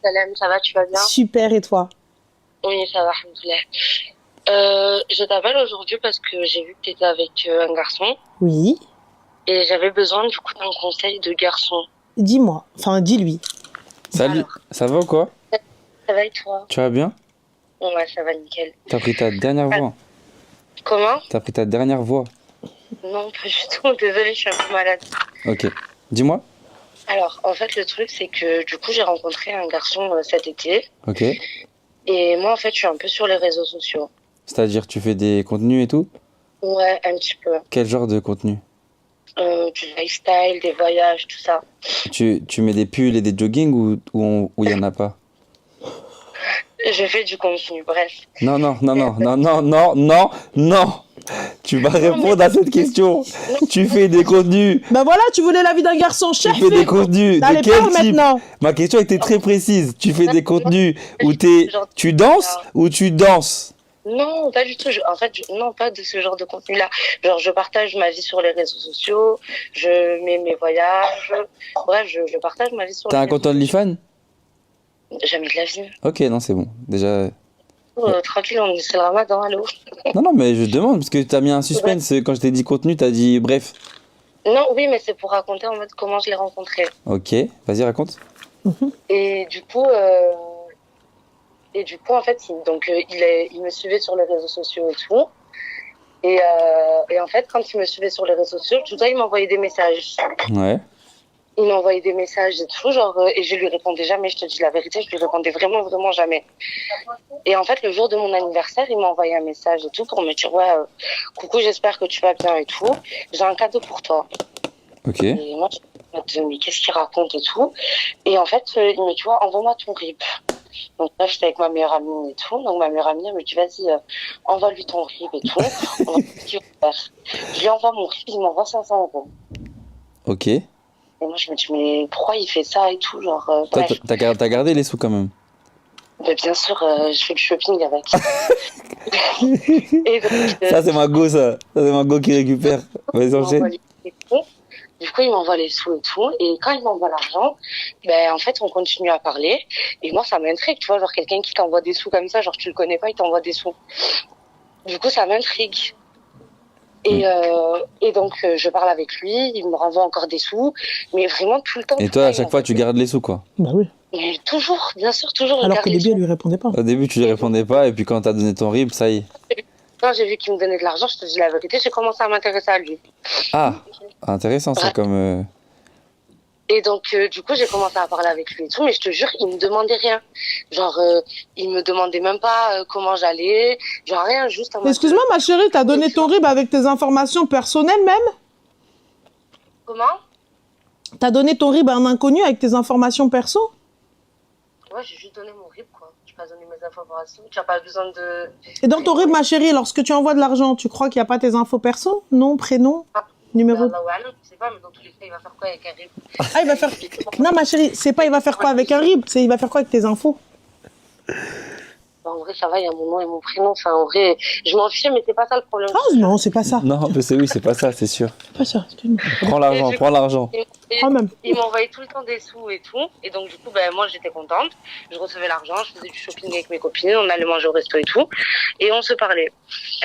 [SPEAKER 5] Salam, ça va, tu vas bien?
[SPEAKER 2] Super, et toi?
[SPEAKER 5] Oui, ça va, alhamdoulilah. Je t'appelle aujourd'hui parce que j'ai vu que tu étais avec un garçon.
[SPEAKER 2] Oui.
[SPEAKER 5] Et j'avais besoin du coup d'un conseil de garçon.
[SPEAKER 2] Dis-moi, enfin dis-lui.
[SPEAKER 1] Salut,
[SPEAKER 5] alors,
[SPEAKER 1] ça va ou quoi?
[SPEAKER 5] Ça va et toi?
[SPEAKER 1] Tu vas bien?
[SPEAKER 5] Ouais, ça va nickel.
[SPEAKER 1] T'as pris ta dernière voix?
[SPEAKER 5] Comment?
[SPEAKER 1] T'as pris ta dernière voix?
[SPEAKER 5] Non, pas du tout, désolée, je suis un peu malade.
[SPEAKER 1] Ok, dis-moi.
[SPEAKER 5] Alors, en fait, le truc, c'est que du coup, j'ai rencontré un garçon cet été.
[SPEAKER 1] Ok.
[SPEAKER 5] Et moi, en fait, je suis un peu sur les réseaux sociaux.
[SPEAKER 1] C'est-à-dire, tu fais des contenus et tout?
[SPEAKER 5] Ouais, un petit peu.
[SPEAKER 1] Quel genre de contenu?
[SPEAKER 5] Du lifestyle, des voyages, tout ça.
[SPEAKER 1] Tu mets des pulls et des joggings ou il y en a pas?
[SPEAKER 5] Je fais du contenu, bref.
[SPEAKER 1] Non. Tu vas répondre à cette question. Tu fais des contenus.
[SPEAKER 2] Bah voilà, tu voulais l'avis d'un garçon,
[SPEAKER 1] Tu
[SPEAKER 2] chef.
[SPEAKER 1] fais des contenus. De
[SPEAKER 2] Allez,
[SPEAKER 1] quel
[SPEAKER 2] parle
[SPEAKER 1] type?
[SPEAKER 2] maintenant.
[SPEAKER 1] Ma question était très précise. Tu fais des contenus où tu danses ou tu danses?
[SPEAKER 5] Non, pas du tout. Non, pas de ce genre de contenu-là. Genre, je partage ma vie sur les réseaux sociaux, je mets mes voyages. Bref, je partage ma vie sur les
[SPEAKER 1] T'as un
[SPEAKER 5] réseaux
[SPEAKER 1] compte OnlyFans?
[SPEAKER 5] Jamais de la vie.
[SPEAKER 1] Ok, non, c'est bon. Déjà.
[SPEAKER 5] Tranquille, c'est le ramadan, allô.
[SPEAKER 1] Non, mais je demande parce que t'as mis un suspense. Quand je t'ai dit contenu, t'as dit bref.
[SPEAKER 5] Non, oui, mais c'est pour raconter en mode comment je l'ai rencontré.
[SPEAKER 1] Ok, vas-y, raconte.
[SPEAKER 5] Et du coup, en fait, il me suivait sur les réseaux sociaux et tout. Et en fait, quand il me suivait sur les réseaux sociaux, tout le temps, il m'envoyait des messages.
[SPEAKER 1] Ouais.
[SPEAKER 5] Il m'envoyait des messages et tout, genre, et je lui répondais jamais, je te dis la vérité, je lui répondais vraiment, vraiment jamais. Et en fait, le jour de mon anniversaire, il m'a envoyé un message et tout pour me dire, ouais, coucou, j'espère que tu vas bien et tout. J'ai un cadeau pour toi.
[SPEAKER 1] Ok.
[SPEAKER 5] Et moi, je me dis, mais qu'est-ce qu'il raconte et tout. Et en fait, il me dit, ouais, envoie-moi ton RIB. Donc là, j'étais avec ma meilleure amie et tout. Donc ma meilleure amie, elle me dit, vas-y, envoie-lui ton RIB et tout. On va voir ce qu'il va faire. Je lui envoie mon RIB, il m'envoie 500 €.
[SPEAKER 1] Ok.
[SPEAKER 5] Et moi, je me dis, mais pourquoi il fait ça et tout, genre,
[SPEAKER 1] Toi,
[SPEAKER 5] bref.
[SPEAKER 1] t'as gardé les sous quand même.
[SPEAKER 5] Mais bien sûr, je fais du shopping avec. Et donc,
[SPEAKER 1] Ça, c'est ma go, ça. Ça, c'est ma go qui récupère. Vas-y, enchaîne.
[SPEAKER 5] Du coup, il m'envoie les sous et tout. Et quand il m'envoie l'argent, ben, en fait, on continue à parler. Et moi, ça m'intrigue, tu vois, genre quelqu'un qui t'envoie des sous comme ça, genre tu le connais pas, il t'envoie des sous. Du coup, ça m'intrigue. Et donc, je parle avec lui, il me renvoie encore des sous, mais vraiment tout le temps.
[SPEAKER 1] Et toi, à chaque fois, tu gardes les sous, quoi.
[SPEAKER 2] Bah oui.
[SPEAKER 5] Mais toujours, bien sûr, toujours.
[SPEAKER 2] Alors qu'au début, elle lui répondait pas.
[SPEAKER 1] Au début, tu lui répondais pas, et puis quand t'as donné ton RIB, ça y est.
[SPEAKER 5] Quand j'ai vu qu'il me donnait de l'argent, je te dis la vérité, j'ai commencé à m'intéresser à lui.
[SPEAKER 1] Ah, intéressant, ça, comme...
[SPEAKER 5] Et donc, du coup, j'ai commencé à parler avec lui et tout, mais je te jure, il me demandait rien. Genre, il me demandait même pas comment j'allais, genre rien, juste en mode...
[SPEAKER 2] Excuse-moi, ma chérie, t'as donné ton RIB avec tes informations personnelles même?
[SPEAKER 5] Comment?
[SPEAKER 2] T'as donné ton RIB à un inconnu avec tes informations perso?
[SPEAKER 5] Ouais, j'ai juste donné mon RIB, quoi. J'ai pas donné mes informations, tu n'as pas besoin de...
[SPEAKER 2] Et dans ton RIB, ma chérie, lorsque tu envoies de l'argent, tu crois qu'il n'y a pas tes infos perso? Nom, prénom, numéro...
[SPEAKER 5] Je sais pas, mais dans tous les cas, il va faire quoi avec un RIB?
[SPEAKER 2] Ah, il va faire... Non, ma chérie, c'est pas il va faire quoi avec un RIB, c'est il va faire quoi avec tes infos?
[SPEAKER 5] En vrai, ça va, il y a mon nom et mon prénom. Enfin, en vrai, je m'en fiche, mais c'est pas ça le problème.
[SPEAKER 2] Ah non, c'est pas ça.
[SPEAKER 1] Non, mais c'est pas ça, c'est sûr.
[SPEAKER 2] C'est pas ça, excuse-moi.
[SPEAKER 1] Prends l'argent.
[SPEAKER 2] Quand même.
[SPEAKER 5] Il m'envoyait tout le temps des sous et tout. Et donc, du coup, ben, moi, j'étais contente. Je recevais l'argent, je faisais du shopping avec mes copines, on allait manger au resto et tout. Et on se parlait.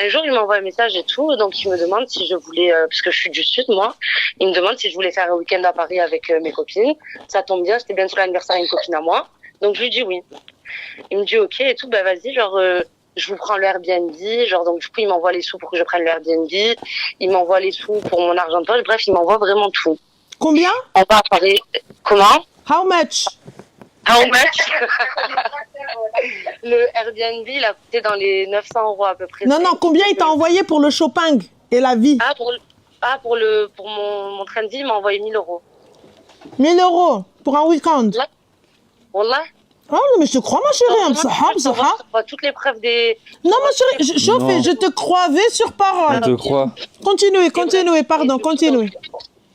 [SPEAKER 5] Un jour, il m'envoie un message et tout. Donc, il me demande si je voulais, parce que je suis du Sud, moi, il me demande si je voulais faire un week-end à Paris avec mes copines. Ça tombe bien, c'était bientôt l'anniversaire d'une copine à moi. Donc, je lui dis oui. Il me dit ok et tout, bah vas-y, genre je vous prends le Airbnb, genre donc du coup il m'envoie les sous pour que je prenne le Airbnb, il m'envoie les sous pour mon argent de poche, bref il m'envoie vraiment tout.
[SPEAKER 2] Combien?
[SPEAKER 5] On va parler. Comment?
[SPEAKER 2] How much?
[SPEAKER 5] How much? Le Airbnb il a coûté dans les 900 € à peu près.
[SPEAKER 2] Non, combien il t'a envoyé pour le shopping et la vie?
[SPEAKER 5] Ah Ah, pour mon train de vie, il m'a envoyé 1 000 euros.
[SPEAKER 2] 1 000 euros pour un week-end.
[SPEAKER 5] Wallah.
[SPEAKER 2] Ah non, mais je te crois, ma chérie.
[SPEAKER 5] Je vois toutes les preuves des...
[SPEAKER 2] Non, ma chérie, je te croyais sur parole.
[SPEAKER 1] Je te crois.
[SPEAKER 2] Continuez, pardon, continuez.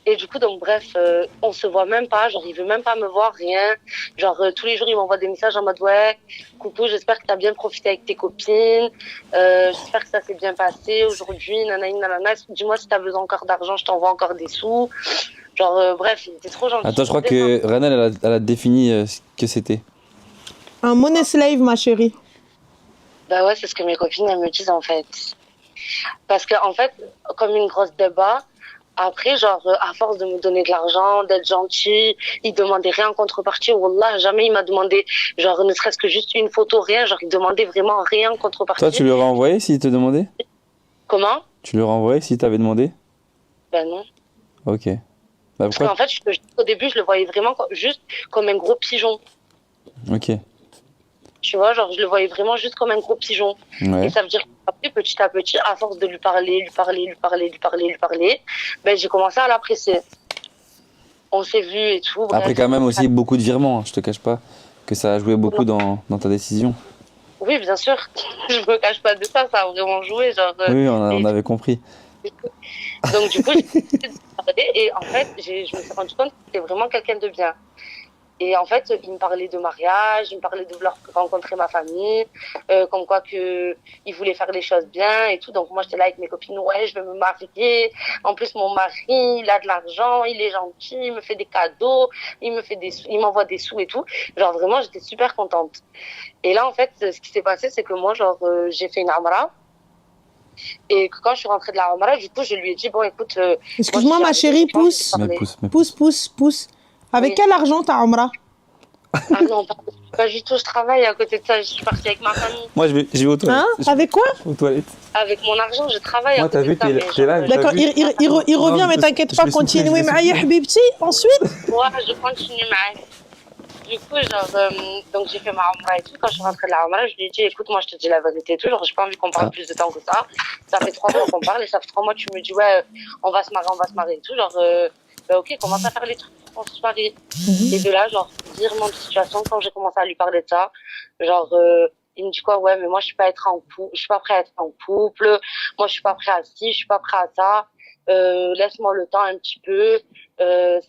[SPEAKER 5] Et du coup, donc bref, on se voit même pas, genre il veut même pas me voir, rien. Genre tous les jours, il m'envoie des messages en mode ouais, coucou, j'espère que t'as bien profité avec tes copines, j'espère que ça s'est bien passé aujourd'hui, nanana, nanana, dis-moi si t'as besoin encore d'argent, je t'envoie encore des sous. Genre bref, il était trop gentil.
[SPEAKER 1] Attends, je crois que Ranel, elle a défini ce que c'était.
[SPEAKER 2] Un money slave, ma chérie.
[SPEAKER 5] Bah ouais, c'est ce que mes copines, elles me disent en fait. Parce que en fait, comme une grosse débat, après, genre, à force de me donner de l'argent, d'être gentil, il demandait rien en contrepartie. Wallah, jamais il m'a demandé, genre, ne serait-ce que juste une photo, rien. Genre, il demandait vraiment rien en contrepartie.
[SPEAKER 1] Toi, tu lui aurais envoyé s'il te demandait?
[SPEAKER 5] Comment?
[SPEAKER 1] Tu lui aurais envoyé s'il t'avait demandé?
[SPEAKER 5] Ben non.
[SPEAKER 1] Ok. Bah,
[SPEAKER 5] parce qu'en fait, au début, je le voyais vraiment juste comme un gros pigeon.
[SPEAKER 1] Ok.
[SPEAKER 5] Tu vois, genre, je le voyais vraiment juste comme un gros pigeon.
[SPEAKER 1] Ouais.
[SPEAKER 5] Et ça veut dire qu'après, petit à petit, à force de lui parler, ben, j'ai commencé à l'apprécier. On s'est vu et tout. Bref.
[SPEAKER 1] Après, quand même aussi beaucoup de virements, hein. Je te cache pas que ça a joué beaucoup dans ta décision.
[SPEAKER 5] Oui, bien sûr. Je me cache pas de ça, ça a vraiment joué. Genre,
[SPEAKER 1] oui, on avait compris.
[SPEAKER 5] Donc, du coup, j'ai parlé et en fait, je me suis rendu compte que c'était vraiment quelqu'un de bien. Et en fait, il me parlait de mariage, il me parlait de vouloir rencontrer ma famille, comme quoi que il voulait faire les choses bien et tout. Donc moi, j'étais là avec mes copines, ouais, je vais me marier. En plus, mon mari, il a de l'argent, il est gentil, il me fait des cadeaux, il m'envoie des sous et tout. Genre vraiment, j'étais super contente. Et là, en fait, ce qui s'est passé, c'est que moi, genre, j'ai fait une Amra. Et quand je suis rentrée de la Amra, du coup, je lui ai dit, bon, écoute...
[SPEAKER 2] Excuse-moi, ma chérie, pousse. Pousse. Avec quel argent t'as Amra?
[SPEAKER 5] Ah non, pas du tout, je travaille à côté de ça, je suis partie avec ma famille.
[SPEAKER 1] Moi, je vais aux toilettes.
[SPEAKER 2] Hein? Avec quoi?
[SPEAKER 1] Aux toilettes.
[SPEAKER 5] Avec mon argent, je travaille à côté de ça.
[SPEAKER 1] Moi, t'as vu, t'es là.
[SPEAKER 2] D'accord, il revient, mais t'inquiète pas, continuez معايا حبيبتي, ensuite?
[SPEAKER 5] Ouais, je continue معاك. Du coup, genre, donc j'ai fait ma Umrah et tout. Quand je suis rentrée de la Umrah, je lui ai dit, écoute, moi, je te dis la vérité et tout. Genre, j'ai pas envie qu'on parle plus de temps que ça. Ça fait 3 mois qu'on parle et ça fait 3 mois que tu me dis, ouais, on va se marier et tout. Genre, bah, ok, commence à faire les trucs, on se marie. Et de là, genre, dire mon situation, quand j'ai commencé à lui parler de ça, genre, il me dit quoi, ouais, mais moi, je suis pas prêt à être en couple. Moi, je suis pas prêt à ci, je suis pas prêt à ça. Laisse-moi le temps un petit peu.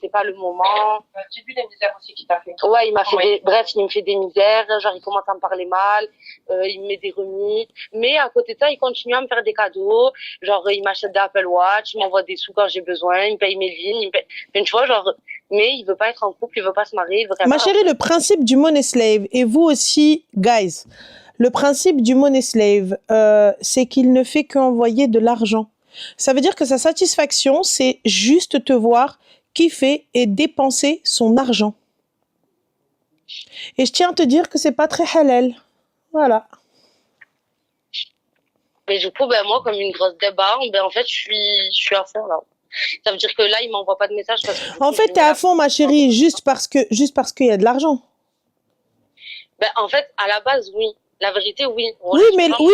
[SPEAKER 5] C'est pas le moment.
[SPEAKER 6] J'ai vu des misères aussi qu'il t'a fait.
[SPEAKER 5] Ouais, il me fait des misères. Genre, il commence à me parler mal. Il me met des remises. Mais à côté de ça, il continue à me faire des cadeaux. Genre, il m'achète des Apple Watch, il m'envoie des sous quand j'ai besoin, il me paye mes lignes. Tu vois, genre, mais il veut pas être en couple, il veut pas se marier.
[SPEAKER 2] Ma chérie, le principe du money slave, et vous aussi, guys, le principe du money slave, c'est qu'il ne fait qu'envoyer de l'argent. Ça veut dire que sa satisfaction, c'est juste te voir kiffer et dépenser son argent. Et je tiens à te dire que c'est pas très halal. Voilà.
[SPEAKER 5] Mais du coup, ben moi, comme une grosse débat, ben en fait, je suis à fond là. Ça veut dire que là, il m'envoie pas de message parce que...
[SPEAKER 2] En fait, t'es à fond, ma chérie, juste parce qu'il y a de l'argent.
[SPEAKER 5] Ben en fait, à la base, oui. La vérité, oui.
[SPEAKER 2] Oui,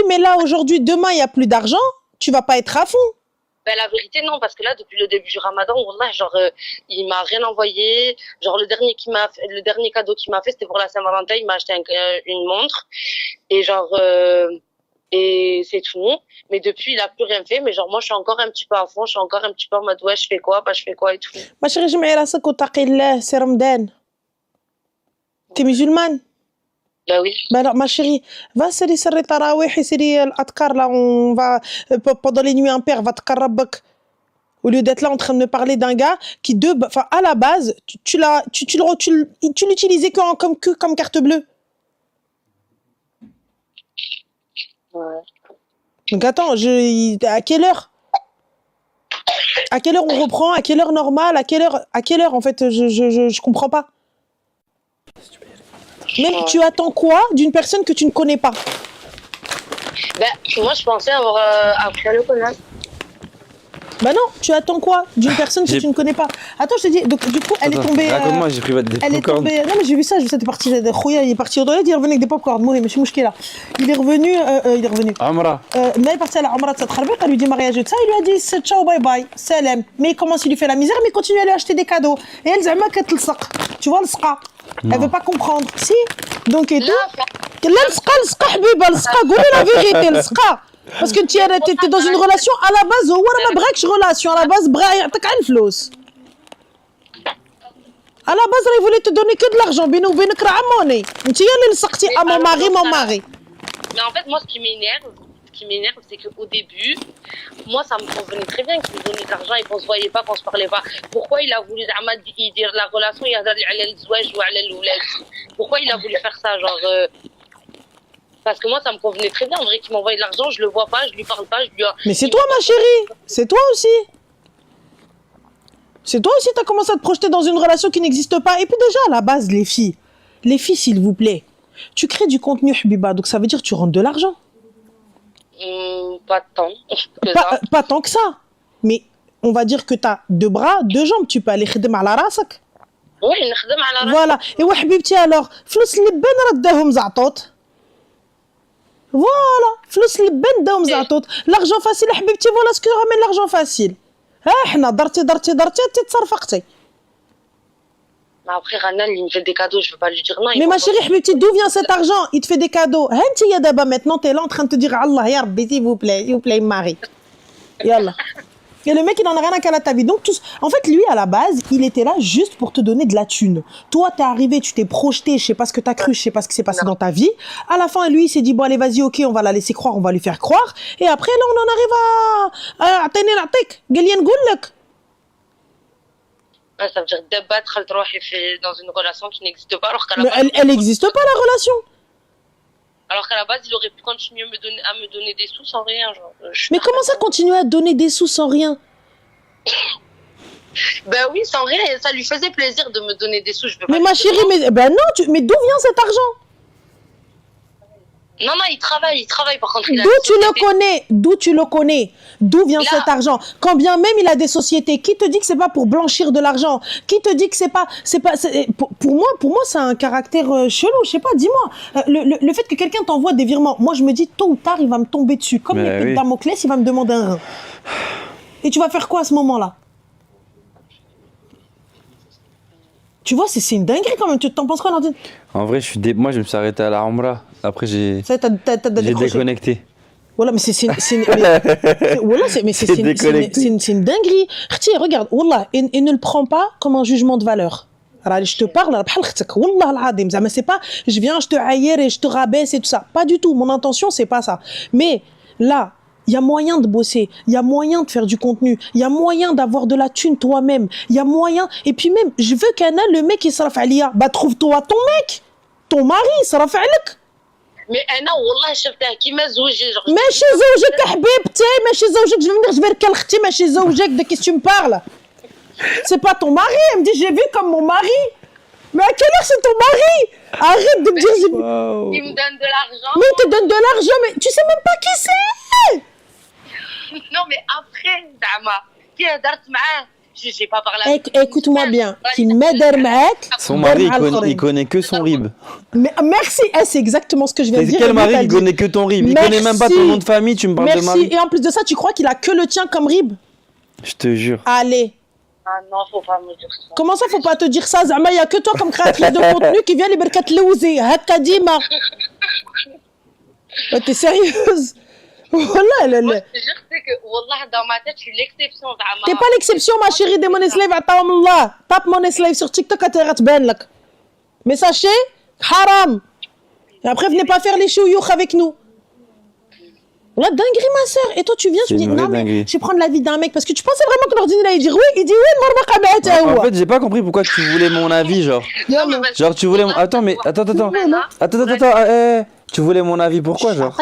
[SPEAKER 2] mais là, aujourd'hui, demain, il y a plus d'argent. Tu vas pas être à fond.
[SPEAKER 5] Ben, la vérité, non, parce que là, depuis le début du Ramadan, wallah, genre, il m'a rien envoyé. Genre, le dernier cadeau qu'il m'a fait, c'était pour la Saint-Valentin. Il m'a acheté une montre. Et genre, et c'est tout. Mais depuis, il a plus rien fait. Mais genre, moi, je suis encore un petit peu à fond. Je suis encore un petit peu en mode, ouais, je fais quoi et tout.
[SPEAKER 2] Ma chérie, جمعي راسك واتقي الله, c'est Ramadan. T'es musulmane?
[SPEAKER 5] Ben oui.
[SPEAKER 2] Ben alors, ma chérie, va serrer tarawih et serrer l'adkar, là, on va, pendant les nuits impaires, va te karabak. Au lieu d'être là en train de me parler d'un gars qui, à la base, tu l'utilisais comme carte bleue.
[SPEAKER 5] Ouais.
[SPEAKER 2] Donc attends, à quelle heure? À quelle heure on reprend? À quelle heure normale? À quelle heure en fait? Je comprends pas. Même tu attends quoi d'une personne que tu ne connais pas?
[SPEAKER 5] Ben, moi, je pensais avoir appris à le connaître.
[SPEAKER 2] Bah non, tu attends quoi d'une personne que tu ne connais pas? Attends, je te dis, donc du coup, elle est tombée.
[SPEAKER 1] Raconte-moi, j'ai pris votre
[SPEAKER 2] Elle est
[SPEAKER 1] popcorn.
[SPEAKER 2] tombée. Non, mais j'ai vu ça, c'était parti. Khouya, il est parti au toilette, il est revenu avec des popcorn. Moi, mais je suis mouchké là. Il est revenu.
[SPEAKER 1] Amra.
[SPEAKER 2] Mais il est parti à la Amra de Satralbek, elle lui dit mariage et tout ça, il lui a dit c'est ciao, bye bye, salam. Mais il commence, il lui fait la misère, mais il continue à lui acheter des cadeaux. Et elle, zama, qu'elle le sac. Tu vois, le sqa. Elle veut pas comprendre. Si. Donc, et tout. Là, le sqa, habiba, le sqa, goulez la vérité, le sqa. Parce que tu étais dans une relation à la base, هو ما بغاكش relation, à la base, بغا يعطيك عن الفلوس. À la base, il voulait te donner que de l'argent, بينه وبينك راه عموني. انت هي اللي لصقتي à mon mari.
[SPEAKER 5] Mais en fait, moi, ce qui m'énerve, c'est qu'au début, moi, ça me convenait très bien qu'il me donnait de l'argent et qu'on se voyait pas, qu'on se parlait pas. Pourquoi il a voulu dire la relation, il a dit على الزواج وعلى الولاد. Pourquoi il a voulu faire ça, genre parce que moi, ça me convenait très bien. En vrai, qu'il m'envoie de l'argent, je le vois pas, je lui parle pas, je lui.
[SPEAKER 2] Mais c'est toi, ma chérie. C'est toi aussi. C'est toi aussi, t'as commencé à te projeter dans une relation qui n'existe pas. Et puis déjà, à la base, les filles, s'il vous plaît, tu crées du contenu, Habiba, donc ça veut dire que tu rentres de l'argent.
[SPEAKER 5] Pas tant.
[SPEAKER 2] Pas tant que ça. Mais on va dire que t'as 2 bras, 2 jambes. Tu peux aller khedem ala rasak.
[SPEAKER 5] Oui, نخدم على راسي.
[SPEAKER 2] Voilà. Et ouais, Habibti, alors, فلوس اللي بين رداهم زعطوت. Voilà, فلوس اللي بين داهم زعطوت. L'argent facile, Habibti, voilà ce que ramène l'argent facile. ها احنا درتي تصرفقتي.
[SPEAKER 5] Après, Ranal, il me fait des cadeaux, je veux pas lui dire non.
[SPEAKER 2] Mais ma chérie, Habibti, d'où vient cet argent? Il te fait des cadeaux. Hanti ya daba, maintenant, t'es là en train de te dire Allah, ya Rabbi, s'il vous plaît, Marie. Yallah. Et le mec, il en a rien à caler à ta vie. Donc, en fait, lui, à la base, il était là juste pour te donner de la thune. Toi, t'es arrivé, tu t'es projeté, je sais pas ce que t'as cru, je sais pas ce qui s'est passé dans ta vie. À la fin, lui, il s'est dit, bon, allez, vas-y, ok, on va la laisser croire, on va lui faire croire. Et après, là, on en arrive à Atene Latek, Gelien Goulek.
[SPEAKER 5] Ça veut dire débattre dans une relation qui n'existe pas, alors qu'à la
[SPEAKER 2] Mais
[SPEAKER 5] base.
[SPEAKER 2] elle n'existe pas, la relation.
[SPEAKER 5] Alors qu'à la base, il aurait pu continuer à me donner des sous sans rien, genre.
[SPEAKER 2] Mais comment ça continuer à donner des sous sans rien?
[SPEAKER 5] Ben oui, sans rien, et ça lui faisait plaisir de me donner des sous. Je veux pas
[SPEAKER 2] Mais ma chérie, ben non, mais d'où vient cet argent?
[SPEAKER 5] Non, il travaille par contre.
[SPEAKER 2] D'où tu le connais? D'où vient cet argent? Quand bien même il a des sociétés, qui te dit que c'est pas pour blanchir de l'argent? Qui te dit que c'est pas, pour moi, c'est un caractère chelou, je sais pas, dis-moi. Le fait que quelqu'un t'envoie des virements, moi je me dis, tôt ou tard, il va me tomber dessus. Comme l'épée de Damoclès, il va me demander un rein. Et tu vas faire quoi à ce moment-là? Tu vois, c'est une dinguerie quand même. Tu t'en penses quoi, Nordine?
[SPEAKER 1] En vrai, moi, je me suis arrêté à la Umrah. Après, j'ai déconnecté.
[SPEAKER 2] Voilà, mais c'est une dinguerie. Regarde, Wallah, et ne le prends pas comme un jugement de valeur. Je te parle, Wallah al-Adim, c'est pas, je viens, je te haïr et je te rabaisse et tout ça. Pas du tout, mon intention, c'est pas ça. Mais là, il y a moyen de bosser, il y a moyen de faire du contenu, il y a moyen d'avoir de la thune toi-même, il y a moyen, et puis même, je veux le mec il s'arraf alia, bah trouve-toi ton mec, ton mari, s'arraf alik.
[SPEAKER 5] Mais Anna, والله شفتها كيما زوجي genre.
[SPEAKER 2] ماشي زوجك حبيبتي, ماشي زوجك, je vais venir, je vais ركل اختي, ماشي زوجك, de qui tu me parles? C'est pas ton mari, elle me dit j'ai vu comme mon mari. Mais à quelle heure c'est ton mari? Arrête de me dire.
[SPEAKER 5] Il me donne de l'argent.
[SPEAKER 2] Mais il te donne de l'argent, mais tu sais même pas qui c'est.
[SPEAKER 5] Non mais après, Dama, qui a dart معاه? J'ai pas parlé.
[SPEAKER 2] Écoute-moi bien, qui m'aide
[SPEAKER 1] son mari, il connaît que son rib.
[SPEAKER 2] Mais merci, c'est exactement ce que je viens de dire.
[SPEAKER 1] Quel mari qui connaît que ton rib? Il connaît même pas ton nom de famille, tu me parles de mari.
[SPEAKER 2] Merci, et en plus de ça, tu crois qu'il a que le tien comme rib?
[SPEAKER 1] Je te jure.
[SPEAKER 2] Allez.
[SPEAKER 5] Ah non, faut pas me dire ça.
[SPEAKER 2] Comment ça, faut pas te dire ça? Zama, il y a que toi comme créatrice de contenu qui vient les berkat louzi. Hakka dima. T'es sérieuse? Wallah,
[SPEAKER 5] Moi, je te jure, c'est que, Wallah, dans ma tête, je suis l'exception.
[SPEAKER 2] T'es pas l'exception, ma chérie, des money slave, Allah. Tape money slave sur TikTok, à te ben lak. Mais sachez, haram. Et après, venez pas faire les chouyouk avec nous. Wallah, dinguerie, ma soeur. Et toi, tu viens, tu dis, non, mais je vais prendre la vie d'un mec. Parce que tu pensais vraiment que l'ordinaire allait dire oui. Il dit oui,
[SPEAKER 1] en fait, j'ai pas compris pourquoi tu voulais mon avis, genre. Genre, tu voulais. Attends, mais. Attends. Tu voulais mon avis, pourquoi, genre?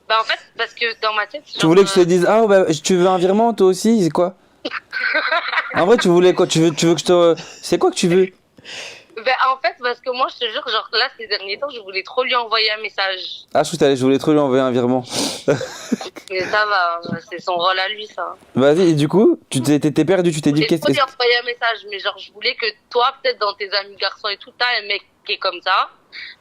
[SPEAKER 5] Bah en fait, parce que dans ma tête...
[SPEAKER 1] Tu voulais que je te dise, ah bah tu veux un virement toi aussi, c'est quoi? En vrai, tu voulais quoi? Tu veux que je te... C'est quoi que tu veux?
[SPEAKER 5] Bah en fait, parce que moi, je te jure, genre là, ces derniers temps, je voulais trop lui envoyer un message.
[SPEAKER 1] Ah, je voulais trop lui envoyer un virement.
[SPEAKER 5] Mais ça va, c'est son rôle à lui, ça.
[SPEAKER 1] Vas-y, et du coup, tu t'es perdu, tu t'es dit
[SPEAKER 5] J'ai
[SPEAKER 1] qu'est-ce
[SPEAKER 5] trop
[SPEAKER 1] que...
[SPEAKER 5] lui envoyé un message, mais genre, je voulais que toi, peut-être dans tes amis garçons et tout, t'as un mec qui est comme ça.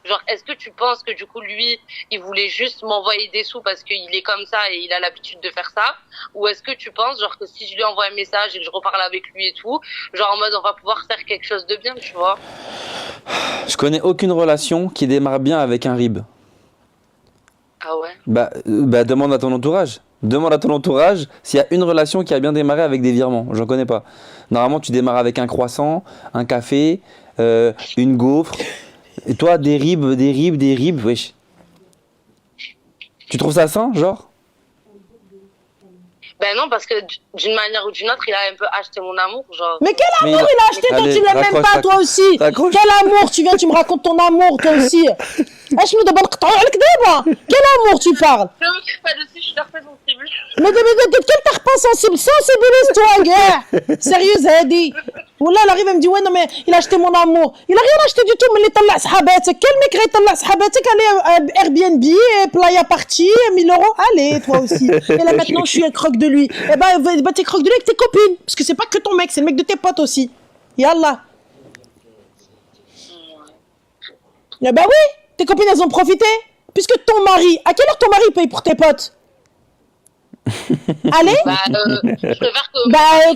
[SPEAKER 5] Genre, est-ce que tu penses que du coup, lui, il voulait juste m'envoyer des sous parce qu'il est comme ça et il a l'habitude de faire ça? Ou est-ce que tu penses, genre, que si je lui envoie un message et que je reparle avec lui et tout, genre en mode on va pouvoir faire quelque chose de bien, tu vois?
[SPEAKER 1] Je connais aucune relation qui démarre bien avec un rib.
[SPEAKER 5] Ah ouais?
[SPEAKER 1] Bah, demande à ton entourage. Demande à ton entourage s'il y a une relation qui a bien démarré avec des virements. J'en connais pas. Normalement, tu démarres avec un croissant, un café, une gaufre. Et toi, des ribs, wesh. Tu trouves ça sain, genre?
[SPEAKER 5] Ben non, parce que d'une manière ou d'une autre, il a un peu acheté mon amour, genre.
[SPEAKER 2] Mais quel amour
[SPEAKER 1] Mais
[SPEAKER 2] il a acheté, toi
[SPEAKER 1] Allez,
[SPEAKER 2] tu l'aimes même
[SPEAKER 1] raccroche,
[SPEAKER 2] pas, toi aussi.
[SPEAKER 1] raccroche.
[SPEAKER 2] Quel amour, tu viens, tu me racontes ton amour, toi aussi. ايش nous دابا نقطعوا عليك دابا. Quel amour tu parles?
[SPEAKER 5] Je me fais pas dessus, je suis très sensible.
[SPEAKER 2] Mais quel t'as pas sensible, sensibilise-toi, gars. Sérieuse, هادي. والله elle arrive, elle me dit ouais non mais il a acheté mon amour. Il a rien acheté du tout, mais il طلع صحاباتك. Quel mec يطلع صحاباتك? Allez, Airbnb, playa party, 1000 €. Allez, toi aussi. Et là maintenant je suis un croque de lui. Eh ben t'es croque de lui avec tes copines, parce que c'est pas que ton mec, c'est le mec de tes potes aussi. Yallah. Eh ben oui, tes copines elles ont profité. Puisque ton mari, à quelle heure ton mari paye pour tes potes? Allez.
[SPEAKER 5] Bah, je préfère que.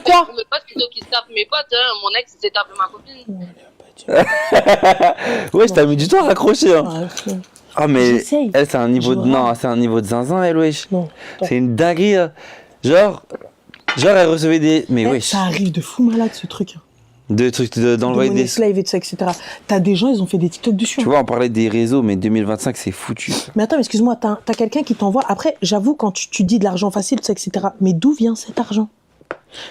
[SPEAKER 2] Quoi?
[SPEAKER 5] Mes potes plutôt qu'ils se tapent mes potes, hein. Mon ex, il s'est tapé ma copine.
[SPEAKER 1] Ouais, t'as mis du temps à raccrocher. Hein. Ah, mais
[SPEAKER 2] J'essaye.
[SPEAKER 1] elle, c'est un niveau de. Non, c'est un niveau de zinzin, elle, wesh.
[SPEAKER 2] Non.
[SPEAKER 1] C'est une dinguerie. Là. Genre, elle recevait des. Mais wesh.
[SPEAKER 2] Ça arrive de fou malade ce truc.
[SPEAKER 1] De trucs d'envoyer des.
[SPEAKER 2] Slave et tout ça, etc. T'as des gens, ils ont fait des TikTok dessus.
[SPEAKER 1] Tu vois, on parlait des réseaux, mais 2025, c'est foutu. Ça.
[SPEAKER 2] Mais attends, mais excuse-moi, t'as quelqu'un qui t'envoie. Après, j'avoue, quand tu dis de l'argent facile, tout ça, etc. Mais d'où vient cet argent?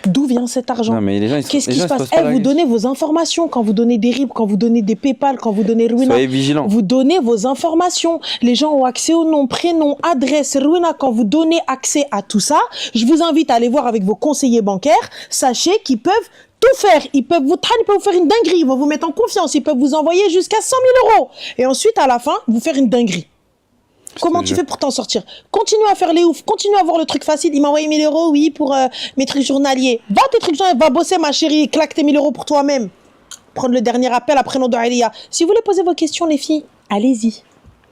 [SPEAKER 2] D'où vient cet argent?
[SPEAKER 1] Non, mais les gens,
[SPEAKER 2] Qu'est-ce qui se passe?
[SPEAKER 1] pas la
[SPEAKER 2] Vous
[SPEAKER 1] question.
[SPEAKER 2] donnez vos informations quand vous donnez des RIB, quand vous donnez des PayPal, quand vous donnez Ruina.
[SPEAKER 1] Soyez vigilants.
[SPEAKER 2] Vous donnez vos informations. Les gens ont accès au nom, prénom, adresse, Ruina. Quand vous donnez accès à tout ça, je vous invite à aller voir avec vos conseillers bancaires. Sachez qu'ils peuvent tout faire. Ils peuvent vous faire une dinguerie. Ils vont vous mettre en confiance. Ils peuvent vous envoyer jusqu'à 100 000 €. Et ensuite, à la fin, vous faire une dinguerie. Comment tu fais pour t'en sortir? Continue à faire les oufs, continue à voir le truc facile. Il m'a envoyé 1000 €, oui, pour mes trucs journaliers. Va tes trucs journaliers, va bosser ma chérie, claque tes 1000 € pour toi-même. Prendre le dernier appel après nos Alia. Si vous voulez poser vos questions, les filles, allez-y.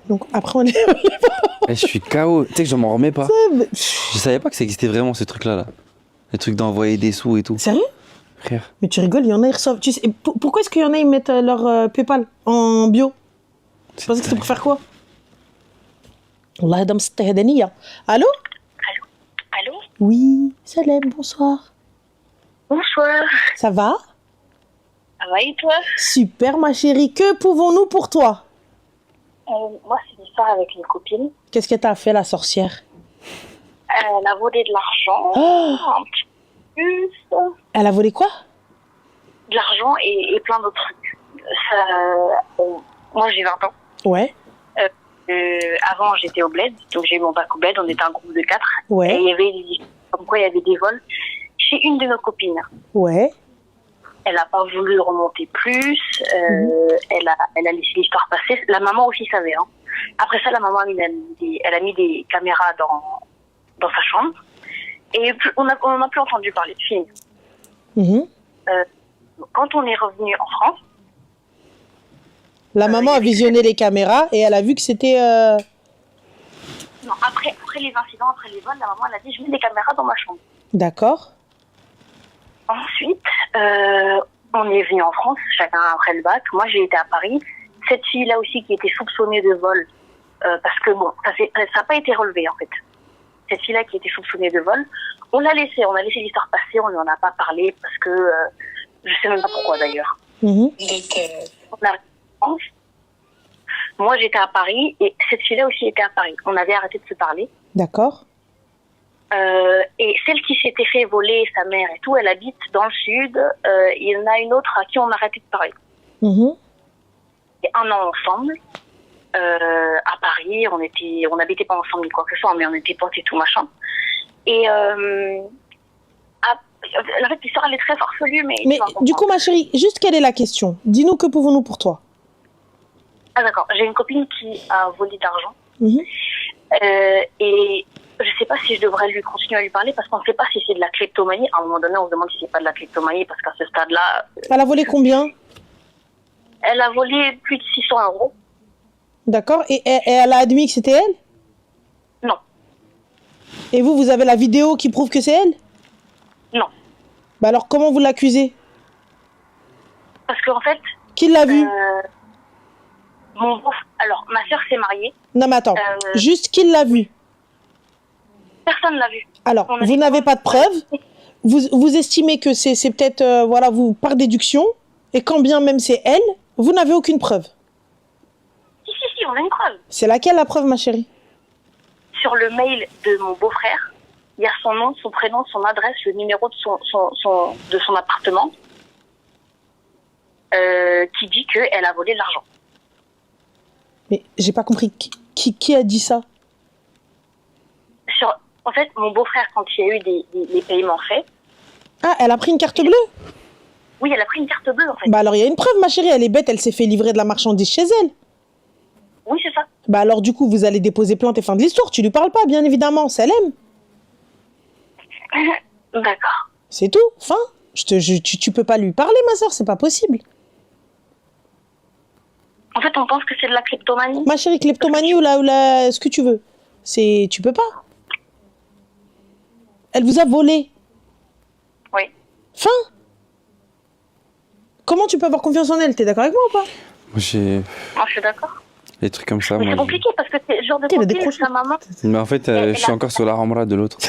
[SPEAKER 2] Donc après on est...
[SPEAKER 1] Je suis KO. Tu sais que je m'en remets pas. Je savais pas que ça existait vraiment ces trucs-là. Là. Les trucs d'envoyer des sous et tout.
[SPEAKER 2] Sérieux?
[SPEAKER 1] Frère.
[SPEAKER 2] Mais tu rigoles, il y en a, ils reçoivent. Tu sais, pourquoi est-ce qu'il y en a, ils mettent leur PayPal en bio? Tu pensais que c'était pour faire quoi? والله هذا مسطي هذا نية. Allô?
[SPEAKER 4] Allô?
[SPEAKER 2] Oui, Salem, bonsoir.
[SPEAKER 4] Bonsoir.
[SPEAKER 2] Ça va?
[SPEAKER 4] Ça va et toi?
[SPEAKER 2] Super ma chérie, que pouvons-nous pour toi?
[SPEAKER 4] Moi, c'est une histoire avec une copine.
[SPEAKER 2] Qu'est-ce que t'as fait la sorcière?
[SPEAKER 4] Elle a volé de l'argent,
[SPEAKER 2] Oh,
[SPEAKER 4] un petit plus,
[SPEAKER 2] elle a volé quoi?
[SPEAKER 4] de l'argent et plein d'autres trucs. Moi, j'ai 20 ans.
[SPEAKER 2] Ouais,
[SPEAKER 4] Avant, j'étais au bled, donc j'ai eu mon bac au bled, on était un groupe de 4.
[SPEAKER 2] ouais,
[SPEAKER 4] Et il y avait comme quoi il y avait des vols chez une de nos copines.
[SPEAKER 2] ouais.
[SPEAKER 4] Elle n'a pas voulu remonter plus, elle a laissé l'histoire passer. La maman aussi savait. Hein. Après ça, la maman elle a mis des caméras dans sa chambre. Et on n'a plus entendu parler de film.
[SPEAKER 2] Mhm.
[SPEAKER 4] Quand on est revenu en France,
[SPEAKER 2] La maman a visionné les caméras et elle a vu que c'était...
[SPEAKER 4] non, après les incidents, après les vols, la maman elle a dit je mets des caméras dans ma chambre.
[SPEAKER 2] D'accord.
[SPEAKER 4] Ensuite, on est venu en France, chacun après le bac. Moi, j'ai été à Paris. Cette fille-là aussi qui était soupçonnée de vol, parce que bon, ça n'a pas été relevé en fait. Cette fille-là qui était soupçonnée de vol, on a laissé l'histoire passer, on n'en a pas parlé parce que je sais même pas pourquoi d'ailleurs.
[SPEAKER 2] Mhm.
[SPEAKER 4] On a France. Moi, j'étais à Paris et cette fille-là aussi était à Paris. On avait arrêté de se parler.
[SPEAKER 2] D'accord.
[SPEAKER 4] Et celle qui s'était fait voler, sa mère et tout, elle habite dans le sud. Il y en a une autre à qui on a arrêté de parler.
[SPEAKER 2] Mhm.
[SPEAKER 4] Et un an ensemble, à Paris, on n'habitait pas ensemble ni quoi que ce soit, mais on était potes et tout machin. Et en fait, l'histoire elle est très farfelue, mais
[SPEAKER 2] du coup ma chérie, juste quelle est la question? Dis-nous que pouvons-nous pour toi?
[SPEAKER 4] Ah d'accord, j'ai une copine qui a volé d'argent.
[SPEAKER 2] Mhm.
[SPEAKER 4] Et je sais pas si je devrais lui continuer à lui parler parce qu'on ne sait pas si c'est de la kleptomanie. À un moment donné, on se demande si c'est pas de la kleptomanie parce qu'à ce stade-là,
[SPEAKER 2] Elle a volé combien?
[SPEAKER 4] elle a volé plus de 600 €.
[SPEAKER 2] D'accord. Et elle a admis que c'était elle?
[SPEAKER 4] Non,
[SPEAKER 2] Et vous avez la vidéo qui prouve que c'est elle?
[SPEAKER 4] non.
[SPEAKER 2] Bah alors, comment vous l'accusez?
[SPEAKER 4] Parce qu'en fait,
[SPEAKER 2] Qui l'a vu?
[SPEAKER 4] alors, ma sœur s'est mariée.
[SPEAKER 2] Non, mais attends. Juste, qui l'a vu?
[SPEAKER 4] Personne l'a vu.
[SPEAKER 2] Alors,
[SPEAKER 4] On a
[SPEAKER 2] vous
[SPEAKER 4] des
[SPEAKER 2] n'avez pas de
[SPEAKER 4] preuves.
[SPEAKER 2] preuves. Vous estimez que c'est peut-être, voilà, vous par déduction. Et quand bien même c'est elle, vous n'avez aucune preuve.
[SPEAKER 4] Si, on a une preuve.
[SPEAKER 2] C'est laquelle la preuve, ma chérie?
[SPEAKER 4] Sur le mail de mon beau-frère, il y a son nom, son prénom, son adresse, le numéro de son appartement, qui dit qu'elle a volé de l'argent.
[SPEAKER 2] Mais j'ai pas compris. Qui a dit ça?
[SPEAKER 4] En fait, mon beau-frère, quand il y a eu des paiements faits...
[SPEAKER 2] Ah, elle a pris une carte bleue?
[SPEAKER 4] Oui, elle a pris une carte bleue, en fait.
[SPEAKER 2] Bah alors, il y a une preuve, ma chérie. Elle est bête, elle s'est fait livrer de la marchandise chez elle.
[SPEAKER 4] Oui, c'est ça.
[SPEAKER 2] Bah alors, du coup, vous allez déposer plainte et fin de l'histoire. Tu lui parles pas, bien évidemment. C'est elle aime.
[SPEAKER 4] D'accord.
[SPEAKER 2] C'est tout. Fin. Tu peux pas lui parler, ma soeur. C'est pas possible.
[SPEAKER 4] En fait, on pense que c'est de la kleptomanie.
[SPEAKER 2] Ma chérie, kleptomanie ou ce que tu veux. Tu peux pas. Elle vous a volé.
[SPEAKER 4] Oui.
[SPEAKER 2] Fin. Comment tu peux avoir confiance en elle? T'es d'accord avec moi ou pas?
[SPEAKER 1] Moi, j'ai
[SPEAKER 4] Moi, je suis d'accord.
[SPEAKER 1] des trucs comme ça.
[SPEAKER 4] Mais
[SPEAKER 1] Moi,
[SPEAKER 4] c'est compliqué parce que c'est le genre de
[SPEAKER 2] Elle a
[SPEAKER 4] copine,
[SPEAKER 2] décroché.
[SPEAKER 4] sa maman...
[SPEAKER 1] Mais en fait, je suis encore sur la ramra de l'autre.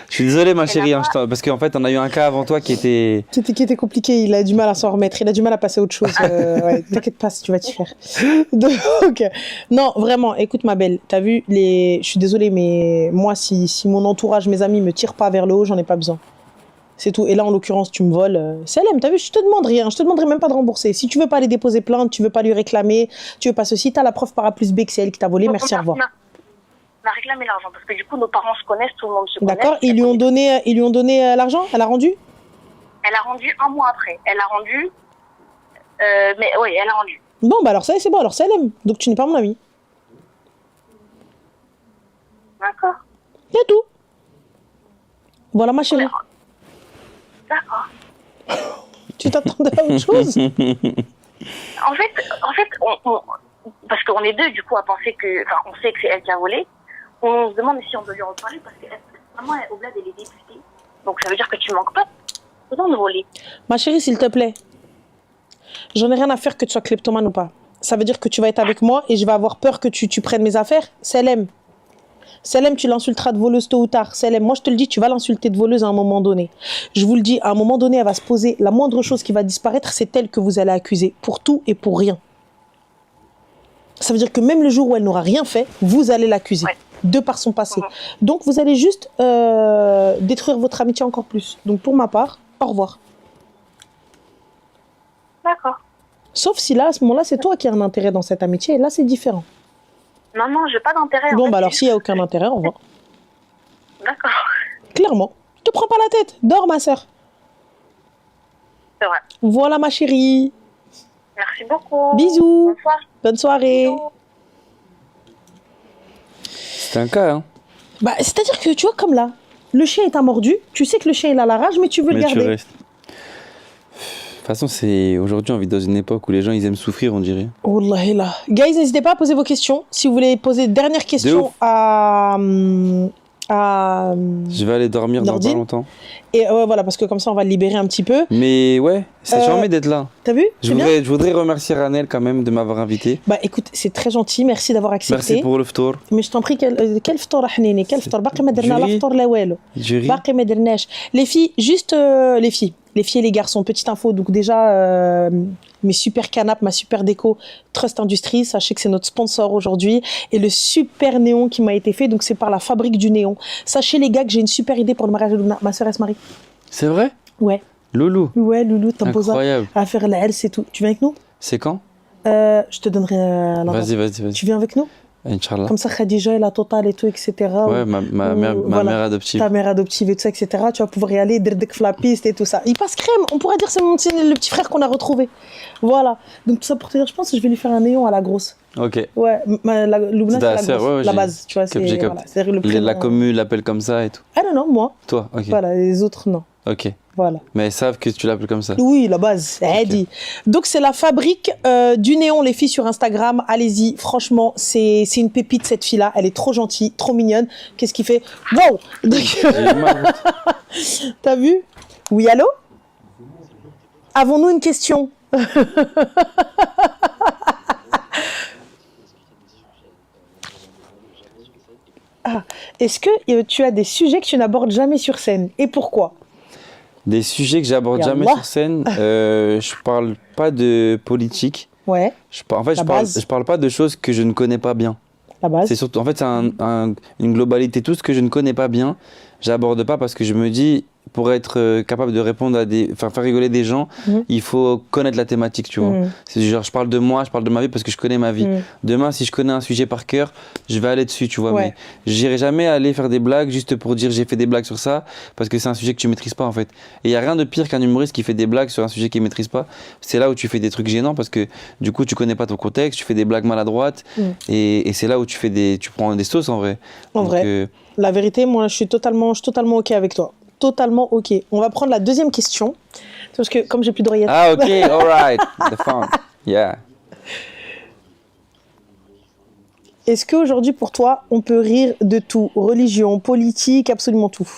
[SPEAKER 1] Je suis désolé, ma chérie, hein, parce qu'en fait, on a eu un cas avant toi qui était...
[SPEAKER 2] Qui était compliqué, il a du mal à s'en remettre, il a du mal à passer à autre chose. Ouais, t'inquiète pas, si tu vas t'y faire. Donc, non, vraiment, écoute ma belle, t'as vu, je suis désolée, mais moi, si mon entourage, mes amis me tirent pas vers le haut, j'en ai pas besoin. C'est tout. Et là, en l'occurrence, tu me voles. Salem, t'as vu, je te demande rien, je te demanderai même pas de rembourser. Si tu veux pas aller déposer plainte, tu veux pas lui réclamer, tu veux pas ceci, t'as la preuve par A plus B que c'est elle qui t'a volé, merci, au revoir.
[SPEAKER 4] On a réclamé l'argent parce que du coup, nos parents se connaissent, tout le monde se connaît.
[SPEAKER 2] D'accord, ils lui ont donné l'argent? Elle a rendu?
[SPEAKER 4] Elle a rendu un mois après. Elle a rendu... mais oui, elle a rendu.
[SPEAKER 2] Bon, bah alors ça, c'est bon, alors ça, elle aime. Donc tu n'es pas mon ami.
[SPEAKER 4] D'accord.
[SPEAKER 2] C'est tout. Voilà ma chérie.
[SPEAKER 4] D'accord.
[SPEAKER 2] Tu t'attendais à autre chose?
[SPEAKER 4] En fait, parce qu'on est deux, du coup, à penser que... Enfin, on sait que c'est elle qui a volé. On se demande si on peut lui en parler parce que vraiment, au bled, elle est députée. Donc ça veut dire que tu manques pas de voler.
[SPEAKER 2] Ma chérie, s'il te plaît. J'en ai rien à faire que tu sois kleptomane ou pas. Ça veut dire que tu vas être avec moi et je vais avoir peur que tu prennes mes affaires. Selem. Selem, tu l'insulteras de voleuse tôt ou tard. Selem, moi je te le dis, tu vas l'insulter de voleuse à un moment donné. Je vous le dis, à un moment donné, elle va se poser. La moindre chose qui va disparaître, c'est elle que vous allez accuser. Pour tout et pour rien. Ça veut dire que même le jour où elle n'aura rien fait, vous allez l'accuser. Ouais. De par son passé. Donc vous allez juste détruire votre amitié encore plus. Donc pour ma part, au revoir.
[SPEAKER 4] D'accord.
[SPEAKER 2] Sauf si là, à ce moment-là, c'est toi qui as un intérêt dans cette amitié, et là c'est différent.
[SPEAKER 4] Non, j'ai pas d'intérêt.
[SPEAKER 2] Bon, bah alors s'il n'y a aucun intérêt, au revoir.
[SPEAKER 4] D'accord.
[SPEAKER 2] Clairement. Je te prends pas la tête. Dors, ma sœur.
[SPEAKER 4] C'est vrai.
[SPEAKER 2] Voilà, ma chérie.
[SPEAKER 4] Merci beaucoup.
[SPEAKER 2] Bisous. Bonne soirée. Bisous.
[SPEAKER 1] C'est un cas, hein.
[SPEAKER 2] Bah, c'est-à-dire que, tu vois, comme là, le chien t'a mordu, tu sais que le chien, il a la rage, mais tu veux le garder.
[SPEAKER 1] Tu restes. De toute façon, aujourd'hui, on vit dans une époque où les gens, ils aiment souffrir, on dirait.
[SPEAKER 2] Wallahi là. Guys, n'hésitez pas à poser vos questions. Si vous voulez poser dernière question à...
[SPEAKER 1] Je vais aller dormir dans pas longtemps.
[SPEAKER 2] Et voilà, parce que comme ça, on va le libérer un petit peu.
[SPEAKER 1] Mais ouais, ça charmé d'être là.
[SPEAKER 2] T'as vu?
[SPEAKER 1] Je voudrais remercier Ranel quand même de m'avoir invité.
[SPEAKER 2] Bah écoute, c'est très gentil, merci d'avoir accepté.
[SPEAKER 1] Merci pour le ftour.
[SPEAKER 2] Mais je t'en prie, quel ftour Ahnini? Quel ftour? Baqi ma درنا لا ftour la welo. Baqi ma درناش. Les filles, juste les filles et les garçons, petite info. Donc déjà, mes super canapes, ma super déco, Trust Industries, sachez que c'est notre sponsor aujourd'hui. Et le super néon qui m'a été fait, donc c'est par la fabrique du néon. Sachez les gars que j'ai une super idée pour le mariage de Luna. Ma soeur, elle se marie. C'est vrai? Ouais.
[SPEAKER 1] Loulou.
[SPEAKER 2] Ouais, Loulou, t'as posé
[SPEAKER 1] à
[SPEAKER 2] faire la L, c'est tout. Tu viens avec nous?
[SPEAKER 1] C'est quand?
[SPEAKER 2] Je te donnerai l'endroit.
[SPEAKER 1] Vas-y.
[SPEAKER 2] Tu viens avec nous?
[SPEAKER 1] Inch'Allah.
[SPEAKER 2] Comme ça, Khadija et la totale et tout, etc.
[SPEAKER 1] Ouais, ma mère adoptive.
[SPEAKER 2] Ta mère adoptive et tout ça, etc. Tu vas pouvoir y aller, Derdek la piste et tout ça. Il passe crème, on pourrait dire que c'est le petit frère qu'on a retrouvé. Voilà. Donc tout ça pour te dire, je pense que je vais lui faire un néon à la grosse.
[SPEAKER 1] Ok.
[SPEAKER 2] Ouais, Loubna, c'est la grosse,
[SPEAKER 1] ouais,
[SPEAKER 2] la base, tu vois. C'est le prénom.
[SPEAKER 1] La commune l'appelle comme ça et tout.
[SPEAKER 2] Ah non, moi.
[SPEAKER 1] Toi, ok.
[SPEAKER 2] Voilà, les autres, non.
[SPEAKER 1] Ok.
[SPEAKER 2] Voilà.
[SPEAKER 1] Mais elles savent que tu l'appelles comme ça.
[SPEAKER 2] Oui, la base, elle dit. Donc c'est la fabrique du néon, les filles sur Instagram. Allez-y, franchement, c'est une pépite cette fille-là. Elle est trop gentille, trop mignonne. Qu'est-ce qu'il fait? Wow. T'as vu? Oui, allô? Avons-nous une question? Ah, est-ce que tu as des sujets que tu n'abordes jamais sur scène? Et pourquoi?
[SPEAKER 1] Des sujets que j'aborde jamais sur scène, je parle pas de politique.
[SPEAKER 2] Ouais.
[SPEAKER 1] En fait, je parle pas de choses que je ne connais pas bien.
[SPEAKER 2] La base.
[SPEAKER 1] C'est surtout, en fait, c'est une globalité. Tout ce que je ne connais pas bien, j'aborde pas parce que je me dis, pour être capable de répondre à faire rigoler des gens, il faut connaître la thématique, tu vois. C'est genre, je parle de moi, je parle de ma vie parce que je connais ma vie. Demain, si je connais un sujet par cœur, je vais aller dessus, tu vois. Mais j'irai jamais aller faire des blagues juste pour dire j'ai fait des blagues sur ça, parce que c'est un sujet que tu maîtrises pas, en fait. Et il y a rien de pire qu'un humoriste qui fait des blagues sur un sujet qu'il maîtrise pas. C'est là où tu fais des trucs gênants parce que du coup, tu connais pas ton contexte, tu fais des blagues maladroites, et c'est là où tu prends des sauces, en vrai.
[SPEAKER 2] En vrai. La vérité, moi, je suis totalement OK avec toi. Totalement OK. On va prendre la deuxième question. Parce que comme j'ai plus d'oreillettes.
[SPEAKER 1] Ah, OK, all right. The fun. Yeah.
[SPEAKER 2] Est-ce qu'aujourd'hui, pour toi, on peut rire de tout? Religion, politique, absolument tout?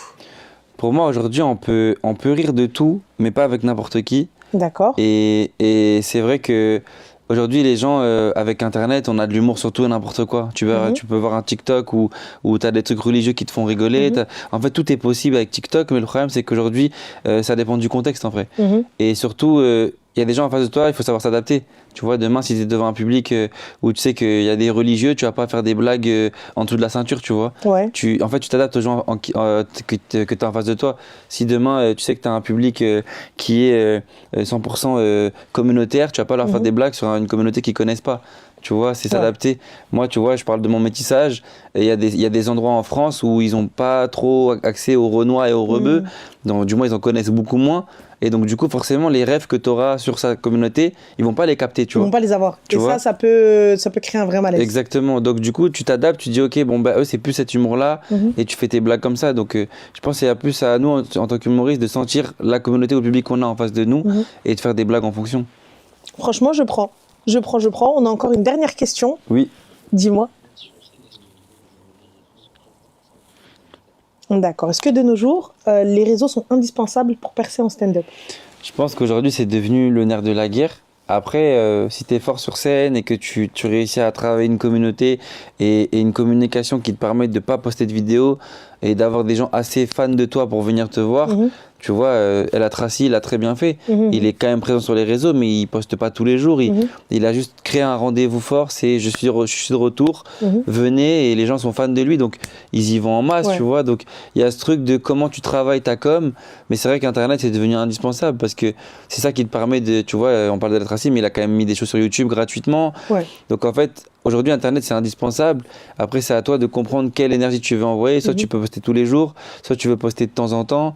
[SPEAKER 1] Pour moi, aujourd'hui, on peut rire de tout, mais pas avec n'importe qui.
[SPEAKER 2] D'accord.
[SPEAKER 1] Et c'est vrai que aujourd'hui, les gens, avec Internet, on a de l'humour sur tout et n'importe quoi. Tu peux voir un TikTok où tu as des trucs religieux qui te font rigoler. En fait, tout est possible avec TikTok, mais le problème, c'est qu'aujourd'hui, ça dépend du contexte, en vrai. Et surtout, il y a des gens en face de toi, il faut savoir s'adapter. Tu vois, demain, si tu es devant un public où tu sais qu'il y a des religieux, tu vas pas faire des blagues en dessous de la ceinture, tu vois.
[SPEAKER 2] Ouais.
[SPEAKER 1] En fait, tu t'adaptes aux gens que tu as en face de toi. Si demain, tu sais que tu as un public qui est 100% communautaire, tu vas pas leur faire des blagues sur une communauté qu'ils connaissent pas. Tu vois, c'est s'adapter. Moi, tu vois, je parle de mon métissage. Il y a des endroits en France où ils n'ont pas trop accès aux Renois et aux Rebeux. Donc, du moins, ils en connaissent beaucoup moins. Et donc, du coup, forcément, les rêves que tu auras sur sa communauté, ils vont pas les capter, tu vois.
[SPEAKER 2] Ils vont pas les avoir.
[SPEAKER 1] Tu vois,
[SPEAKER 2] ça peut créer un vrai malaise.
[SPEAKER 1] Exactement. Donc, du coup, tu t'adaptes, tu dis, OK, bon, bah, eux, c'est plus cet humour-là. Et tu fais tes blagues comme ça. Donc, je pense qu'il y a plus à nous, en tant qu'humoristes, de sentir la communauté ou le public qu'on a en face de nous et de faire des blagues en fonction.
[SPEAKER 2] Franchement, je prends. On a encore une dernière question.
[SPEAKER 1] Oui.
[SPEAKER 2] Dis-moi. D'accord. Est-ce que de nos jours, les réseaux sont indispensables pour percer en stand-up?
[SPEAKER 1] Je pense qu'aujourd'hui, c'est devenu le nerf de la guerre. Après, si tu es fort sur scène et que tu réussis à travailler une communauté et une communication qui te permet de ne pas poster de vidéos et d'avoir des gens assez fans de toi pour venir te voir, tu vois, El Atrassi, il a très bien fait. Il est quand même présent sur les réseaux, mais il poste pas tous les jours. Il a juste créé un rendez-vous fort, c'est je suis de retour, venez, et les gens sont fans de lui, donc ils y vont en masse, tu vois. Donc il y a ce truc de comment tu travailles ta com, mais c'est vrai qu'Internet c'est devenu indispensable parce que c'est ça qui te permet de, tu vois, on parle d'El Atrassi, mais il a quand même mis des choses sur YouTube gratuitement. Donc en fait, aujourd'hui, Internet, c'est indispensable. Après, c'est à toi de comprendre quelle énergie tu veux envoyer. Soit tu peux poster tous les jours, soit tu veux poster de temps en temps.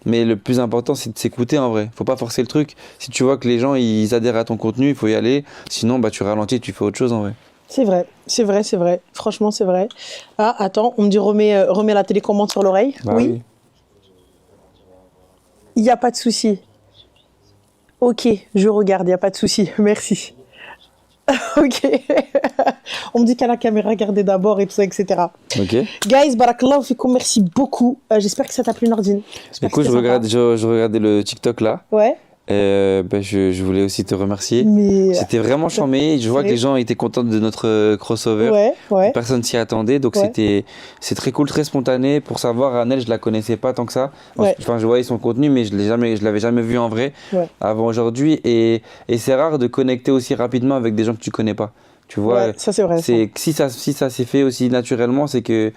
[SPEAKER 1] Mais le plus important, c'est de s'écouter en vrai. Faut pas forcer le truc. Si tu vois que les gens, ils adhèrent à ton contenu, il faut y aller. Sinon, bah, tu ralentis, tu fais autre chose en vrai.
[SPEAKER 2] C'est vrai. Franchement, c'est vrai. Ah, attends, on me dit remets la télécommande sur l'oreille.
[SPEAKER 1] Bah, oui.
[SPEAKER 2] Il n'y a pas de souci. Ok, je regarde, il n'y a pas de souci. Merci. Ok. On me dit qu'à la caméra, regardez d'abord et tout ça, etc.
[SPEAKER 1] Ok.
[SPEAKER 2] Guys, barakallahu fikum, merci beaucoup. J'espère que ça t'a plu, Nordine.
[SPEAKER 1] Du coup, je regardais le TikTok là.
[SPEAKER 2] Ouais.
[SPEAKER 1] Je voulais aussi te remercier. C'était vraiment charmé. Je vois que les gens étaient contents de notre crossover.
[SPEAKER 2] Ouais.
[SPEAKER 1] Personne s'y attendait, donc c'est très cool, très spontané. Pour savoir, Annelle, je la connaissais pas tant que ça. Enfin, je voyais son contenu, mais je l'avais jamais vu en vrai avant aujourd'hui. Et c'est rare de connecter aussi rapidement avec des gens que tu connais pas. Tu vois,
[SPEAKER 2] ça c'est vrai.
[SPEAKER 1] Si ça s'est fait aussi naturellement, c'est que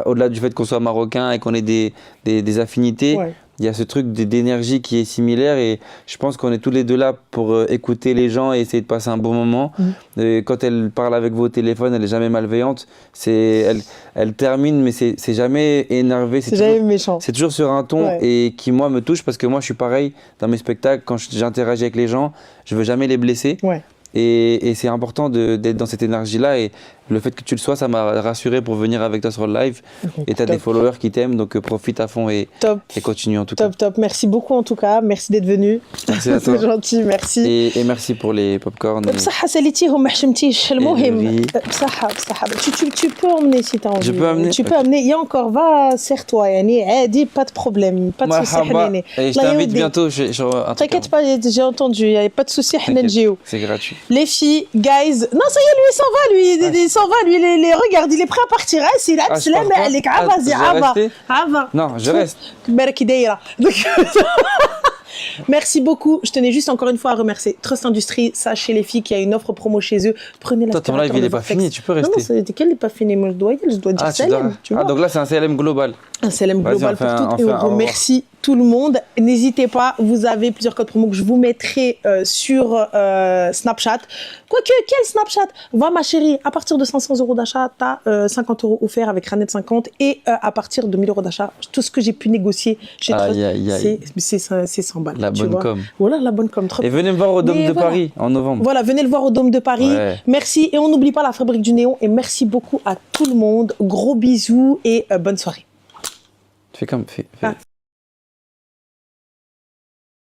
[SPEAKER 1] au-delà du fait qu'on soit marocain et qu'on ait des affinités, il y a ce truc d'énergie qui est similaire et je pense qu'on est tous les deux là pour écouter les gens et essayer de passer un bon moment. Et quand elle parle avec vous au téléphone, elle est jamais malveillante. Elle termine, mais c'est jamais énervé.
[SPEAKER 2] C'est jamais méchant.
[SPEAKER 1] C'est toujours sur un ton et qui, moi, me touche parce que moi, je suis pareil dans mes spectacles. Quand j'interagis avec les gens, je veux jamais les blesser. Et c'est important d'être dans cette énergie-là. Et le fait que tu le sois, ça m'a rassuré pour venir avec toi sur le live. Et tu as des followers qui t'aiment, donc profite à fond et continue en tout cas.
[SPEAKER 2] Top. Merci beaucoup en tout cas. Merci d'être venu.
[SPEAKER 1] Merci à toi.
[SPEAKER 2] C'est gentil, merci.
[SPEAKER 1] Et merci pour les popcorn.
[SPEAKER 2] بصحة ساليتيهم ما حشمتيش المهم بصحة. Tu peux emmener si tu as envie.
[SPEAKER 1] Je peux amener.
[SPEAKER 2] Tu peux amener. Il y a encore, va, serre-toi. يعني عادي, pas de problème. Pas de souci.
[SPEAKER 1] Et je t'invite bientôt.
[SPEAKER 2] T'inquiète pas, j'ai entendu. Il n'y a pas de souci.
[SPEAKER 1] C'est gratuit.
[SPEAKER 2] Les filles, guys. Non, ça y est, lui, il s'en va. Il s'en va. Lui, regarde, il est prêt à partir. C'est là, c'est là, mais vas-y, Ava.
[SPEAKER 1] Non, je reste.
[SPEAKER 2] Merci beaucoup. Je tenais juste encore une fois à remercier Trust Industries. Sachez les filles qu'il y a une offre promo chez eux. Prenez la.
[SPEAKER 1] Ton live, il n'est pas fini, tu peux rester.
[SPEAKER 2] Non, quel n'est pas fini? Moi, je dois dire CLM.
[SPEAKER 1] Donc là, c'est un CLM global.
[SPEAKER 2] Un CLM global pour toutes. Et on remercie tout le monde. N'hésitez pas, vous avez plusieurs codes promo que je vous mettrai sur Snapchat. Quoique, quel Snapchat? Va ma chérie, à partir de 500 € d'achat, tu as 50 € offerts avec Ranet 50 et à partir de 1000 € d'achat, tout ce que j'ai pu négocier chez Trust, c'est 100 balles.
[SPEAKER 1] La bonne com.
[SPEAKER 2] Voilà, la bonne com.
[SPEAKER 1] Et venez me voir au Dôme de Paris en novembre.
[SPEAKER 2] Voilà, venez le voir au Dôme de Paris. Merci et on n'oublie pas la Fabrique du Néon et merci beaucoup à tout le monde. Gros bisous et bonne soirée.
[SPEAKER 1] Fais comme...